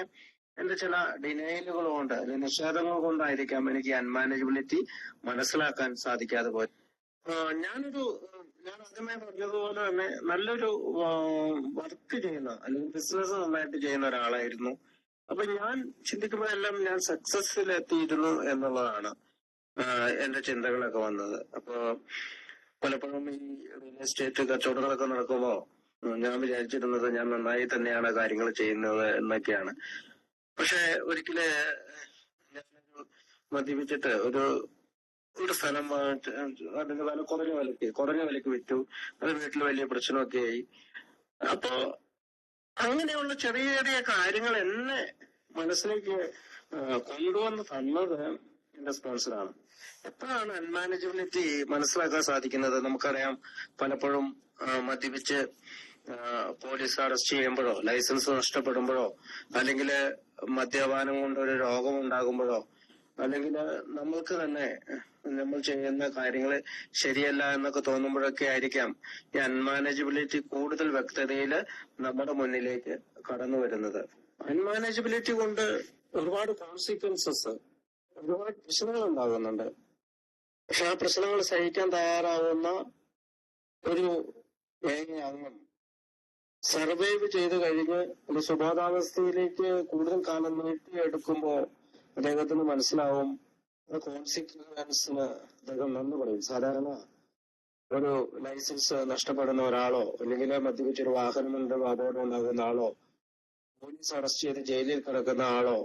എന്റെ ചില ഡിനയലുകൾ കൊണ്ട് അല്ലെങ്കിൽ നിഷേധങ്ങൾ കൊണ്ടായിരിക്കാം എനിക്ക് അൺമാനേജബിലിറ്റി മനസ്സിലാക്കാൻ സാധിക്കാതെ പോയി. ഞാൻ ആദ്യമേ പറഞ്ഞതുപോലെ തന്നെ നല്ലൊരു വർക്ക് ചെയ്യുന്ന അല്ലെങ്കിൽ ബിസിനസ് നന്നായിട്ട് ചെയ്യുന്ന ഒരാളായിരുന്നു. അപ്പൊ ഞാൻ ചിന്തിക്കുമ്പോഴെല്ലാം ഞാൻ സക്സസ്സിൽ എത്തിയിരുന്നു എന്നുള്ളതാണ് എന്റെ ചിന്തകളൊക്കെ വന്നത്. അപ്പൊ പലപ്പോഴും ഈ റിയൽ എസ്റ്റേറ്റ് കച്ചവടങ്ങളൊക്കെ നടക്കുമ്പോ ഞാൻ വിചാരിച്ചിരുന്നത് ഞാൻ നന്നായി തന്നെയാണ് കാര്യങ്ങൾ ചെയ്യുന്നത് എന്നൊക്കെയാണ്. പക്ഷെ ഒരിക്കല് ഞാനൊരു മദ്യപിച്ചിട്ട് ഒരു സ്ഥലം അതിന്റെ വില കുറഞ്ഞ വിലക്ക് വിറ്റു. അത് വീട്ടിൽ വലിയ പ്രശ്നമൊക്കെ ആയി. അപ്പോ അങ്ങനെയുള്ള ചെറിയ ചെറിയ കാര്യങ്ങൾ എന്നെ മനസ്സിലേക്ക് കൊണ്ടുവന്ന് തന്നത് എന്റെ സ്പോൺസറാണ്. എപ്പോഴാണ് അൺമാനേജബിലിറ്റി മനസ്സിലാക്കാൻ സാധിക്കുന്നത്? നമുക്കറിയാം, പലപ്പോഴും മദ്യപിച്ച് പോലീസ് അറസ്റ്റ് ചെയ്യുമ്പോഴോ, ലൈസൻസ് നഷ്ടപ്പെടുമ്പോഴോ, അല്ലെങ്കിൽ മദ്യപാനം കൊണ്ട് ഒരു രോഗം ഉണ്ടാകുമ്പോഴോ, അല്ലെങ്കിൽ നമ്മൾക്ക് തന്നെ നമ്മൾ ചെയ്യുന്ന കാര്യങ്ങൾ ശരിയല്ല എന്നൊക്കെ തോന്നുമ്പോഴൊക്കെ ആയിരിക്കാം ഈ അൺമാനേജബിലിറ്റി കൂടുതൽ വ്യക്തതയിൽ നമ്മുടെ മുന്നിലേക്ക് കടന്നു വരുന്നത്. അൺമാനേജബിലിറ്റി കൊണ്ട് ഒരുപാട് കോൺസിക്വൻസസ്, ഒരുപാട് പ്രശ്നങ്ങൾ ഉണ്ടാകുന്നുണ്ട്. പക്ഷെ ആ പ്രശ്നങ്ങൾ സഹിക്കാൻ തയ്യാറാവുന്ന ഒരു അംഗം സർവൈവ് ചെയ്ത് കഴിഞ്ഞ് ഒരു സുബോധാവസ്ഥയിലേക്ക് കൂടുതൽ കാലം നീട്ടിയെടുക്കുമ്പോൾ അദ്ദേഹത്തിന് മനസ്സിലാവും കോൺസിക്വൻസിന് അദ്ദേഹം നന്ദി പറയും. സാധാരണ ഒരു ലൈസൻസ് നഷ്ടപ്പെടുന്ന ഒരാളോ അല്ലെങ്കിൽ മദ്യപിച്ചൊരു വാഹനങ്ങളുടെ അപകടം ഉണ്ടാകുന്ന ആളോ പോലീസ് അറസ്റ്റ് ചെയ്ത് ജയിലിൽ കിടക്കുന്ന ആളോ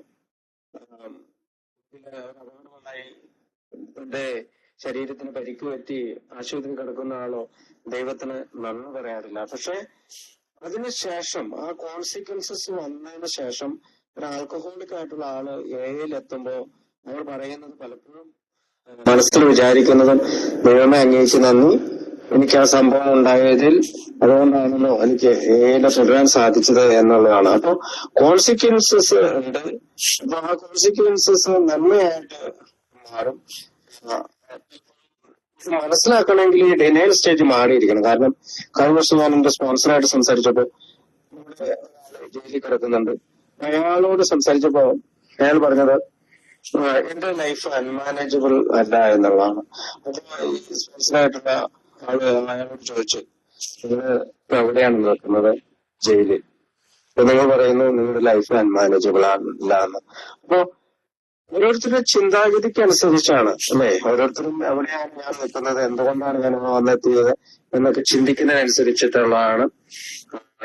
അപകടമുണ്ടായി തന്റെ ശരീരത്തിന് പരിക്ക് പറ്റി ആശുപത്രിയിൽ കിടക്കുന്ന ആളോ ദൈവത്തിന് നന്ദി പറയാറില്ല. പക്ഷെ അതിനുശേഷം ആ കോൺസിക്വൻസസ് വന്നതിന് ശേഷം ഒരു ആൽക്കഹോളിക് ആയിട്ടുള്ള ആള് എത്തുമ്പോ അവർ പറയുന്നത് പലപ്പോഴും മനസ്സിൽ വിചാരിക്കുന്നതും ദൈവമേ അങ്ങേക്ക് നന്ദി, എനിക്ക് ആ സംഭവം ഉണ്ടായതിൽ അതുകൊണ്ടാണല്ലോ എനിക്ക് തുടരാൻ സാധിച്ചത് എന്നുള്ളതാണ്. അപ്പൊ കോൺസിക്വൻസസ് ഉണ്ട്. അപ്പൊ ആ കോൺസിക്വൻസസ് നന്മയായിട്ട് മാറും. മനസ്സിലാക്കണമെങ്കിൽ ഈ ഡിനയൽ സ്റ്റേജ് മാറിയിരിക്കണം. കാരണം കഴിഞ്ഞ വർഷം ഞാൻ എന്റെ സ്പോൺസറായിട്ട് സംസാരിച്ചപ്പോ ജയിലിൽ കിടക്കുന്നുണ്ട്, അയാളോട് സംസാരിച്ചപ്പോ അയാൾ പറഞ്ഞത് എന്റെ ലൈഫ് അൺമാനേജബിൾ അല്ല എന്നുള്ളതാണ്. അപ്പൊ ഈ സ്പോൺസറായിട്ടുള്ള ആള് അയാളോട് ചോദിച്ചു, നിങ്ങൾ ഇപ്പൊ എവിടെയാണ് നിൽക്കുന്നത്? ജയിലിൽ. നിങ്ങൾ പറയുന്നു നിങ്ങളുടെ ലൈഫ് അൺമാനേജബിൾ അല്ല എന്ന്. അപ്പൊ ഓരോരുത്തരുടെ ചിന്താഗതിക്ക് അനുസരിച്ചാണ് അല്ലെ, ഓരോരുത്തരും എവിടെയാണ് ഞാൻ നിൽക്കുന്നത്, എന്തുകൊണ്ടാണ് ഞാൻ വന്നെത്തിയത് എന്നൊക്കെ ചിന്തിക്കുന്നതിനനുസരിച്ചിട്ടുള്ളതാണ്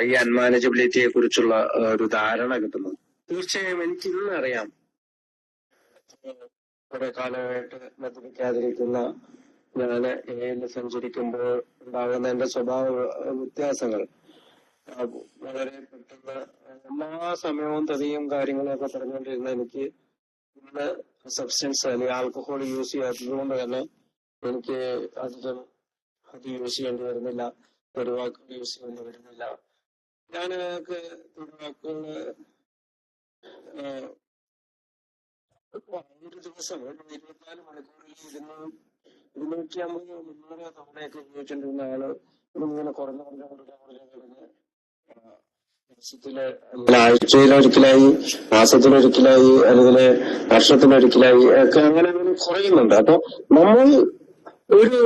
ഈ അൺമാനേജബിലിറ്റിയെ കുറിച്ചുള്ള ഒരു ധാരണ കിട്ടുന്നത്. തീർച്ചയായും എനിക്ക് ഇന്ന് അറിയാം, കുറെ കാലമായിട്ട് മദ്യപിക്കാതിരിക്കുന്ന ഞാൻ സഞ്ചരിക്കുമ്പോൾ ഉണ്ടാകുന്ന എന്റെ സ്വഭാവ വ്യത്യാസങ്ങൾ വളരെ പെട്ടെന്ന് എല്ലാ സമയവും തെറിയും കാര്യങ്ങളും ഒക്കെ പറഞ്ഞുകൊണ്ടിരുന്ന എനിക്ക് ഇന്ന് സബ്സ്റ്റൻസ് അല്ലെങ്കിൽ ആൽക്കഹോൾ യൂസ് ചെയ്യാത്തത് കൊണ്ട് തന്നെ എനിക്ക് അധികം അത് യൂസ് ചെയ്യേണ്ടി വരുന്നില്ല, തെരുവാക്കുകൾ യൂസ് ചെയ്യേണ്ടി വരുന്നില്ല. ഞാൻ തെരുവാക്കുകൾ ഒരു ദിവസം ഒരു 24 മണിക്കൂറിൽ 250 300 തവണയൊക്കെ ഉപയോഗിച്ചിട്ടുണ്ടിരുന്ന ആള് ഇങ്ങനെ കുറഞ്ഞു ആഴ്ചയിലൊരിക്കലായി, മാസത്തിലൊരിക്കലായി, അല്ലെങ്കിൽ വർഷത്തിലൊരിക്കലായി ഒക്കെ അങ്ങനെ കുറയുന്നുണ്ട്. അപ്പൊ നമ്മൾ ഒരു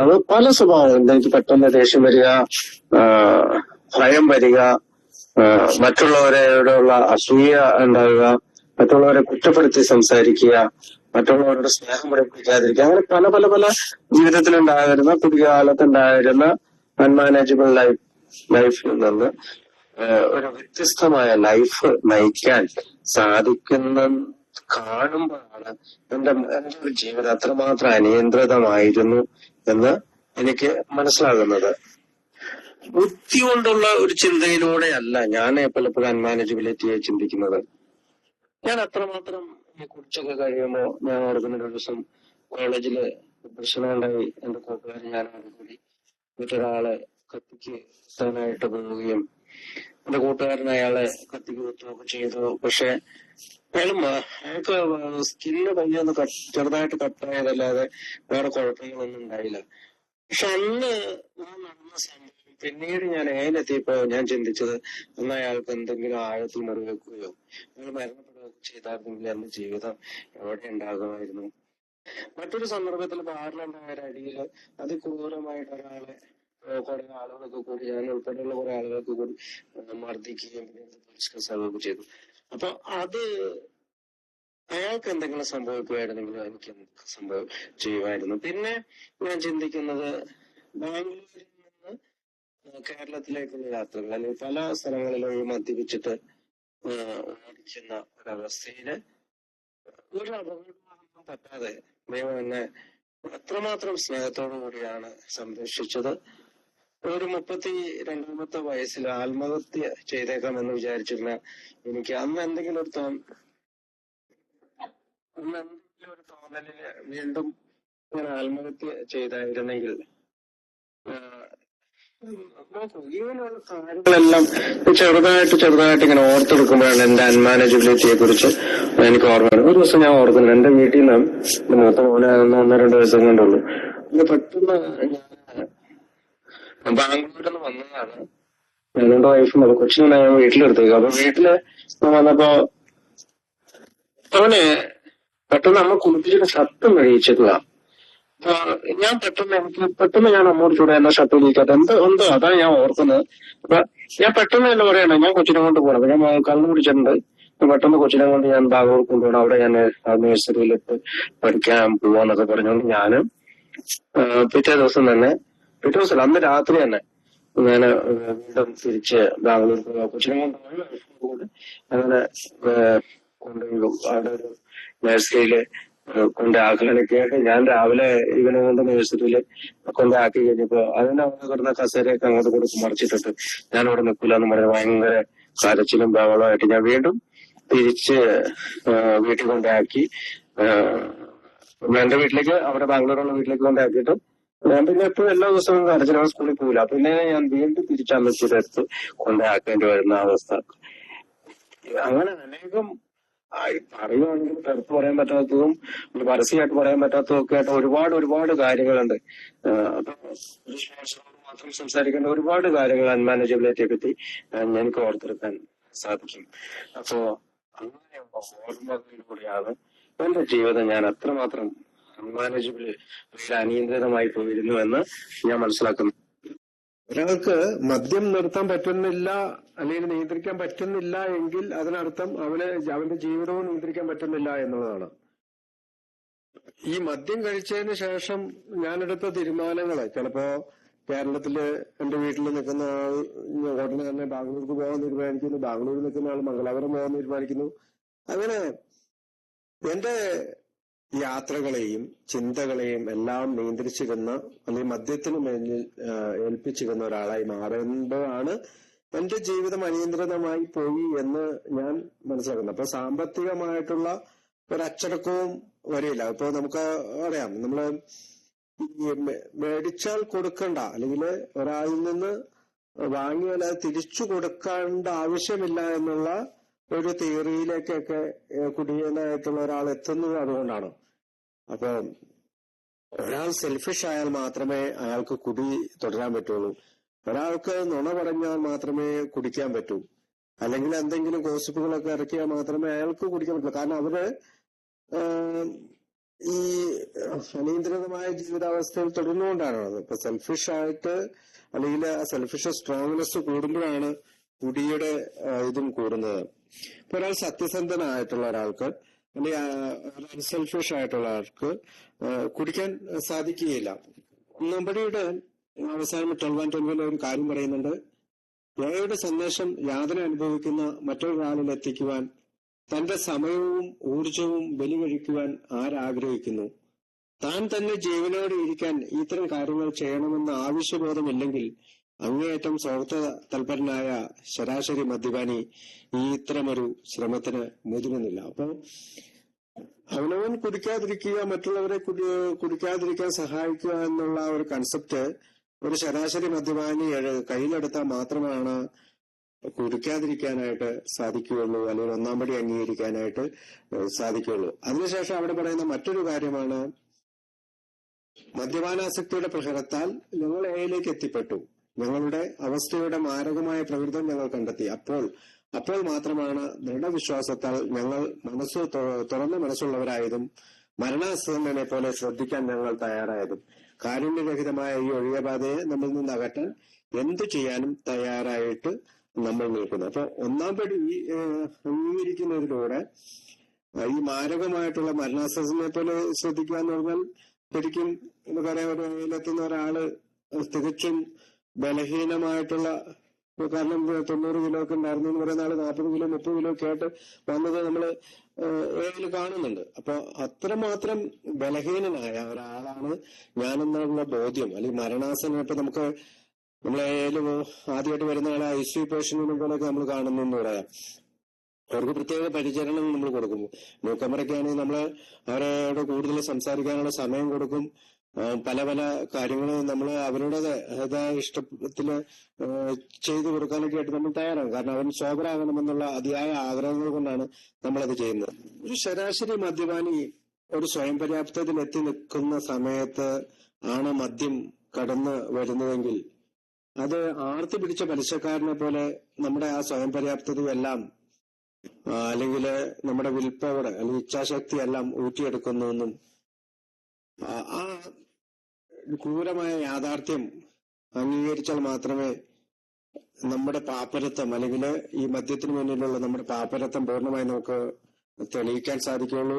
അത് പല സ്വഭാവം, എനിക്ക് പെട്ടെന്ന് ദേഷ്യം വരിക, ഭയം വരിക, മറ്റുള്ളവരോടുള്ള അസൂയ ഉണ്ടാവുക, മറ്റുള്ളവരെ കുറ്റപ്പെടുത്തി സംസാരിക്കുക, മറ്റുള്ളവരുടെ സ്നേഹം പഠിപ്പിക്കാതിരിക്കുക, അങ്ങനെ പല പല പല ജീവിതത്തിലുണ്ടായിരുന്ന കുട്ടിക്കാലത്തുണ്ടായിരുന്ന അൺമാനേജബിൾ ലൈഫിൽ നിന്ന് ഒരു വ്യത്യസ്തമായ ലൈഫ് നയിക്കാൻ സാധിക്കുന്ന കാണുമ്പോഴാണ് എന്റെ ഒരു ജീവിതം അത്രമാത്രം അനിയന്ത്രിതമായിരുന്നു എന്ന് എനിക്ക് മനസ്സിലാകുന്നത്. ബുദ്ധി കൊണ്ടുള്ള ഒരു ചിന്തയിലൂടെയല്ല ഞാൻ പലപ്പോഴും അൺമാനേജബിലിറ്റിയെ ചിന്തിക്കുന്നത്. ഞാൻ അത്രമാത്രം ഈ കുറിച്ചൊക്കെ കഴിയുമ്പോ ഞാൻ ഓർക്കുന്ന ഒരു ദിവസം കോളേജില് പ്രശ്നമുണ്ടായി. എന്റെ കൂട്ടുകാരൻ ഞാനോട് കൂടി മറ്റൊരാളെ കത്തിക്ക് ാനായിട്ട് പോവുകയും എന്റെ കൂട്ടുകാരൻ അയാളെ കത്തിക്ക് കുത്തുകയൊക്കെ ചെയ്തു. പക്ഷെ അയാൾക്ക് സ്കിന്ന് പയ്യൊന്ന് ചെറുതായിട്ട് കട്ടായതല്ലാതെ വേറെ കുഴപ്പങ്ങളൊന്നും ഉണ്ടായില്ല. പക്ഷെ അന്ന് നടന്ന സംഭവം പിന്നീട് ഞാൻ എത്തിയപ്പോ ഞാൻ ചിന്തിച്ചത്, അന്ന് അയാൾക്ക് എന്തെങ്കിലും ആഴത്തിൽ മുറിവെക്കുകയോ അയാൾ മരണപ്പെടുകയോ ചെയ്തായിരുന്നെങ്കിൽ അന്ന് ജീവിതം എവിടെ ഉണ്ടാകുമായിരുന്നു. മറ്റൊരു സന്ദർഭത്തിൽ ബാറിലുണ്ടായ ഒരു അടിയില് അതിക്രൂരമായിട്ട് ഒരാളെ കുറെ ആളുകളൊക്കെ കൂടി, ഞാൻ ഉൾപ്പെടെയുള്ള കുറെ ആളുകൾക്ക് കൂടി മർദ്ദിക്കുകയും പോലീസ് കേസാവുകയൊക്കെ ചെയ്തു. അപ്പൊ അത് അയാൾക്ക് എന്തെങ്കിലും സംഭവിക്കുമായിരുന്നെങ്കിലും എനിക്ക് എന്തൊക്കെ ചെയ്യുമായിരുന്നു. പിന്നെ ഞാൻ ചിന്തിക്കുന്നത്, ബാംഗ്ലൂരിൽ നിന്ന് കേരളത്തിലേക്കുള്ള യാത്രകൾ, അല്ലെങ്കിൽ പല സ്ഥലങ്ങളിലും മദ്യപിച്ചിട്ട് ഓടിക്കുന്ന ഒരവസ്ഥയില് ഒരു അപകടമൊന്നും പറ്റാതെ ദൈവം എന്നെ എത്രമാത്രം സ്നേഹത്തോടു കൂടിയാണ് സംരക്ഷിച്ചത്. ഒരു 32ാമത്തെ വയസ്സിൽ ആത്മഹത്യ ചെയ്തേക്കാം എന്ന് വിചാരിച്ചിരുന്ന എനിക്ക് അന്ന് എന്തെങ്കിലും ഒരു തോന്നലില് വീണ്ടും ഞാൻ ആത്മഹത്യ ചെയ്തായിരുന്നെങ്കിൽ, ഇങ്ങനെയുള്ള കാര്യങ്ങളെല്ലാം ചെറുതായിട്ട് ഇങ്ങനെ ഓർത്തെടുക്കുമ്പോഴാണ് എന്റെ അൺമാനേജബിലിറ്റിയെ കുറിച്ച് എനിക്ക് ഓർമ്മ. ഒരു ദിവസം ഞാൻ ഓർക്കുന്നു, എന്റെ വീട്ടിൽ നിന്ന് എന്റെ മൂത്ത മോനെ 1-2 ദിവസം കൊണ്ടുള്ളൂ. അത് പെട്ടെന്ന് ഞാൻ ബാംഗ്ലൂരിൽ നിന്ന് വന്നതാണ്. ഞാനെന്റെ വൈഫും അത് കൊച്ചിനെ ഞാൻ വീട്ടിലെടുത്തേക്ക്. അപ്പൊ വീട്ടില് വന്നപ്പോ അവന് പെട്ടെന്ന് അമ്മ കുളിപ്പിച്ചിട്ട് ഷർട്ട് കഴിച്ചേക്കുക. ഞാൻ പെട്ടെന്ന് ഞാൻ അമ്മോട് ചൂടാ എന്നാ ഷർട്ട് കഴിക്കാത്ത എന്തോ അതാണ് ഞാൻ ഓർക്കുന്നത്. അപ്പൊ ഞാൻ പെട്ടെന്ന് തന്നെ പറയണേ ഞാൻ കൊച്ചിനെ കൊണ്ട് പോകണം. ഞാൻ കള്ളു കുടിച്ചിട്ടുണ്ട്. പെട്ടെന്ന് കൊച്ചിനെ കൊണ്ട് ഞാൻ ബാംഗ്ലൂർ കൊണ്ടുപോകണം. അവിടെ ഞാൻ നഴ്സറിയിലിട്ട് പഠിക്കാൻ പോവാന്നൊക്കെ പറഞ്ഞുകൊണ്ട് ഞാന് പിറ്റേ ദിവസം അന്ന് രാത്രി തന്നെ ഞാൻ വീണ്ടും തിരിച്ച് ബാംഗ്ലൂർ കൊച്ചിനെ കൊണ്ട് അങ്ങനെ കൊണ്ടുപോയി അവിടെ ഒരു നഴ്സറിയില് കൊണ്ടാക്കലൊക്കെ ആയിട്ട് ഞാൻ രാവിലെ ഇവനെ കൊണ്ട് നഴ്സറിയില് കൊണ്ടാക്കി കഴിഞ്ഞപ്പോ അതിന്റെ അവിടെ കിടന്ന കസേരയൊക്കെ അങ്ങോട്ട് കൊടുത്ത് മറിച്ചിട്ടിട്ട് ഞാൻ അവിടെ നിൽക്കില്ലെന്ന് പറഞ്ഞ് ഭയങ്കര കരച്ചിലും ബഹളമായിട്ട് ഞാൻ വീണ്ടും തിരിച്ച് വീട്ടിൽ കൊണ്ടാക്കി. എന്റെ വീട്ടിലേക്ക് അവിടെ ബാംഗ്ലൂരുള്ള വീട്ടിലേക്ക് കൊണ്ടാക്കിയിട്ട് ഞാൻ പിന്നെ എപ്പോഴും എല്ലാ ദിവസവും കരച്ചിലാണ്, സ്കൂളിൽ പോകില്ല. പിന്നെ ഞാൻ വീണ്ടും തിരിച്ചമ്മച്ചിയുടെ അടുത്ത് കൊണ്ടാക്കേണ്ടി വരുന്ന അവസ്ഥ. അങ്ങനെ അനേകം പറയുവാണെങ്കിൽ തെറുത്ത് പറയാൻ പറ്റാത്തതും പരസ്യമായിട്ട് പറയാൻ പറ്റാത്തതും ഒക്കെ ആയിട്ട് ഒരുപാട് കാര്യങ്ങളുണ്ട്. അപ്പൊ മാത്രം സംസാരിക്കേണ്ട ഒരുപാട് കാര്യങ്ങൾ അൺമാനേജബിലിറ്റിയെ പറ്റി എനിക്ക് ഓർത്തെടുക്കാൻ സാധിക്കും. അപ്പോ അങ്ങനെ ഓർമ്മകളിലൂടെയാണ് എന്റെ ജീവിതം ഞാൻ അത്രമാത്രം അൺമാനേജബിൾ അനിയന്ത്രിതമായി പോയിരുന്നു എന്ന് ഞാൻ മനസ്സിലാക്കുന്നു. ഒരാൾക്ക് മദ്യം നിർത്താൻ പറ്റുന്നില്ല അല്ലെങ്കിൽ നിയന്ത്രിക്കാൻ പറ്റുന്നില്ല എങ്കിൽ അതിനർത്ഥം അവന്റെ ജീവിതവും നിയന്ത്രിക്കാൻ പറ്റുന്നില്ല എന്നുള്ളതാണ്. ഈ മദ്യം കഴിച്ചതിന് ശേഷം ഞാനെടുത്ത തീരുമാനങ്ങള് ചിലപ്പോ കേരളത്തില് എന്റെ വീട്ടിൽ നിൽക്കുന്ന ആൾ ഉടനെ തന്നെ ബാംഗ്ലൂർക്ക് പോകാൻ തീരുമാനിക്കുന്നു, ബാംഗ്ലൂരിൽ നിൽക്കുന്ന ആൾ മംഗലാപുരം പോകാൻ തീരുമാനിക്കുന്നു. അങ്ങനെ എന്റെ യാത്രകളെയും ചിന്തകളെയും എല്ലാം നിയന്ത്രിച്ചിരുന്ന അല്ലെങ്കിൽ മദ്യത്തിന് മേലിൽ ഏൽപ്പിച്ചിരുന്ന ഒരാളായി മാറുമ്പോഴാണ് എന്റെ ജീവിതം അനിയന്ത്രിതമായി പോയി എന്ന് ഞാൻ മനസ്സിലാക്കുന്നത്. അപ്പൊ സാമ്പത്തികമായിട്ടുള്ള ഒരു അച്ചടക്കവും വരില്ല. ഇപ്പൊ നമുക്ക് അറിയാം, നമ്മള് മേടിച്ചാൽ കൊടുക്കണ്ട അല്ലെങ്കിൽ ഒരാളിൽ നിന്ന് വാങ്ങിയാൽ അത് തിരിച്ചു കൊടുക്കേണ്ട ആവശ്യമില്ല എന്നുള്ള ഒരു തിയറിയിലേക്കൊക്കെ കുടിയനായിട്ടുള്ള ഒരാൾ എത്തുന്നത് അതുകൊണ്ടാണ്. അപ്പൊ ഒരാൾ സെൽഫിഷ് ആയാൽ മാത്രമേ അയാൾക്ക് കുടി തുടരാൻ പറ്റുള്ളൂ. ഒരാൾക്ക് നുണ പറഞ്ഞാൽ മാത്രമേ കുടിക്കാൻ പറ്റൂ, അല്ലെങ്കിൽ എന്തെങ്കിലും ഗോസിപ്പുകളൊക്കെ ഇറക്കിയാൽ മാത്രമേ അയാൾക്ക് കുടിക്കാൻ പറ്റുള്ളൂ. കാരണം അവര് ഈ അനിയന്ത്രിതമായ ജീവിതാവസ്ഥയിൽ തുടർന്നുകൊണ്ടാണ് അത്. ഇപ്പൊ സെൽഫിഷ് ആയിട്ട് അല്ലെങ്കിൽ ആ സെൽഫിഷ് സ്ട്രോങ്നെസ് കൂടുമ്പോഴാണ് കുടിയുടെ ഇതും കൂടുന്നത്. ഇപ്പൊ ഒരാൾ സത്യസന്ധനായിട്ടുള്ള ഒരാൾക്ക് അല്ലെങ്കിൽ അൺസെൽഫിഷ് ആയിട്ടുള്ള ആൾക്ക് കുടിക്കാൻ സാധിക്കുകയില്ല. ഉടമ്പടിയുടെ അവസാനം 12:12 ഒരു കാര്യം പറയുന്നുണ്ട്. ദയയുടെ സന്ദേശം യാതന അനുഭവിക്കുന്ന മറ്റൊരാളിൽ എത്തിക്കുവാൻ തന്റെ സമയവും ഊർജവും ബലികഴിക്കുവാൻ ആരാഗ്രഹിക്കുന്നു? താൻ തന്നെ ജീവനോടെ ഇരിക്കാൻ ഇത്തരം കാര്യങ്ങൾ ചെയ്യണമെന്ന ആവശ്യബോധമില്ലെങ്കിൽ അങ്ങേയറ്റം സ്വാർത്ഥ തൽപരനായ ശരാശരി മദ്യപാനി ഇത്തരമൊരു ശ്രമത്തിന് മുതിരുന്നില്ല. അപ്പൊ അവനവൻ കുടിക്കാതിരിക്കുക, മറ്റുള്ളവരെ കുടിക്കാതിരിക്കാൻ സഹായിക്കുക എന്നുള്ള ഒരു കൺസെപ്റ്റ് ഒരു ശരാശരി മദ്യപാനി കയ്യിലെടുത്താൽ മാത്രമാണ് കുടിക്കാതിരിക്കാനായിട്ട് സാധിക്കുകയുള്ളൂ, അല്ലെങ്കിൽ ഒന്നാം പടി അംഗീകരിക്കാനായിട്ട് സാധിക്കുകയുള്ളൂ. അതിനുശേഷം അവിടെ പറയുന്ന മറ്റൊരു കാര്യമാണ്, മദ്യപാനാസക്തിയുടെ പ്രഹരത്താൽ ഞങ്ങൾ എയിലേക്ക് എത്തിപ്പെട്ടു, ഞങ്ങളുടെ അവസ്ഥയുടെ മാരകമായ പ്രകൃതം ഞങ്ങൾ കണ്ടെത്തി. അപ്പോൾ മാത്രമാണ് ദൃഢവിശ്വാസത്താൽ ഞങ്ങൾ തുറന്ന മനസ്സുള്ളവരായതും മരണാസന്നനെ പോലെ ശ്രദ്ധിക്കാൻ ഞങ്ങൾ തയ്യാറായതും കാരുണ്യരഹിതമായ ഈ ഒഴിയപാതയെ നമ്മിൽ നിന്ന് അകറ്റാൻ എന്തു ചെയ്യാനും തയ്യാറായിട്ട് നമ്മൾ നിൽക്കുന്നു. അപ്പൊ ഒന്നാം പടി അംഗീകരിക്കുന്നതിലൂടെ ഈ മാരകമായിട്ടുള്ള മരണാസനെ പോലെ ശ്രദ്ധിക്കുക എന്ന് പറഞ്ഞാൽ ശരിക്കും നമുക്കറിയാം, ഒരു വെയിലെത്തുന്ന ഒരാള് തികച്ചും ബലഹീനമായിട്ടുള്ള, കാരണം 90 കിലോ ഒക്കെ ഉണ്ടായിരുന്നു എന്ന് പറയുന്ന ആള് 40 കിലോ 30 കിലോ ഒക്കെ ആയിട്ട് വന്നത് നമ്മള് ഏതിൽ കാണുന്നുണ്ട്. അപ്പൊ അത്രമാത്രം ബലഹീനനായ ഒരാളാണ് ഞാനെന്നുള്ള ബോധ്യം, അല്ലെങ്കിൽ മരണാസനം. ഇപ്പൊ നമ്മളേലും ആദ്യമായിട്ട് വരുന്ന ആളെ ICU പേഷ്യന്റിനെ പോലെയൊക്കെ നമ്മൾ കാണുന്നു എന്ന് പറയാം. അവർക്ക് പ്രത്യേക പരിചരണം നമ്മൾ കൊടുക്കും. ന്യൂക്കമറൊക്കെ ആണെങ്കിൽ നമ്മള് അവരോട് കൂടുതൽ സംസാരിക്കാനുള്ള സമയം കൊടുക്കും. പല കാര്യങ്ങളും നമ്മൾ അവരുടെ ഇഷ്ടത്തില് ചെയ്തു കൊടുക്കാനൊക്കെ ആയിട്ട് നമ്മൾ തയ്യാറാണ്. കാരണം അവൻ സോബറാകണമെന്നുള്ള അതിയായ ആഗ്രഹങ്ങൾ കൊണ്ടാണ് നമ്മളത് ചെയ്യുന്നത്. ഒരു ശരാശരി മദ്യപാനി ഒരു സ്വയം പര്യാപ്തത്തിൽ എത്തി നിൽക്കുന്ന സമയത്ത് ആണ് മദ്യം കടന്നു വരുന്നതെങ്കിൽ അത് ആർത്തി പിടിച്ച പലിശക്കാരനെ പോലെ നമ്മുടെ ആ സ്വയം പര്യാപ്തതയെല്ലാം അല്ലെങ്കിൽ നമ്മുടെ വിൽ പവർ അല്ലെങ്കിൽ ഇച്ഛാശക്തി എല്ലാം ഊറ്റിയെടുക്കുന്നുവെന്നും ആ ക്രൂരമായ യാഥാർത്ഥ്യം അംഗീകരിച്ചാൽ മാത്രമേ നമ്മുടെ പാപ്പരത്വം അല്ലെങ്കിൽ ഈ മദ്യത്തിന് മുന്നിലുള്ള നമ്മുടെ പാപ്പരത്വം പൂർണ്ണമായി നമുക്ക് തെളിയിക്കാൻ സാധിക്കുകയുള്ളൂ.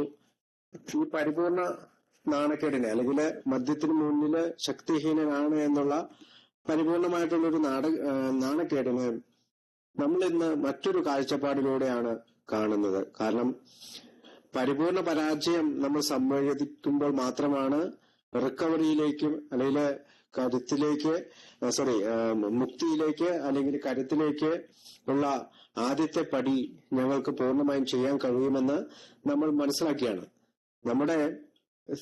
ഈ പരിപൂർണ നാണക്കേടിനെ അല്ലെങ്കിൽ മദ്യത്തിന് മുന്നില് ശക്തിഹീനനാണ് എന്നുള്ള പരിപൂർണമായിട്ടുള്ളൊരു നാണക്കേടിനെ നമ്മൾ ഇന്ന് മറ്റൊരു കാഴ്ചപ്പാടിലൂടെയാണ് കാണുന്നത്. കാരണം പരിപൂർണ പരാജയം നമ്മൾ സംവദിക്കുമ്പോൾ മാത്രമാണ് റിക്കവറിയിലേക്കും അല്ലെങ്കിൽ കരുത്തിലേക്ക് മുക്തിയിലേക്ക് അല്ലെങ്കിൽ കരുത്തിലേക്ക് ഉള്ള ആദ്യത്തെ പടി ഞങ്ങൾക്ക് പൂർണ്ണമായും ചെയ്യാൻ കഴിയുമെന്ന് നമ്മൾ മനസ്സിലാക്കിയാണ്. നമ്മുടെ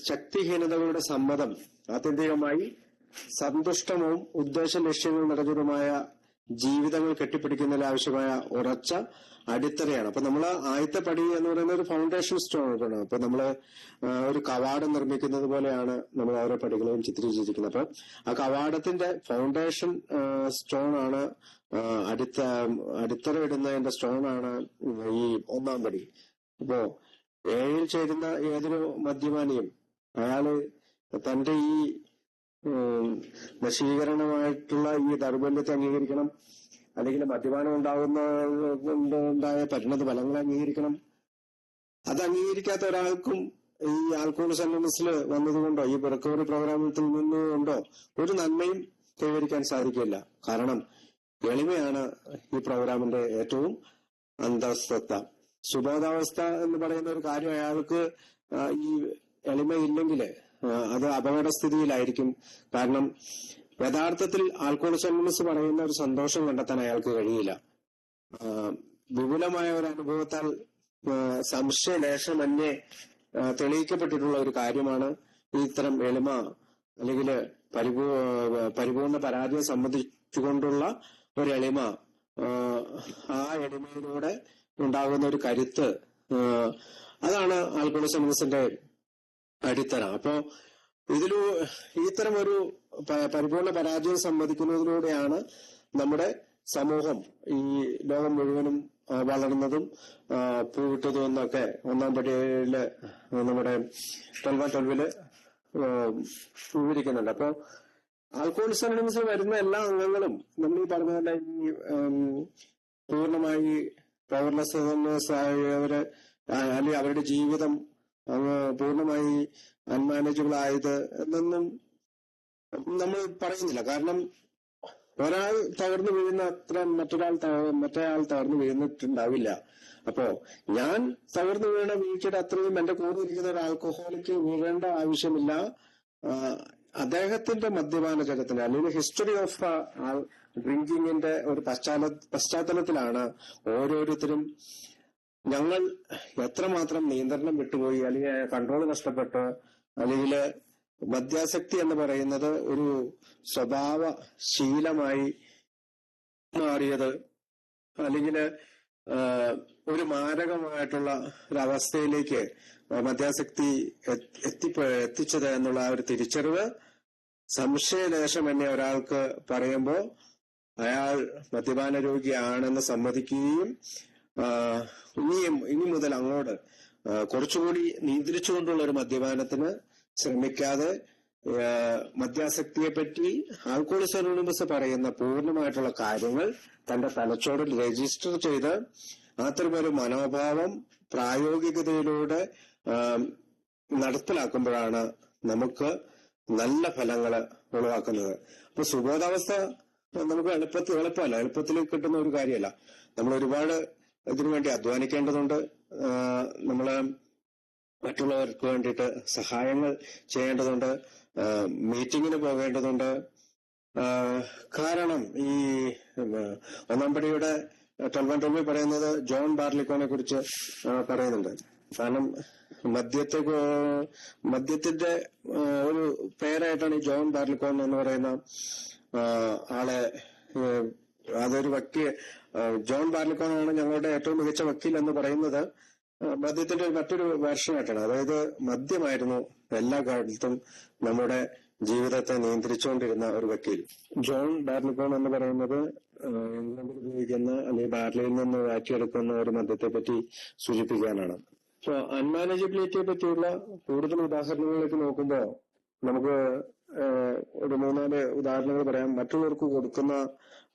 ശക്തിഹീനതകളുടെ സമ്മതം ആത്യന്തികമായി സന്തുഷ്ടവും ഉദ്ദേശ ലക്ഷ്യങ്ങൾ നിറഞ്ഞതുമായ ജീവിതങ്ങൾ കെട്ടിപ്പിടിക്കുന്നതിൽ ആവശ്യമായ ഉറച്ച അടിത്തറയാണ്. അപ്പൊ നമ്മള് ആദ്യത്തെ പടി എന്ന് പറയുന്ന ഒരു ഫൗണ്ടേഷൻ സ്റ്റോൺ ആണ്. അപ്പൊ നമ്മള് ഒരു കവാടം നിർമ്മിക്കുന്നത് പോലെയാണ് നമ്മൾ ഓരോ പടികളെയും ചിത്രീകരിച്ചിരിക്കുന്നത്. അപ്പൊ ആ കവാടത്തിന്റെ ഫൗണ്ടേഷൻ സ്റ്റോൺ ആണ്, അടിത്തറ ഇടുന്നതിന്റെ സ്റ്റോൺ ആണ് ഈ ഒന്നാം പടി. അപ്പോ ഏഴിൽ ചേരുന്ന ഏതൊരു മദ്യപാനിയും അയാള് തന്റെ ഈ നശീകരണമായിട്ടുള്ള ഈ ദൗർബല്യത്തെ അംഗീകരിക്കണം, അല്ലെങ്കിൽ മദ്യപാനം ഉണ്ടായ പരിണത ഫലങ്ങളെ അംഗീകരിക്കണം. അത് അംഗീകരിക്കാത്ത ഒരാൾക്കും ഈ ആൽക്കഹോളിക് അനോണിമസിൽ വന്നതുകൊണ്ടോ ഈ റിക്കവറി പ്രോഗ്രാമിൽ നിന്നുകൊണ്ടോ ഒരു നന്മയും കൈവരിക്കാൻ സാധിക്കില്ല. കാരണം എളിമയാണ് ഈ പ്രോഗ്രാമിന്റെ ഏറ്റവും അന്തസ്ഥത. സുബോധാവസ്ഥ എന്ന് പറയുന്ന ഒരു കാര്യം അയാൾക്ക് ഈ എളിമയില്ലെങ്കിൽ അത് അപകടസ്ഥിതിയിലായിരിക്കും. കാരണം യഥാർത്ഥത്തിൽ ആൽക്കഹോളിക് അനോണിമസ് പറയുന്ന ഒരു സന്തോഷം കണ്ടെത്താൻ അയാൾക്ക് കഴിയില്ല. വിപുലമായ ഒരു അനുഭവത്താൽ സംശയലേശമന്യേ തെളിയിക്കപ്പെട്ടിട്ടുള്ള ഒരു കാര്യമാണ് ഇത്തരം എളിമ അല്ലെങ്കിൽ പരിപൂർണ പരാജയം സംബന്ധിച്ചുകൊണ്ടുള്ള ഒരു എളിമ. ആ എളിമയിലൂടെ ഉണ്ടാകുന്ന ഒരു കരുത്ത്, അതാണ് ആൽക്കഹോളിക് അനോണിമസിന്റെ അടിത്തറ. അപ്പോ ഇത്തരം ഒരു പരിപൂർണ പരാജയം സമ്മതിക്കുന്നതിലൂടെയാണ് നമ്മുടെ സമൂഹം ഈ ലോകം മുഴുവനും വളർന്നതും പൂവിട്ടതും എന്നൊക്കെ ഒന്നാം പടിയില് നമ്മുടെ 12 വിവരിക്കുന്നുണ്ട്. അപ്പോ ആൽക്കഹോളിക് അനോണിമസിൽ വരുന്ന എല്ലാ അംഗങ്ങളും നമ്മൾ ഈ പറഞ്ഞ പോലെ ഈ പൂർണ്ണമായി പവർലെസ് ആയവര് അല്ലെങ്കിൽ അവരുടെ ജീവിതം പൂർണ്ണമായി അൺമാനേജബിൾ ആയത് എന്നൊന്നും നമ്മൾ പറയുന്നില്ല. കാരണം ഒരാൾ തകർന്നു വീഴുന്ന അത്ര മറ്റേയാൾ തകർന്നു വീഴുന്നിട്ടുണ്ടാവില്ല. അപ്പോ ഞാൻ തകർന്നു വീണ വീഴ്ചയുടെ അത്രയും എന്റെ കൂടെ ഇരിക്കുന്ന ഒരു ആൽക്കഹോളിക്ക് വീഴേണ്ട ആവശ്യമില്ല. അദ്ദേഹത്തിന്റെ മദ്യപാന ജഗത്തിന് അല്ലെങ്കിൽ ഹിസ്റ്ററി ഓഫ് ഡ്രിങ്കിങ്ങിന്റെ ഒരു പശ്ചാത്തലത്തിലാണ് ഓരോരുത്തരും ഞങ്ങൾ എത്രമാത്രം നിയന്ത്രണം വിട്ടുപോയി, അല്ലെങ്കിൽ കൺട്രോൾ നഷ്ടപ്പെട്ട്, അല്ലെങ്കിൽ മദ്യാസക്തി എന്ന് പറയുന്നത് ഒരു സ്വഭാവ ശീലമായി മാറിയത്, അല്ലെങ്കിൽ ഒരു മാരകമായിട്ടുള്ള ഒരവസ്ഥയിലേക്ക് മദ്യാസക്തി എത്തിച്ചത് എന്നുള്ള ആ ഒരു തിരിച്ചറിവ് സംശയലേശം എന്നെ ഒരാൾക്ക് പറയുമ്പോൾ അയാൾ മദ്യപാന രോഗിയാണെന്ന് സമ്മതിക്കുകയും ഇനി മുതൽ അങ്ങോട്ട് കുറച്ചുകൂടി നിയന്ത്രിച്ചുകൊണ്ടുള്ള ഒരു മദ്യപാനത്തിന് ശ്രമിക്കാതെ മദ്യാസക്തിയെ പറ്റി ആൽക്കഹോളിക് അനോണിമസ് പറയുന്ന പൂർണ്ണമായിട്ടുള്ള കാര്യങ്ങൾ തന്റെ തലച്ചോറിൽ രജിസ്റ്റർ ചെയ്ത് അത്തരമൊരു മനോഭാവം പ്രായോഗികതയിലൂടെ നടപ്പിലാക്കുമ്പോഴാണ് നമുക്ക് നല്ല ഫലങ്ങൾ ഉളവാക്കുന്നത്. അപ്പൊ സുബോധാവസ്ഥ നമുക്ക് എളുപ്പത്തിൽ കിട്ടുന്ന ഒരു കാര്യമല്ല. നമ്മൾ ഒരുപാട് ഇതിനുവേണ്ടി അധ്വാനിക്കേണ്ടതുണ്ട്. നമ്മള് മറ്റുള്ളവർക്ക് വേണ്ടിയിട്ട് സഹായങ്ങൾ ചെയ്യേണ്ടതുണ്ട്, മീറ്റിങ്ങിന് പോകേണ്ടതുണ്ട്. കാരണം ഈ ഒന്നാം പടിയുടെ 12 പറയുന്നത് ജോൺ ബാർലിക്കോനെ കുറിച്ച് പറയുന്നുണ്ട്. കാരണം മദ്യത്തിന്റെ ഒരു പേരായിട്ടാണ് ഈ ജോൺ ബാർലിക്കോൺ എന്ന് പറയുന്ന ആളെ, അതൊരു ജോൺ ബാർലിക്കോൺ ആണ് ഞങ്ങളുടെ ഏറ്റവും മികച്ച വക്കീൽ എന്ന് പറയുന്നത് മദ്യത്തിന്റെ മറ്റൊരു വേർഷനായിട്ടാണ്. അതായത് മദ്യമായിരുന്നു എല്ലാ കാലത്തും നമ്മുടെ ജീവിതത്തെ നിയന്ത്രിച്ചുകൊണ്ടിരുന്ന ഒരു വക്കീൽ. ജോൺ ബാർലിക്കോൺ എന്ന് പറയുന്നത് ഇംഗ്ലണ്ടിൽ ഉപയോഗിക്കുന്ന അല്ലെങ്കിൽ ബാർലിയിൽ നിന്ന് വാറ്റിയെടുക്കുന്ന ഒരു മദ്യത്തെ പറ്റി സൂചിപ്പിക്കാനാണ്. സോ അൺമാനേജബിലിറ്റിയെ പറ്റിയുള്ള കൂടുതൽ ഉദാഹരണങ്ങളിലേക്ക് നോക്കുമ്പോൾ നമുക്ക് ഒരു 3-4 ഉദാഹരണങ്ങൾ പറയാം. മറ്റുള്ളവർക്ക് കൊടുക്കുന്ന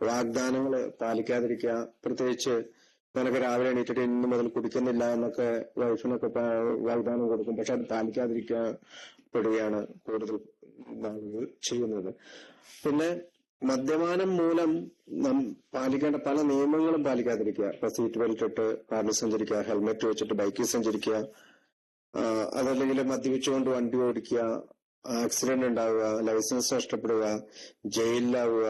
വാഗ്ദാനങ്ങൾ പാലിക്കാതിരിക്കുക. പ്രത്യേകിച്ച് നിനക്ക് രാവിലെ എണീറ്റിട്ട് ഇന്ന് മുതൽ കുടിക്കുന്നില്ല എന്നൊക്കെ വൈഫിനൊക്കെ വാഗ്ദാനം കൊടുക്കും. പക്ഷെ അത് പാലിക്കാതിരിക്കപ്പെടുകയാണ് കൂടുതൽ ആളുകൾ ചെയ്യുന്നത്. പിന്നെ മദ്യപാനം മൂലം പാലിക്കേണ്ട പല നിയമങ്ങളും പാലിക്കാതിരിക്കുക. ഇപ്പൊ സീറ്റ് ബെൽറ്റ് ഇട്ട് കാറിൽ സഞ്ചരിക്കുക, ഹെൽമെറ്റ് വെച്ചിട്ട് ബൈക്കിൽ സഞ്ചരിക്കുക, അതല്ലെങ്കിൽ മദ്യപിച്ചുകൊണ്ട് വണ്ടി ഓടിക്കുക, ആക്സിഡന്റ് ഉണ്ടാവുക, ലൈസൻസ് നഷ്ടപ്പെടുക, ജയിലിലാവുക,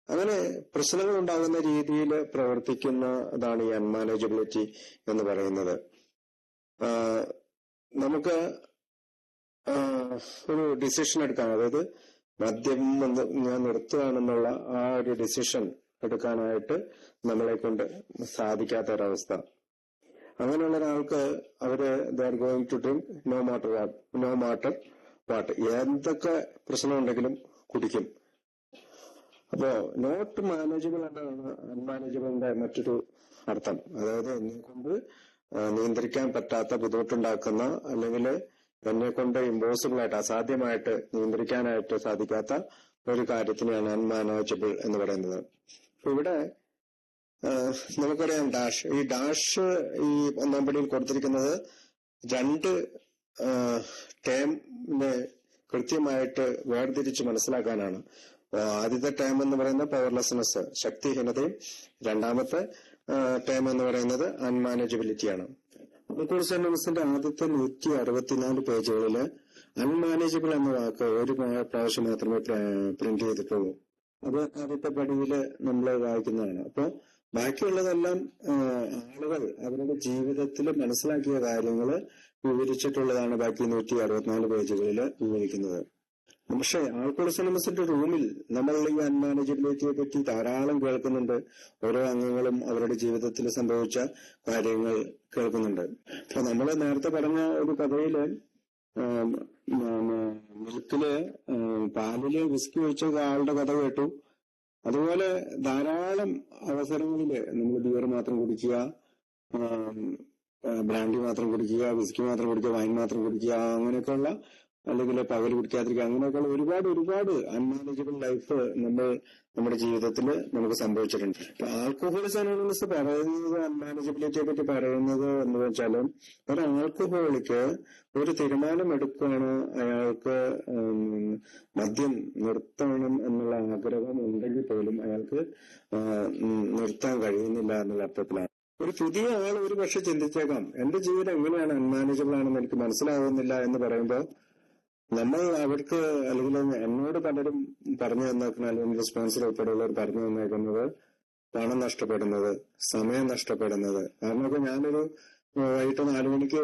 അങ്ങനെ പ്രശ്നങ്ങൾ ഉണ്ടാകുന്ന രീതിയിൽ പ്രവർത്തിക്കുന്നതാണ് ഈ അൺമാനേജബിലിറ്റി എന്ന് പറയുന്നത്. നമുക്ക് ഒരു ഡിസിഷൻ എടുക്കാം. അതായത് മദ്യം ഞാൻ നിർത്തുകയാണെന്നുള്ള ആ ഒരു ഡിസിഷൻ എടുക്കാനായിട്ട് നമ്മളെ കൊണ്ട് സാധിക്കാത്ത ഒരവസ്ഥ. അങ്ങനെയുള്ള ഒരാൾക്ക് അവര് they are going to drink no matter what, എന്തൊക്കെ പ്രശ്നം ഉണ്ടെങ്കിലും കുടിക്കും. അപ്പോ നോട്ട് മാനേജബിൾ എന്നാണ് അൺമാനേജബിളിന്റെ മറ്റൊരു അർത്ഥം. അതായത് എന്നെ കൊണ്ട് നിയന്ത്രിക്കാൻ പറ്റാത്ത, ബുദ്ധിമുട്ടുണ്ടാക്കുന്ന, അല്ലെങ്കിൽ എന്നെ കൊണ്ട് ഇമ്പോസിബിൾ ആയിട്ട്, അസാധ്യമായിട്ട് നിയന്ത്രിക്കാനായിട്ട് സാധിക്കാത്ത ഒരു കാര്യത്തിനെയാണ് അൺമാനേജബിൾ എന്ന് പറയുന്നത്. ഇവിടെ നമുക്കറിയാം ഡാഷ്. ഈ ഡാഷ് ഈ 1-ാം പടിയിൽ കൊടുത്തിരിക്കുന്നത് 2 ടേമിനെ കൃത്യമായിട്ട് വേർതിരിച്ച് മനസ്സിലാക്കാനാണ്. ആദ്യത്തെ ടേം എന്ന് പറയുന്നത് പവർലെസ്നെസ്, ശക്തിഹീനതയും, രണ്ടാമത്തെ ടേം എന്ന് പറയുന്നത് അൺമാനേജബിലിറ്റിയാണ്. അൽക്കോഹോളിസത്തിന്റെ ആദ്യത്തെ 164 പേജുകളില് അൺമാനേജബിൾ എന്ന വാക്ക് ഒരു പ്രാവശ്യം മാത്രമേ പ്രിന്റ് ചെയ്തിട്ടുള്ളൂ. അത് ആദ്യത്തെ പടിയില് നമ്മൾ വായിക്കുന്നതാണ്. അപ്പൊ ബാക്കിയുള്ളതെല്ലാം ആളുകൾ അവരുടെ ജീവിതത്തിൽ മനസ്സിലാക്കിയ കാര്യങ്ങള് വിവരിച്ചിട്ടുള്ളതാണ് ബാക്കി 164 പേജുകളിൽ വിവരിക്കുന്നത്. പക്ഷെ ആൽക്കോഹോളിസത്തിന്റെ റൂമിൽ നമ്മൾ ഈ അൺമാനേജബിലിറ്റിയെ പറ്റി ധാരാളം കേൾക്കുന്നുണ്ട്. ഓരോ അംഗങ്ങളും അവരുടെ ജീവിതത്തിൽ സംഭവിച്ച കാര്യങ്ങൾ കേൾക്കുന്നുണ്ട്. അപ്പൊ നമ്മൾ നേരത്തെ പറഞ്ഞ ഒരു കഥയില് മിൽക്കില് പാലില് വിസ്കി ഒഴിച്ച ആളുടെ കഥ കേട്ടു. അതുപോലെ ധാരാളം അവസരങ്ങളില് നമ്മൾ ബിയർ മാത്രം കുടിക്കുക, ബ്രാൻഡി മാത്രം കുടിക്കുക, വിസ്കി മാത്രം കുടിക്കുക, വൈൻ മാത്രം കുടിക്കുക, അങ്ങനെയൊക്കെയുള്ള, അല്ലെങ്കിൽ പകൽ കുടിക്കാതിരിക്കുക, അങ്ങനെയൊക്കെയുള്ള ഒരുപാട് അൺമാനേജബിൾ ലൈഫ് നമ്മുടെ ജീവിതത്തിൽ നമുക്ക് സംഭവിച്ചിട്ടുണ്ട്. ആൽക്കഹോളിക്സ് അനോണിമസ് പറയുന്നത് അൺമാനേജബിലിറ്റിയെ പറ്റി പറയുന്നത് എന്ന് വെച്ചാൽ, ഒരു ആൽക്കഹോളിക്ക് ഒരു തീരുമാനം എടുക്കുകയാണ്, അയാൾക്ക് മദ്യം നിർത്തണം എന്നുള്ള ആഗ്രഹം ഉണ്ടെങ്കിൽ പോലും അയാൾക്ക് നിർത്താൻ കഴിയുന്നില്ല എന്നുള്ള അർത്ഥത്തിലാണ്. ഒരു പുതിയ ആൾ ഒരു പക്ഷെ ചിന്തിച്ചേക്കാം, എന്റെ ജീവിതം എങ്ങനെയാണ് അൺമാനേജബിൾ ആണെന്ന് എനിക്ക് മനസ്സിലാവുന്നില്ല എന്ന് പറയുമ്പോൾ നമ്മൾ അവർക്ക്, അല്ലെങ്കിൽ എന്നോട് പലരും പറഞ്ഞു തന്നേക്കുന്ന, അല്ലെങ്കിൽ സ്പോൺസർ ഉൾപ്പെടെയുള്ളവർ പറഞ്ഞു തന്നേക്കുന്നത് പണം നഷ്ടപ്പെടുന്നത്, സമയം നഷ്ടപ്പെടുന്നത്. കാരണം ഇപ്പൊ ഞാനൊരു വൈകിട്ട് 4 മണിക്ക്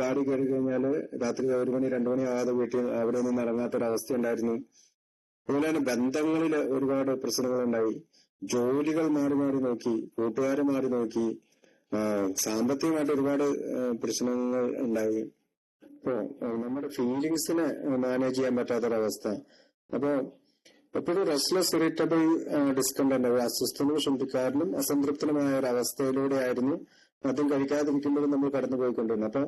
ബാറി കയറി കഴിഞ്ഞാല് രാത്രി 1 മണി 2 മണി ആവാതെ വീട്ടിൽ അവിടെ നിന്ന് ഇറങ്ങാത്തൊരവസ്ഥ ഉണ്ടായിരുന്നു. അതുപോലെ തന്നെ ബന്ധങ്ങളിൽ ഒരുപാട് പ്രശ്നങ്ങളുണ്ടായി. ജോലികൾ മാറി മാറി നോക്കി, കൂട്ടുകാരെ മാറി നോക്കി, സാമ്പത്തികമായിട്ട് ഒരുപാട് പ്രശ്നങ്ങൾ ഉണ്ടായി. അപ്പോ നമ്മുടെ ഫീലിങ്സിനെ മാനേജ് ചെയ്യാൻ പറ്റാത്തൊരവസ്ഥ. അപ്പോ എപ്പോഴും റെസ്റ്റ്ലെസ്, ഇറിറ്റബിൾ, ഡിസ്കണ്ടന്റ്, അസ്വസ്ഥനും ചിന്തക്കാരനും അസംതൃപ്തനുമായ ഒരു അവസ്ഥയിലൂടെ ആയിരുന്നു അതും കഴിക്കാതിരിക്കുമ്പോഴും നമ്മൾ കടന്നുപോയിക്കൊണ്ടിരുന്നത്. അപ്പൊ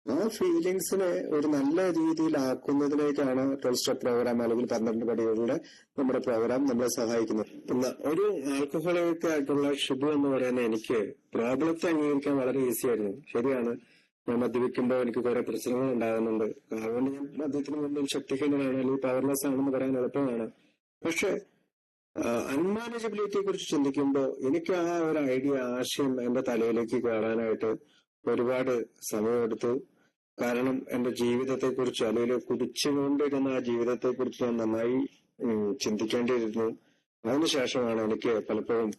ആ ഫീലിങ്സിനെ ഒരു നല്ല രീതിയിലാക്കുന്നതിലേക്കാണ് 12 സ്റ്റെപ്പ് പ്രോഗ്രാം അല്ലെങ്കിൽ 12 പടികളുടെ നമ്മുടെ പ്രോഗ്രാം നമ്മളെ സഹായിക്കുന്നത്. പിന്നെ ഒരു ആൽക്കഹോളിക് ആയിട്ടുള്ള ഷിബു എന്ന് പറയുന്ന എനിക്ക് പ്രോബ്ലത്തെ അംഗീകരിക്കാൻ വളരെ ഈസി ആയിരുന്നു. ശരിയാണ്, ഞാൻ മദ്യപിക്കുമ്പോൾ എനിക്ക് കുറെ പ്രശ്നങ്ങൾ ഉണ്ടാകുന്നുണ്ട്, അതുകൊണ്ട് ഞാൻ മദ്യത്തിന് മുന്നിൽ ശക്തിഹീനനാണ് അല്ലെങ്കിൽ പവർലെസ് ആണെന്ന് പറയാൻ എളുപ്പമാണ്. പക്ഷെ അൺമാനേജബിലിറ്റിയെ കുറിച്ച് ചിന്തിക്കുമ്പോൾ എനിക്ക് ആ ഒരു ആശയം എന്റെ തലയിലേക്ക് കയറാനായിട്ട് ഒരുപാട് സമയമെടുത്തു. കാരണം എന്റെ ജീവിതത്തെക്കുറിച്ച്, അല്ലെങ്കിൽ കുടിച്ചുകൊണ്ടിരുന്ന ആ ജീവിതത്തെക്കുറിച്ച് ഞാൻ നന്നായി ചിന്തിക്കേണ്ടിയിരുന്നു. അതിനുശേഷമാണ് എനിക്ക് പലപ്പോഴും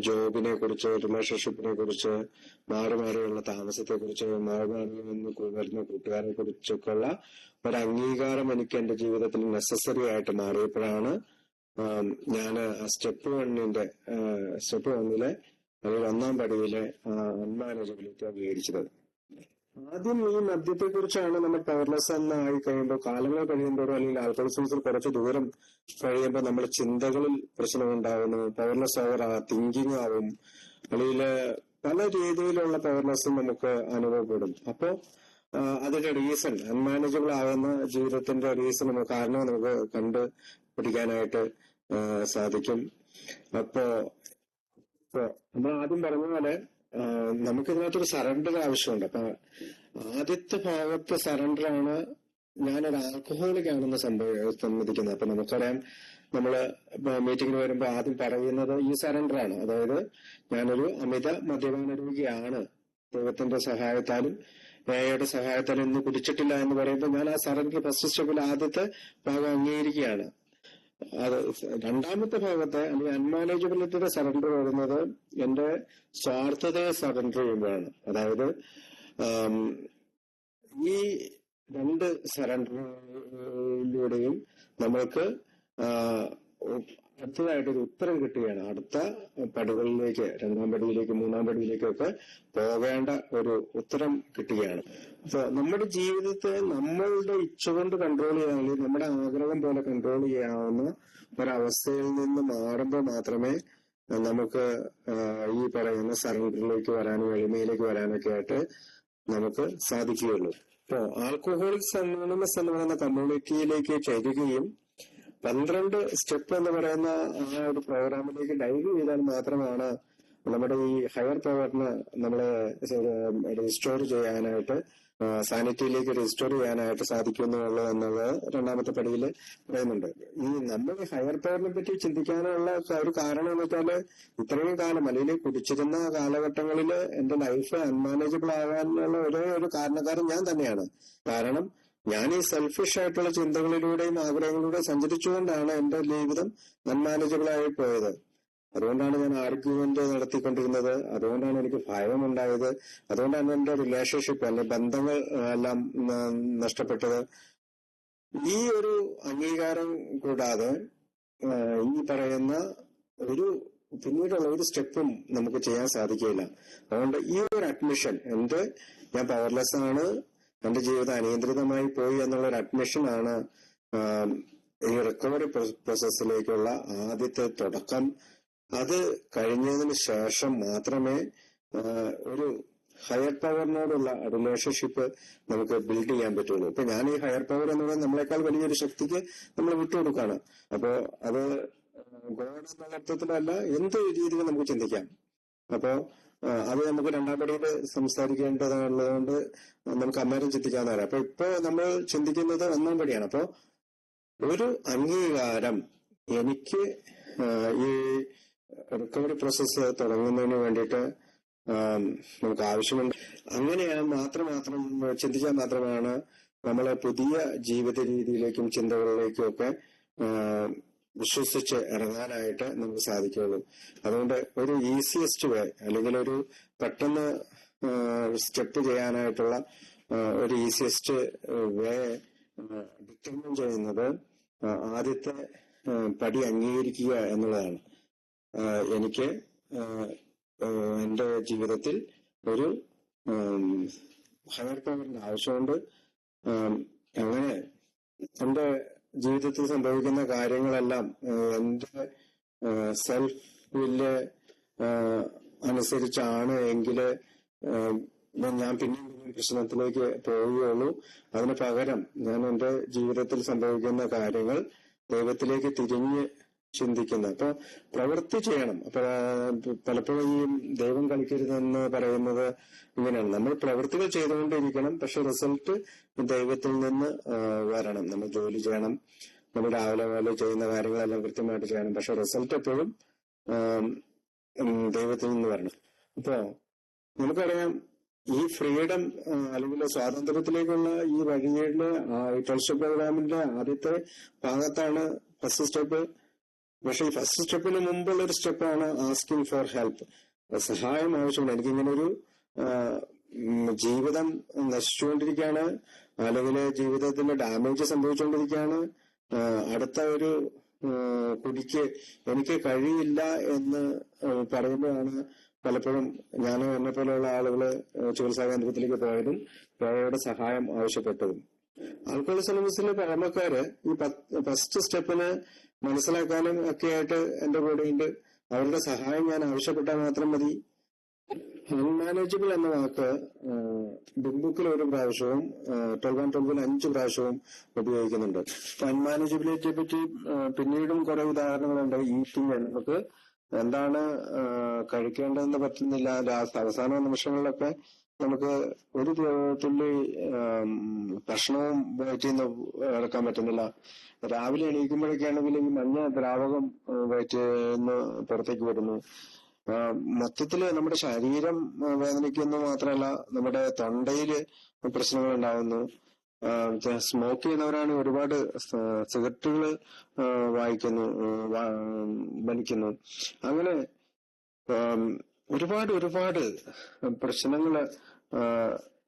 ജോബിനെ കുറിച്ച്, റിലേഷൻഷിപ്പിനെ കുറിച്ച്, മാറി മാറിയുള്ള താമസത്തെ കുറിച്ച്, മാറി മാറി വരുന്ന കൂട്ടുകാരെ കുറിച്ചൊക്കെയുള്ള ഒരു അംഗീകാരം എനിക്ക് എന്റെ ജീവിതത്തിൽ നെസസറി ആയിട്ട് മാറിയപ്പോഴാണ് ഞാൻ സ്റ്റെപ്പ് 1-ലെ അല്ലെങ്കിൽ 1-ാം പടിയിലെ അൺമാനേജബിലിറ്റി അംഗീകരിച്ചത്. ആദ്യം ഈ മദ്യത്തെ കുറിച്ചാണ് നമ്മൾ പവർലെസ് എന്നായി കഴിയുമ്പോൾ, കാലങ്ങൾ കഴിയുമ്പോഴോ അല്ലെങ്കിൽ ആൽക്കഹോളിസത്തിൽ കുറച്ച് ദൂരം കഴിയുമ്പോൾ നമ്മുടെ ചിന്തകളിൽ പ്രശ്നമുണ്ടാകുന്നു. പവർലെസ് ഓവർ തിങ്കിങ് ആവും, അല്ലെങ്കിൽ പല രീതിയിലുള്ള പവർലെസ്സും നമുക്ക് അനുഭവപ്പെടും. അപ്പോ അതിന്റെ റീസൺ, അൺമാനേജബിൾ ആകുന്ന ജീവിതത്തിന്റെ റീസൺ കാരണം നമുക്ക് കണ്ടു പിടിക്കാനായിട്ട് സാധിക്കും. അപ്പോ നമ്മൾ ആദ്യം പറഞ്ഞ പോലെ നമുക്ക് ഇതിനകത്തൊരു സറണ്ടർ ആവശ്യമുണ്ട്. അപ്പൊ ആദ്യത്തെ ഭാഗത്ത് സറണ്ടറാണ് ഞാനൊരു ആൽക്കഹോളിക് ആണെന്ന് സമ്മതിക്കുന്നത്. അപ്പൊ നമുക്കറിയാം, നമ്മള് മീറ്റിങ്ങിന് വരുമ്പോൾ ആദ്യം പറയുന്നത് ഈ സറണ്ടറാണ്. അതായത് ഞാനൊരു അമിത മദ്യപാന രോഗിയാണ്, ദൈവത്തിന്റെ സഹായത്താലും യുടെ സഹായത്താലും ഇന്ന് കുടിച്ചിട്ടില്ല എന്ന് പറയുമ്പോൾ ഞാൻ ആ സറണ്ടർ ഫസ്റ്റ് സ്റ്റെപ്പിൽ ആദ്യത്തെ ഭാഗം അംഗീകരിക്കുകയാണ്. അത് രണ്ടാമത്തെ ഭാഗത്തെ അല്ലെങ്കിൽ അൺമാനേജബിലിറ്റിയുടെ സറണ്ടർ വരുന്നത് എന്റെ സ്വാർത്ഥതയെ സറണ്ടർ ചെയ്യുമ്പോഴാണ്. അതായത് ഈ രണ്ട് സറണ്ടറിലൂടെയും നമ്മൾക്ക് അടുത്തതായിട്ടൊരു ഉത്തരം കിട്ടുകയാണ്. അടുത്ത പടികളിലേക്ക്, രണ്ടാം പടിയിലേക്ക്, മൂന്നാം പടിയിലേക്കൊക്കെ പോകേണ്ട ഒരു ഉത്തരം കിട്ടുകയാണ്. അപ്പൊ നമ്മുടെ ജീവിതത്തെ നമ്മളുടെ ഇച്ഛ കൊണ്ട് കൺട്രോൾ ചെയ്യാനുള്ള, നമ്മുടെ ആഗ്രഹം പോലെ കൺട്രോൾ ചെയ്യാവുന്ന ഒരവസ്ഥയിൽ നിന്ന് മാറുമ്പോൾ മാത്രമേ നമുക്ക് ഈ പറയുന്ന സറണ്ടറിലേക്ക് വരാനും എളിമയിലേക്ക് വരാനൊക്കെ ആയിട്ട് നമുക്ക് സാധിക്കുകയുള്ളൂ. ഇപ്പോ ആൽക്കഹോളിക്സ് അനോണിമസ് എന്ന് പറയുന്ന കമ്മ്യൂണിറ്റിയിലേക്ക് ചേരുകയും 12 സ്റ്റെപ്പ് എന്ന് പറയുന്ന ആ ഒരു പ്രോഗ്രാമിലേക്ക് ഡൈവ് ചെയ്താൽ മാത്രമാണ് നമ്മുടെ ഈ ഹയർ പവറിന് നമ്മളെ റിസ്റ്റോർ ചെയ്യാനായിട്ട്, സാനിറ്റിയിലേക്ക് റിസ്റ്റോർ ചെയ്യാനായിട്ട് സാധിക്കുന്നുള്ളൂ എന്നുള്ളത് രണ്ടാമത്തെ പടിയിൽ പറയുന്നുണ്ട്. ഈ നമ്മൾ ഹയർ പവറിനെ പറ്റി ചിന്തിക്കാനുള്ള ഒരു കാരണം എന്ന് വെച്ചാല്, ഇത്രയും കാലം അല്ലെങ്കിൽ കുടിച്ചിരുന്ന കാലഘട്ടങ്ങളിൽ എന്റെ ലൈഫ് അൺമാനേജബിൾ ആകാനുള്ള ഒരേ ഒരു കാരണക്കാരൻ ഞാൻ തന്നെയാണ്. കാരണം ഞാൻ ഈ സെൽഫിഷ് ആയിട്ടുള്ള ചിന്തകളിലൂടെയും ആഗ്രഹങ്ങളിലൂടെയും സഞ്ചരിച്ചുകൊണ്ടാണ് എന്റെ ജീവിതം അൺമാനേജബിൾ ആയി പോയത്. അതുകൊണ്ടാണ് ഞാൻ ആർഗ്യുമെന്റ് നടത്തിക്കൊണ്ടിരുന്നത്, അതുകൊണ്ടാണ് എനിക്ക് ഭയമുണ്ടായത്, അതുകൊണ്ടാണ് എന്റെ റിലേഷൻഷിപ്പ് അല്ലെ ബന്ധങ്ങൾ എല്ലാം നഷ്ടപ്പെട്ടത്. ഈ ഒരു അംഗീകാരം കൂടാതെ ഈ പറയുന്ന ഒരു പിന്നീടുള്ള ഒരു സ്റ്റെപ്പും നമുക്ക് ചെയ്യാൻ സാധിക്കില്ല. അതുകൊണ്ട് ഈ ഒരു അഡ്മിഷൻ, ഞാൻ പവർലെസ് ആണ്, എന്റെ ജീവിതം അനിയന്ത്രിതമായി പോയി എന്നുള്ള ഒരു അഡ്മിഷനാണ് ഈ റിക്കവറി പ്രോസസ്സിലേക്കുള്ള ആദ്യത്തെ തുടക്കം. അത് കഴിഞ്ഞതിന് ശേഷം മാത്രമേ ഒരു ഹയർ പവറിനോടുള്ള റിലേഷൻഷിപ്പ് നമുക്ക് ബിൽഡ് ചെയ്യാൻ പറ്റുള്ളൂ. ഇപ്പൊ ഞാൻ ഈ ഹയർ പവർ എന്ന് പറയുന്നത് നമ്മളെക്കാൾ വലിയൊരു ശക്തിക്ക് നമ്മൾ വിട്ടുകൊടുക്കുകയാണ്. അപ്പോ അത് ഗോഡ് എന്നുള്ള അർത്ഥത്തിലല്ല, എന്ത് രീതിയിൽ നമുക്ക് ചിന്തിക്കാം. അപ്പോ അത് നമുക്ക് രണ്ടാം പടിയിൽ സംസാരിക്കേണ്ടതുള്ളതുകൊണ്ട് നമുക്ക് അന്നേരം ചിന്തിക്കാന്ന് പറയാം. അപ്പൊ ഇപ്പൊ നമ്മൾ ചിന്തിക്കുന്നത് ഒന്നാം പടിയാണ്. അപ്പോ ഒരു അംഗീകാരം എനിക്ക് ഈ റിക്കവറി പ്രോസസ്സ് തുടങ്ങുന്നതിന് വേണ്ടിയിട്ട് നമുക്ക് ആവശ്യമുണ്ട്. അങ്ങനെയാണ് മാത്രം ചിന്തിച്ചാൽ മാത്രമാണ് നമ്മളെ പുതിയ ജീവിത രീതിയിലേക്കും ചിന്തകളിലേക്കും ഒക്കെ വിശ്വസിച്ച് ഇറങ്ങാനായിട്ട് നമുക്ക് സാധിക്കുള്ളൂ. അതുകൊണ്ട് ഒരു ഈസിയസ്റ്റ് വേ, അല്ലെങ്കിൽ ഒരു പെട്ടെന്ന് സ്റ്റെപ്പ് ചെയ്യാനായിട്ടുള്ള ഒരു ഈസിയസ്റ്റ് വേ ഡിറ്റർമിൻ ചെയ്യുന്നത് ആദ്യത്തെ പടി അംഗീകരിക്കുക എന്നുള്ളതാണ്. എനിക്ക് എന്റെ ജീവിതത്തിൽ ഒരു ഹയർ പവറിന്റെ ആവശ്യമുണ്ട്. അങ്ങനെ എന്റെ ജീവിതത്തിൽ സംഭവിക്കുന്ന കാര്യങ്ങളെല്ലാം എന്റെ സെൽഫ് വില്ല് അനുസരിച്ചാണ് എങ്കില് ഞാൻ പിന്നെ പ്രശ്നത്തിലേക്ക് പോവുകയുള്ളൂ. അതിന് പകരം ഞാൻ എന്റെ ജീവിതത്തിൽ സംഭവിക്കുന്ന കാര്യങ്ങൾ ദൈവത്തിലേക്ക് തിരിഞ്ഞ് ചിന്തിക്കുന്ന, അപ്പൊ പ്രവൃത്തി ചെയ്യണം. അപ്പൊ പലപ്പോഴും ഈ ദൈവം കളിക്കരുതെന്ന് പറയുന്നത് ഇങ്ങനെയാണ്. നമ്മൾ പ്രവൃത്തികൾ ചെയ്തുകൊണ്ടിരിക്കണം, പക്ഷെ റിസൾട്ട് ദൈവത്തിൽ നിന്ന് വരണം. നമ്മൾ ജോലി ചെയ്യണം, നമ്മൾ രാവിലെ പോലെ ചെയ്യുന്ന കാര്യങ്ങളെല്ലാം കൃത്യമായിട്ട് ചെയ്യണം, പക്ഷെ റിസൾട്ട് എപ്പോഴും ദൈവത്തിൽ നിന്ന് വരണം. അപ്പോ നമുക്കറിയാം, ഈ ഫ്രീഡം അല്ലെങ്കിൽ സ്വാതന്ത്ര്യത്തിലേക്കുള്ള ഈ വഴിയുടെ 12 സ്റ്റെപ്പ് പ്രോഗ്രാമിന്റെ ആദ്യത്തെ ഭാഗത്താണ് ഫസ്റ്റ് സ്റ്റെപ്പ്. പക്ഷെ ഈ ഫസ്റ്റ് സ്റ്റെപ്പിന് മുമ്പുള്ള ഒരു സ്റ്റെപ്പാണ് ആസ്കിങ് ഫോർ ഹെൽപ്പ്. സഹായം ആവശ്യമുണ്ട്. എനിക്കിങ്ങനെ ഒരു ജീവിതം നശിച്ചുകൊണ്ടിരിക്കുകയാണ്, അല്ലെങ്കിൽ ജീവിതത്തിന്റെ ഡാമേജ് സംഭവിച്ചുകൊണ്ടിരിക്കുകയാണ്, അടുത്ത ഒരു കുടിക്ക് എനിക്ക് കഴിയില്ല എന്ന് പറയുമ്പോഴാണ് പലപ്പോഴും ഞാൻ എന്നെ പോലെയുള്ള ആളുകള് ചികിത്സാ കേന്ദ്രത്തിലേക്ക് പോയതും രോഗിയുടെ സഹായം ആവശ്യപ്പെട്ടതും. ആൽക്കഹോളിസം അനോണിമസിലെ പഴമക്കാര് ഈ ഫസ്റ്റ് സ്റ്റെപ്പിന് മനസ്സിലാക്കാനും ഒക്കെ ആയിട്ട് എന്റെ കൂടെയുണ്ട്. അവരുടെ സഹായം ഞാൻ ആവശ്യപ്പെട്ടാൽ മാത്രം മതി. അൺമാനേജബിൾ എന്ന വാക്ക് ബുക്കിൽ ഒരു പ്രാവശ്യവും 12 5 പ്രാവശ്യവും ഉപയോഗിക്കുന്നുണ്ട്. അൺമാനേജബിലിറ്റിയെ പറ്റി പിന്നീടും കുറെ ഉദാഹരണങ്ങളുണ്ട്. ഈറ്റിംഗ്, നമുക്ക് എന്താണ് കഴിക്കേണ്ടതെന്ന് പറ്റുന്നില്ല. അവസാന നിമിഷങ്ങളിലൊക്കെ നമുക്ക് ഒരു തുള്ളി ഭക്ഷണവും വയറ്റിൽ നിന്ന് ഇറക്കാൻ പറ്റുന്നില്ല. രാവിലെ എണീക്കുമ്പോഴൊക്കെയാണെങ്കിൽ ഈ മഞ്ഞ ദ്രാവകം വയറ്റിൽ നിന്ന് പുറത്തേക്ക് വരുന്നു. മൊത്തത്തില് നമ്മുടെ ശരീരം വേദനിക്കുന്നു മാത്രമല്ല, നമ്മുടെ തൊണ്ടയില് പ്രശ്നങ്ങൾ ഉണ്ടാവുന്നു. സ്മോക്ക് ചെയ്യുന്നവരാണ് ഒരുപാട് സിഗരറ്റുകൾ വലിക്കുന്നു. അങ്ങനെ ഒരുപാട് പ്രശ്നങ്ങള്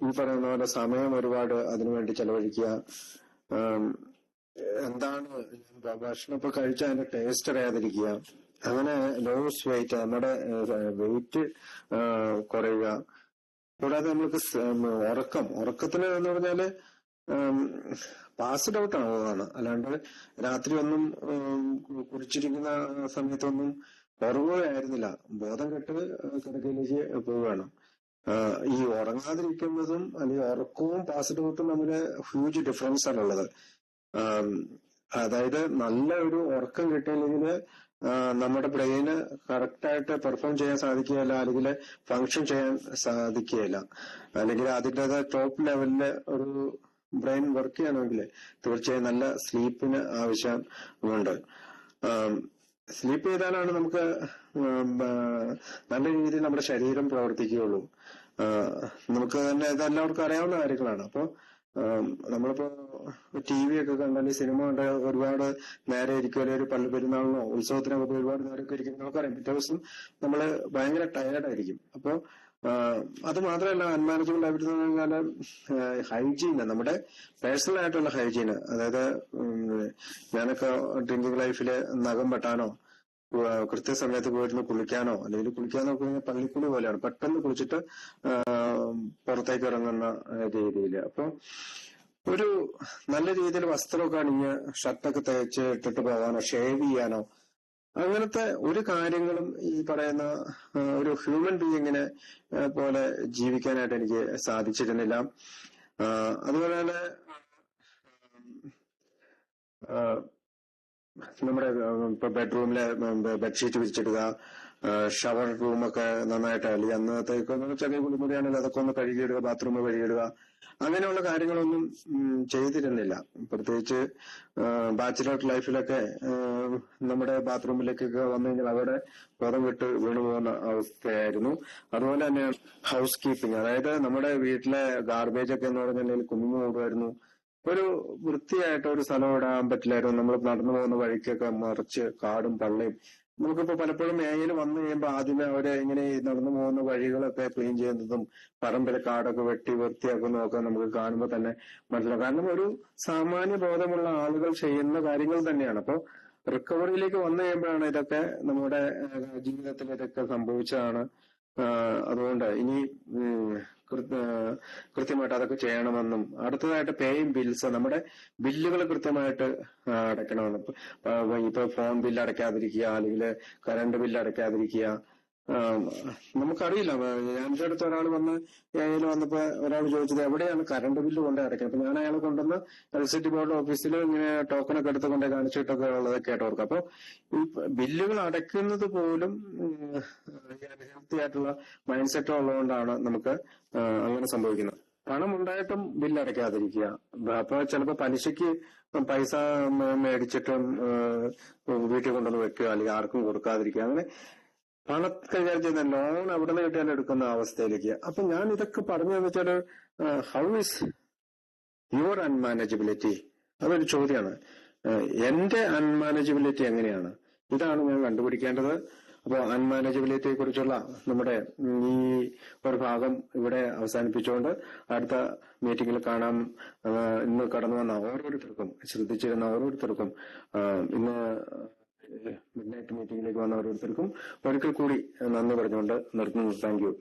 ഈ പറയുന്ന പോലെ സമയം ഒരുപാട് അതിനുവേണ്ടി ചെലവഴിക്കുക. എന്താണ് ഭക്ഷണം ഇപ്പൊ കഴിച്ചാൽ അതിന്റെ ടേസ്റ്റ് അറിയാതിരിക്കുക. അങ്ങനെ ലോസ് വെയിറ്റ്, നമ്മുടെ വെയിറ്റ് കുറയുക. കൂടാതെ നമ്മൾക്ക് ഉറക്കത്തിന് എന്ന് പറഞ്ഞാല് പാസ്ഡ് ഔട്ട് ആവുകയാണ്. അല്ലാണ്ട് രാത്രി ഒന്നും കുടിച്ചിരിക്കുന്ന സമയത്തൊന്നും ഉറങ്ങുകയായിരുന്നില്ല, ബോധം കെട്ട് കിടക്കയിലേക്ക് പോവുകയാണ്. ഈ ഉറങ്ങാതിരിക്കുന്നതും അല്ലെങ്കിൽ ഉറക്കവും പാസ്ഡ് ഔട്ടും തമ്മില് ഹ്യൂജ് ഡിഫറൻസ് ആണുള്ളത്. അതായത് നല്ല ഒരു ഉറക്കം കിട്ടിയില്ലെങ്കിൽ നമ്മുടെ ബ്രെയിന് കറക്റ്റായിട്ട് പെർഫോം ചെയ്യാൻ സാധിക്കുകയില്ല, അല്ലെങ്കിൽ ഫങ്ഷൻ ചെയ്യാൻ സാധിക്കുകയില്ല. അല്ലെങ്കിൽ അതിൻ്റെതായ ടോപ്പ് ലെവലില് ഒരു ബ്രെയിൻ വർക്ക് ചെയ്യണമെങ്കിൽ തീർച്ചയായും നല്ല സ്ലീപ്പിന് ആവശ്യമുണ്ട്. സ്ലീപ്പ് ചെയ്താലാണ് നമുക്ക് നല്ല രീതിയിൽ നമ്മുടെ ശരീരം പ്രവർത്തിക്കുകയുള്ളൂ. നമുക്ക് തന്നെ ഇതെല്ലാവർക്കും അറിയാവുന്ന കാര്യങ്ങളാണ്. അപ്പൊ നമ്മളിപ്പോ TV ഒക്കെ കണ്ടാൽ, സിനിമ കണ്ട ഒരുപാട് നേരെ ഇരിക്കുമല്ലോ. ഒരു പള്ളി പെരുന്നാളിനോ ഉത്സവത്തിനൊക്കെ ഒരുപാട് നേരമൊക്കെ ഇരിക്കും. നമുക്കറിയാം പിറ്റേ ദിവസം നമ്മള് ഭയങ്കര ടയർഡായിരിക്കും. അപ്പൊ അത് മാത്രമല്ല, അൺമാനേജബിൾ ആയിട്ട് പറഞ്ഞാല് ഹൈജീന്, നമ്മുടെ പേഴ്സണൽ ആയിട്ടുള്ള ഹൈജീന്, അതായത് ഞാനൊക്കെ ഡ്രിങ്കിങ് ലൈഫില് നഖം വെട്ടാനോ കൃത്യസമയത്ത് പോയിരുന്ന് കുളിക്കാനോ, അല്ലെങ്കിൽ കുളിക്കാനോ പള്ളിക്കുളി പോലെയാണ്, പെട്ടെന്ന് കുളിച്ചിട്ട് പുറത്തേക്ക് ഇറങ്ങുന്ന രീതിയിൽ. അപ്പൊ ഒരു നല്ല രീതിയിൽ വസ്ത്രമൊക്കെ അണിഞ്ഞ് ഷർട്ടൊക്കെ തേച്ച് ഇട്ടിട്ട് പോകാനോ ഷേവ് ചെയ്യാനോ അങ്ങനത്തെ ഒരു കാര്യങ്ങളും ഈ പറയുന്ന ഒരു ഹ്യൂമൻ ബീയിങ്ങിനെ പോലെ ജീവിക്കാനായിട്ട് എനിക്ക് സാധിച്ചിരുന്നില്ല. അതുപോലെ തന്നെ നമ്മുടെ ഇപ്പൊ ബെഡ്റൂമിലെ ബെഡ്ഷീറ്റ് വിരിച്ചിടുക, ഷവർ റൂമൊക്കെ നന്നായിട്ട്, അല്ലെങ്കിൽ അന്നത്തേക്ക് ചെറിയ കുളിമുറിയാണെങ്കിൽ അതൊക്കെ ഒന്ന് കഴുകിയിടുക, ബാത്റൂം കഴുകിയിടുക, അങ്ങനെയുള്ള കാര്യങ്ങളൊന്നും ചെയ്തിരുന്നില്ല. പ്രത്യേകിച്ച് ബാച്ചിലർ ലൈഫിലൊക്കെ നമ്മുടെ ബാത്റൂമിലേക്കൊക്കെ വന്നു കഴിഞ്ഞാൽ അവിടെ ബോധം വിട്ട് വീണു പോകുന്ന അവസ്ഥയായിരുന്നു. അതുപോലെ തന്നെ ഹൗസ് കീപ്പിംഗ്, അതായത് നമ്മുടെ വീട്ടിലെ ഗാർബേജ് ഒക്കെ എന്ന് പറഞ്ഞിട്ടുണ്ടെങ്കിൽ കുമിഞ്ഞു കൂടുമായിരുന്നു. ഒരു വൃത്തിയായിട്ട് ഒരു സ്ഥലം ഇടാൻ പറ്റില്ലായിരുന്നു. നമ്മൾ നടന്നു പോകുന്ന വഴിക്കൊക്കെ മറിച്ച് കാടും പള്ളയും. നമുക്കിപ്പോ പലപ്പോഴും മേയിൽ വന്നു കഴിയുമ്പോൾ ആദ്യമേ അവരെ ഇങ്ങനെ നടന്നു പോകുന്ന വഴികളൊക്കെ ക്ലീൻ ചെയ്യുന്നതും പറമ്പിലെ കാടൊക്കെ വെട്ടി വൃത്തിയാക്കുന്നതൊക്കെ നമുക്ക് കാണുമ്പോൾ തന്നെ മനസ്സിലാവും. കാരണം ഒരു സാമാന്യ ബോധമുള്ള ആളുകൾ ചെയ്യുന്ന കാര്യങ്ങൾ തന്നെയാണ്. അപ്പോ റിക്കവറിയിലേക്ക് വന്നു കഴിയുമ്പോഴാണ് ഇതൊക്കെ നമ്മുടെ ജീവിതത്തിൽ ഇതൊക്കെ സംഭവിച്ചതാണ്. അതുകൊണ്ട് ഇനി കൃത്യമായിട്ട് അതൊക്കെ ചെയ്യണമെന്നും, അടുത്തതായിട്ട് പേയിങ് ബിൽസ്, നമ്മുടെ ബില്ലുകൾ കൃത്യമായിട്ട് അടയ്ക്കണമെന്നും. ഇപ്പൊ ഫോൺ ബില്ല് അടയ്ക്കാതിരിക്കുക, അല്ലെങ്കിൽ കറണ്ട് ബില്ല് അടയ്ക്കാതിരിക്കുക. നമുക്കറിയില്ല. എന്റെ അടുത്ത് ഒരാൾ വന്നപ്പോ ഒരാൾ ചോദിച്ചത് എവിടെയാണ് കറണ്ട് ബില്ല് കൊണ്ട് അടയ്ക്കുന്നത്. അപ്പൊ ഞാൻ അയാളെ കൊണ്ടുവന്ന് ഇലക്ട്രിസിറ്റി ബോർഡ് ഓഫീസിൽ ഇങ്ങനെ ടോക്കണൊക്കെ എടുത്ത് കൊണ്ട് കാണിച്ചിട്ടൊക്കെ ഉള്ളതൊക്കെ ആയിട്ട്. അപ്പൊ ഈ ബില്ലുകൾ അടയ്ക്കുന്നത് പോലും ഹെൽത്തി ആയിട്ടുള്ള മൈൻഡ് സെറ്റ് ഉള്ളതുകൊണ്ടാണ് നമുക്ക് അങ്ങനെ സംഭവിക്കുന്നത്. പണം ഉണ്ടായിട്ടും ബില്ല് അടയ്ക്കാതിരിക്കുക. അപ്പൊ ചിലപ്പോ പലിശയ്ക്ക് പൈസ മേടിച്ചിട്ടും വീട്ടിൽ കൊണ്ടുവന്ന് വെക്കുക, അല്ലെങ്കിൽ ആർക്കും കൊടുക്കാതിരിക്കുക. അങ്ങനെ പണത്തെ കൈകാര്യം ചെയ്യുന്ന ലോൺ എവിടെ നിന്ന് കിട്ടിയാലും എടുക്കുന്ന അവസ്ഥയിലേക്ക്. അപ്പൊ ഞാൻ ഇതൊക്കെ പറഞ്ഞതെന്ന് വെച്ചാല് ഹൗ ഇസ് യുവർ അൺമാനേജബിലിറ്റി, അതൊരു ചോദ്യമാണ്. എന്റെ അൺമാനേജബിലിറ്റി എങ്ങനെയാണ്, ഇതാണ് ഞാൻ കണ്ടുപിടിക്കേണ്ടത്. അപ്പോൾ അൺമാനേജബിലിറ്റിയെ കുറിച്ചുള്ള നമ്മുടെ ഈ ഒരു ഭാഗം ഇവിടെ അവസാനിപ്പിച്ചുകൊണ്ട് അടുത്ത മീറ്റിംഗിൽ കാണാം. ഇന്ന് കടന്നു വന്ന ഓരോരുത്തർക്കും, ശ്രദ്ധിച്ചിരുന്ന ഓരോരുത്തർക്കും ഇന്ന് മിഡ് നൈറ്റ് മീറ്റിംഗിലേക്ക് വന്ന ഓരോരുത്തർക്കും ഒരിക്കൽ കൂടി നന്ദി പറഞ്ഞുകൊണ്ട് നിർത്തുന്നു. Thank you.